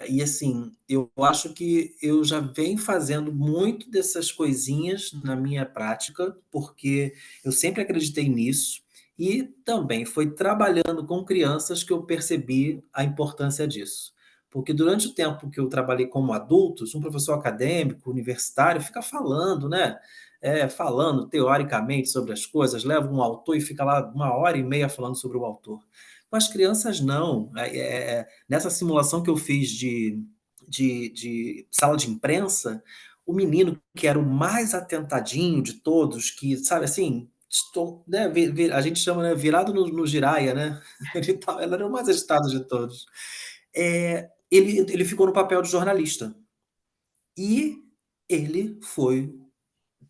E assim, eu acho que eu já venho fazendo muito dessas coisinhas na minha prática, porque eu sempre acreditei nisso, e também foi trabalhando com crianças que eu percebi a importância disso. Porque durante o tempo que eu trabalhei como adultos, um professor acadêmico, universitário, fica falando, né? Falando teoricamente sobre as coisas, leva um autor e fica lá 1h30 falando sobre o autor. Com as crianças, não. Nessa simulação que eu fiz de sala de imprensa, o menino que era o mais atentadinho de todos, que, sabe, assim, né, a gente chama, né, virado no giraia, né? Ele era o mais agitado de todos. Ele ficou no papel de jornalista. E ele foi,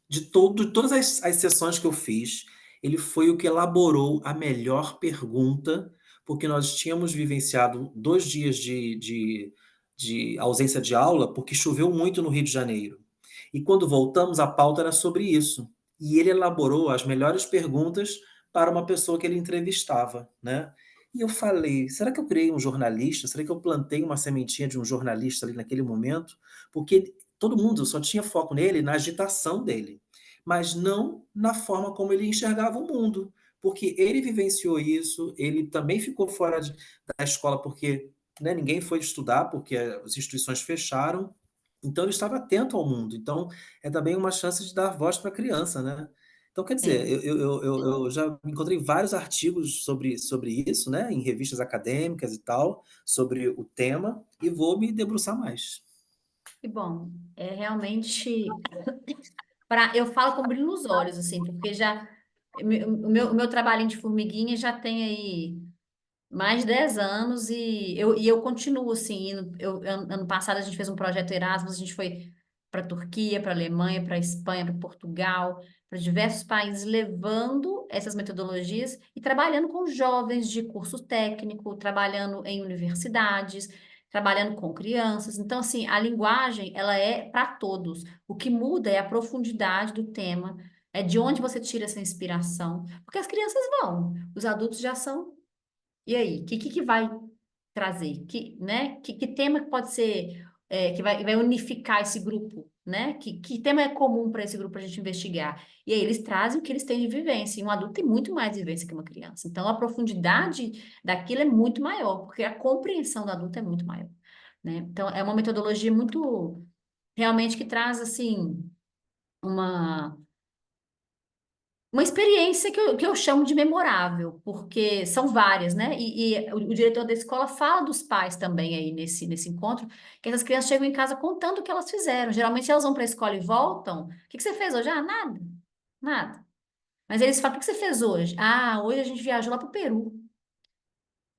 de todas as sessões que eu fiz, ele foi o que elaborou a melhor pergunta, porque nós tínhamos vivenciado 2 dias de ausência de aula, porque choveu muito no Rio de Janeiro. E quando voltamos, a pauta era sobre isso. E ele elaborou as melhores perguntas para uma pessoa que ele entrevistava, né? E eu falei: será que eu criei um jornalista? Será que eu plantei uma sementinha de um jornalista ali naquele momento? Porque todo mundo só tinha foco nele, na agitação dele, mas não na forma como ele enxergava o mundo, porque ele vivenciou isso, ele também ficou fora da escola porque, né, ninguém foi estudar, porque as instituições fecharam, então ele estava atento ao mundo. Então é também uma chance de dar voz para a criança, né? Então, quer dizer, eu já encontrei vários artigos sobre isso, né, em revistas acadêmicas e tal, sobre o tema, e vou me debruçar mais. Que bom. É realmente eu falo com brilho nos olhos, assim, porque já o meu trabalhinho de formiguinha já tem aí mais de 10 anos e eu continuo assim. Ano passado a gente fez um projeto Erasmus, a gente foi para a Turquia, para a Alemanha, para a Espanha, para Portugal, para diversos países, levando essas metodologias e trabalhando com jovens de curso técnico, trabalhando em universidades, trabalhando com crianças. Então, assim, a linguagem, ela é para todos. O que muda é a profundidade do tema, é de onde você tira essa inspiração, porque as crianças vão, os adultos já são. E aí, o que vai trazer? Né? Que tema que pode ser que vai unificar esse grupo, né? Que tema é comum para esse grupo a gente investigar? E aí eles trazem o que eles têm de vivência. E um adulto tem muito mais vivência que uma criança. Então a profundidade daquilo é muito maior, porque a compreensão do adulto é muito maior, né? Então é uma metodologia muito realmente que traz assim uma experiência que eu chamo de memorável, porque são várias, né? E o diretor da escola fala dos pais também aí nesse encontro, que essas crianças chegam em casa contando o que elas fizeram. Geralmente elas vão para a escola e voltam. O que você fez hoje? Ah, nada, nada. Mas eles falam: o que você fez hoje? Ah, hoje a gente viajou lá para o Peru.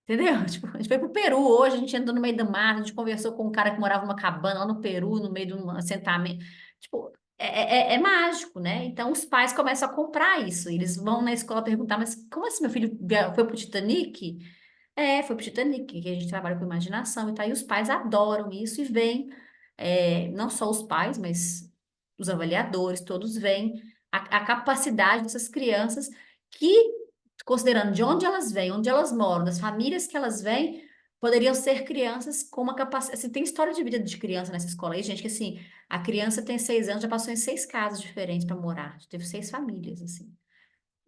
Entendeu? Tipo, a gente foi pro Peru hoje, a gente andou no meio do mar, a gente conversou com um cara que morava numa cabana lá no Peru, no meio de um assentamento. Tipo, é mágico, né? Então os pais começam a comprar isso. Eles vão na escola perguntar: mas como assim meu filho foi pro Titanic? Foi pro Titanic, que a gente trabalha com imaginação e tal. E os pais adoram isso e veem, não só os pais, mas os avaliadores, todos veem a capacidade dessas crianças que, considerando de onde elas vêm, onde elas moram, das famílias que elas vêm, poderiam ser crianças com uma capacidade. Assim, tem história de vida de criança nessa escola aí, gente, que assim, a criança tem 6 anos, já passou em 6 casas diferentes para morar, já teve 6 famílias, assim.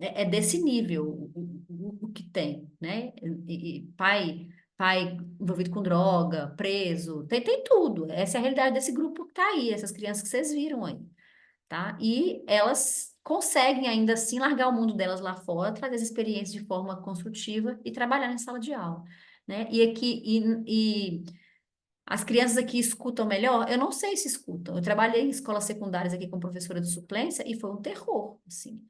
É desse nível o que tem, né? E pai envolvido com droga, preso, tem tudo. Essa é a realidade desse grupo que está aí, essas crianças que vocês viram aí. tá? E elas conseguem ainda assim largar o mundo delas lá fora, trazer essa experiência de forma construtiva e trabalhar em sala de aula, né? E aqui e as crianças aqui escutam melhor? Eu não sei se escutam. Eu trabalhei em escolas secundárias aqui como professora de suplência e foi um terror, assim,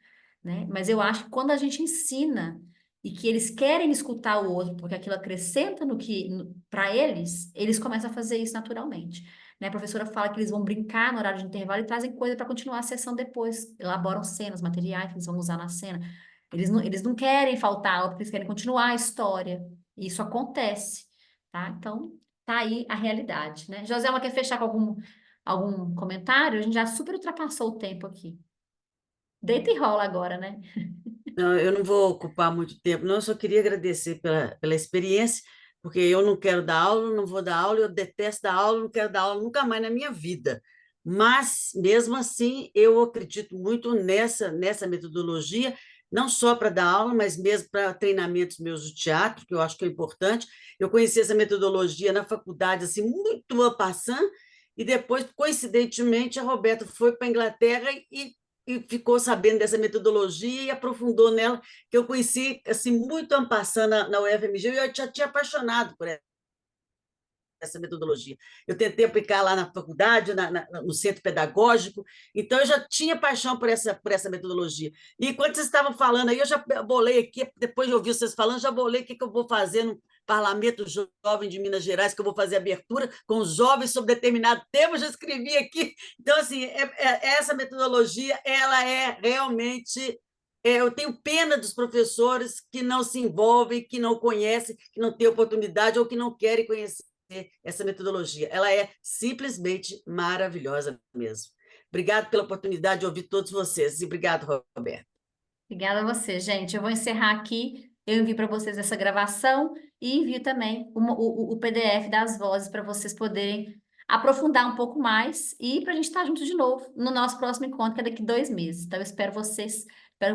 né? Mas eu acho que quando a gente ensina e que eles querem escutar o outro, porque aquilo acrescenta no que para eles, eles começam a fazer isso naturalmente. Né? A professora fala que eles vão brincar no horário de intervalo e trazem coisa para continuar a sessão depois, elaboram cenas, materiais que eles vão usar na cena. Eles não querem faltar aula, porque eles querem continuar a história. E isso acontece, tá? Então, tá aí a realidade, né? Joselma, quer fechar com algum comentário? A gente já super ultrapassou o tempo aqui. Deita e rola agora, né? Não, eu não vou ocupar muito tempo, não. Eu só queria agradecer pela experiência, porque eu não quero dar aula, não vou dar aula, eu detesto dar aula, não quero dar aula nunca mais na minha vida. Mas, mesmo assim, eu acredito muito nessa metodologia, não só para dar aula, mas mesmo para treinamentos meus de teatro, que eu acho que é importante. Eu conheci essa metodologia na faculdade, assim, muito en passant, e depois, coincidentemente, a Roberta foi para a Inglaterra e ficou sabendo dessa metodologia e aprofundou nela, que eu conheci assim, muito en passant na UFMG, e eu já tinha apaixonado por essa metodologia. Eu tentei aplicar lá na faculdade, no centro pedagógico, então eu já tinha paixão por essa metodologia. E quando vocês estavam falando aí, eu já bolei aqui, depois de ouvir vocês falando, já bolei o que eu vou fazer no Parlamento Jovem de Minas Gerais, que eu vou fazer abertura com os jovens sobre determinado tema, já escrevi aqui. Então, assim, essa metodologia, ela é realmente... eu tenho pena dos professores que não se envolvem, que não conhecem, que não têm oportunidade ou que não querem conhecer essa metodologia. Ela é simplesmente maravilhosa mesmo. Obrigado pela oportunidade de ouvir todos vocês. E obrigado, Roberto. Obrigada a você, gente. Eu vou encerrar aqui. Eu envio para vocês essa gravação e envio também o PDF das vozes para vocês poderem aprofundar um pouco mais e para a gente estar junto de novo no nosso próximo encontro, que é daqui 2 meses. Então, eu espero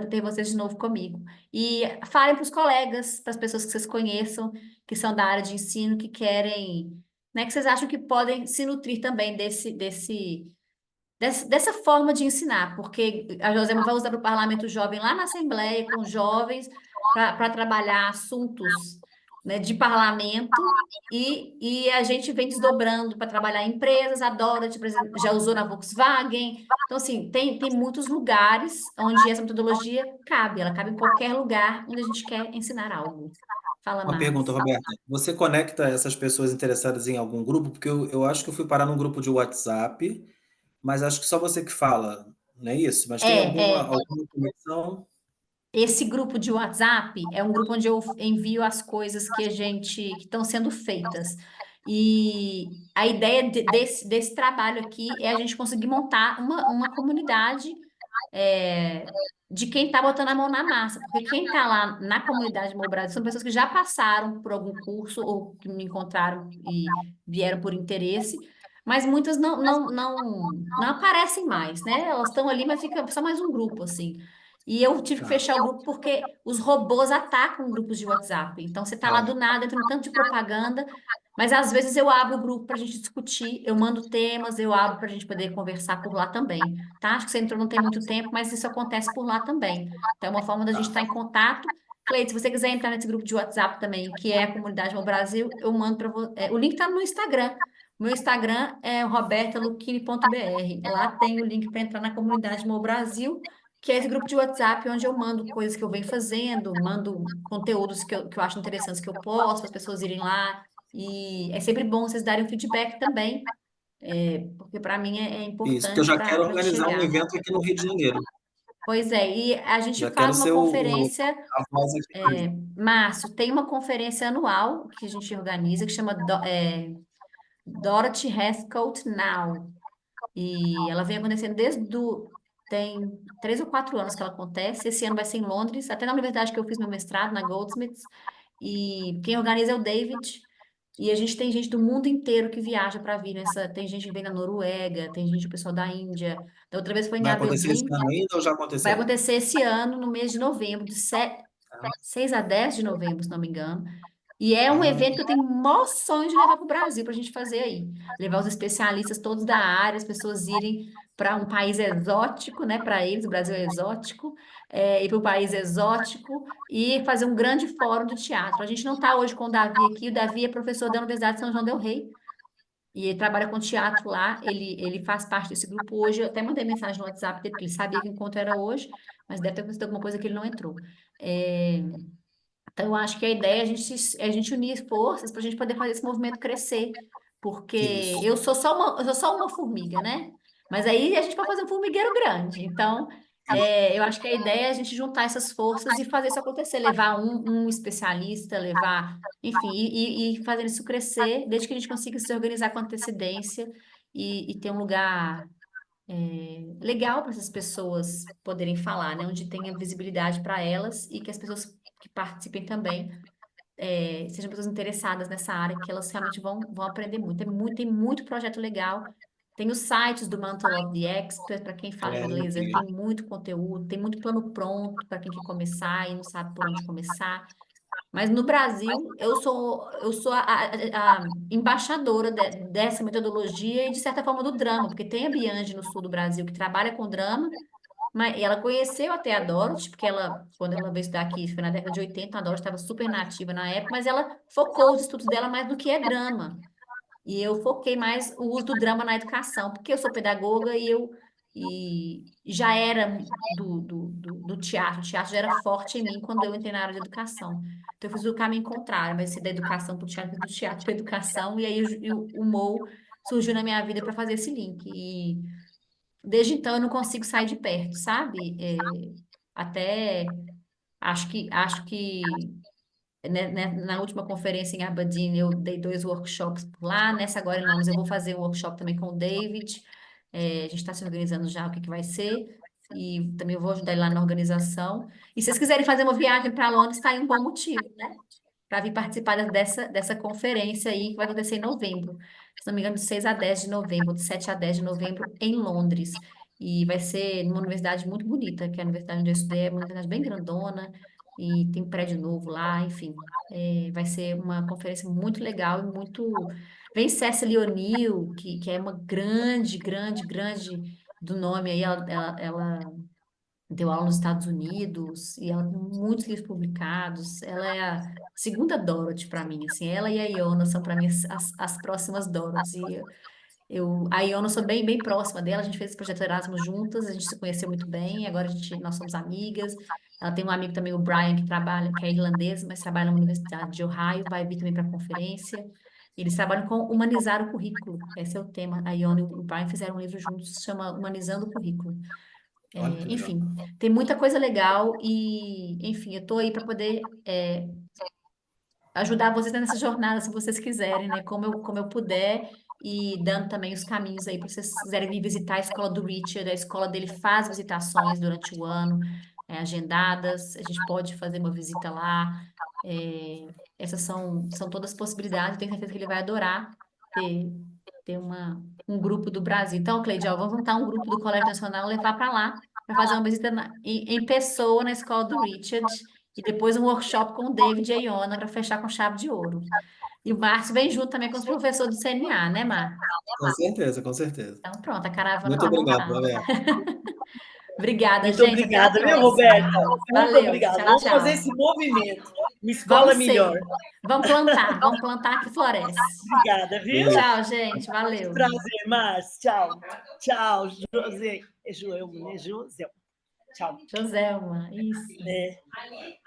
ter vocês de novo comigo. E falem para os colegas, para as pessoas que vocês conheçam, que são da área de ensino, que querem, né, que vocês acham que podem se nutrir também dessa forma de ensinar, porque a Joselma vai usar para o Parlamento Jovem lá na Assembleia, com jovens, para trabalhar assuntos, né, de parlamento, e a gente vem desdobrando para trabalhar em empresas, a Dorothy, por exemplo, já usou na Volkswagen. Então, assim, tem muitos lugares onde essa metodologia cabe, ela cabe em qualquer lugar onde a gente quer ensinar algo. Fala, Uma Marcos. pergunta, Roberta. Você conecta essas pessoas interessadas em algum grupo? Porque eu acho que eu fui parar num grupo de WhatsApp, mas acho que só você que fala, não é isso? Mas tem alguma conexão? Esse grupo de WhatsApp é um grupo onde eu envio as coisas que estão sendo feitas. E a ideia desse trabalho aqui é a gente conseguir montar uma comunidade de quem está botando a mão na massa. Porque quem está lá na comunidade Mo Brasil são pessoas que já passaram por algum curso ou que me encontraram e vieram por interesse, mas muitas não aparecem mais, né? Elas estão ali, mas fica só mais um grupo, assim. E eu tive que fechar o grupo porque os robôs atacam grupos de WhatsApp. Então, você está lá do nada, entra um tanto de propaganda, mas às vezes eu abro o grupo para a gente discutir, eu mando temas, eu abro para a gente poder conversar por lá também, tá? Acho que você entrou não tem muito tempo, mas isso acontece por lá também. Então, é uma forma da gente estar em contato. Cleide, se você quiser entrar nesse grupo de WhatsApp também, que é a Comunidade Mo Brasil, eu mando para você. O link está no Instagram. Meu Instagram é robertaluchini.br. Lá tem o link para entrar na Comunidade Mo Brasil, que é esse grupo de WhatsApp onde eu mando coisas que eu venho fazendo, mando conteúdos que eu acho interessantes que eu posto, para as pessoas irem lá. E é sempre bom vocês darem um feedback também, porque para mim é importante. Isso, porque eu já quero para organizar um chegar. evento aqui no Rio de Janeiro. Pois é, e a gente Já faz quero uma ser conferência, a voz aqui. Márcio, tem uma conferência anual que a gente organiza, que chama Dorothy Heathcote Now. E ela vem acontecendo tem 3 ou 4 anos que ela acontece. Esse ano vai ser em Londres, até na universidade que eu fiz meu mestrado, na Goldsmiths. E quem organiza é o David. E a gente tem gente do mundo inteiro que viaja para vir nessa. Tem gente que vem da Noruega, tem gente, o pessoal da Índia. Da outra vez foi em Vai acontecer esse Aberdeen. ano ainda ou já Vai aconteceu? acontecer esse ano, no mês de novembro, de 6 a 10 de novembro, se não me engano. E é um evento que eu tenho o maior sonho de levar para o Brasil, para a gente fazer aí. Levar os especialistas todos da área, as pessoas irem para um país exótico, né? Para eles, o Brasil é exótico, ir para um país exótico e fazer um grande fórum de teatro. A gente não está hoje com o Davi aqui, o Davi é professor da Universidade de São João del Rei, e ele trabalha com teatro lá, ele faz parte desse grupo hoje. Eu até mandei mensagem no WhatsApp dele, porque ele sabia que o encontro era hoje, mas deve ter acontecido alguma coisa que ele não entrou. Então, eu acho que a ideia é a gente unir forças para a gente poder fazer esse movimento crescer, porque Isso. eu sou só uma formiga, né? Mas aí a gente pode fazer um formigueiro grande. Então, eu acho que a ideia é a gente juntar essas forças e fazer isso acontecer, levar um especialista, enfim, e fazer isso crescer, desde que a gente consiga se organizar com antecedência e ter um lugar legal para essas pessoas poderem falar, né? Onde tenha visibilidade para elas e que as pessoas que participem também sejam pessoas interessadas nessa área, que elas realmente vão aprender muito. Tem muito projeto legal. Tem os sites do Mantle of the Expert, para quem fala inglês, eu vi. tem muito conteúdo, tem muito plano pronto para quem quer começar e não sabe por onde começar. Mas no Brasil, eu sou a embaixadora dessa metodologia e, de certa forma, do drama, porque tem a Biange no sul do Brasil que trabalha com drama, mas ela conheceu até a Dorothy, porque quando ela veio estudar aqui, foi na década de 80, a Dorothy estava super nativa na época, mas ela focou os estudos dela mais no que é drama. E eu foquei mais o uso do drama na educação, porque eu sou pedagoga e já era do teatro. O teatro já era forte em mim quando eu entrei na área de educação. Então, eu fiz o caminho contrário, mas da educação para o teatro, do teatro para a educação, e aí o MOU surgiu na minha vida para fazer esse link. E desde então eu não consigo sair de perto, sabe? Até acho que na última conferência em Aberdeen, eu dei 2 workshops por lá. Nessa agora em Londres, eu vou fazer um workshop também com o David. A gente está se organizando já o que vai ser. E também eu vou ajudar ele lá na organização. E se vocês quiserem fazer uma viagem para Londres, está aí um bom motivo, né? Para vir participar dessa conferência aí, que vai acontecer em novembro. Se não me engano, de 6 a 10 de novembro, de 7 a 10 de novembro, em Londres. E vai ser numa universidade muito bonita, que é a universidade onde eu estudei, é uma universidade bem grandona, e tem prédio novo lá, enfim. Vai ser uma conferência muito legal e muito... Vem Cecily O'Neill, que é uma grande do nome aí, ela deu aula nos Estados Unidos e ela tem muitos livros publicados. Ela é a segunda Dorothy para mim, assim. Ela e a Iona são para mim as próximas Dorothy. A Iona, eu sou bem próxima dela, a gente fez esse projeto Erasmus juntas, a gente se conheceu muito bem, agora nós somos amigas. Ela tem um amigo também, o Brian, que é irlandês, mas trabalha na Universidade de Ohio, vai vir também para a conferência. Eles trabalham com humanizar o currículo, esse é o tema. A Iona e o Brian fizeram um livro juntos, que se chama Humanizando o Currículo. Olha que legal. Enfim, tem muita coisa legal e, enfim, eu estou aí para poder ajudar vocês nessa jornada, se vocês quiserem, né? Como eu puder, e dando também os caminhos aí para vocês quiserem vir visitar a escola do Richard. A escola dele faz visitações durante o ano, agendadas, a gente pode fazer uma visita lá. Essas são todas possibilidades, tenho certeza que ele vai adorar ter um grupo do Brasil. Então, Cleidial, vamos juntar um grupo do Colégio Nacional, levar para lá, para fazer uma visita em pessoa na escola do Richard, e depois um workshop com o David e a Iona para fechar com chave de ouro. E o Márcio vem junto também com os professores do CNA, né, Márcio? Com certeza, com certeza. Então, pronto, a caravana Muito está obrigado, montada. Roberto. Obrigada, Muito gente. obrigada, Até a viu, próxima. Roberta? Muito Valeu. obrigada. Tchau, Vamos tchau. fazer esse movimento. Uma escola Vamos melhor. Vamos plantar que floresce. Obrigada, viu? Tchau, gente. Valeu. Prazer, Márcio. Tchau. Tchau, José. É Joelma, né? José. Tchau. Joselma, isso. Ali.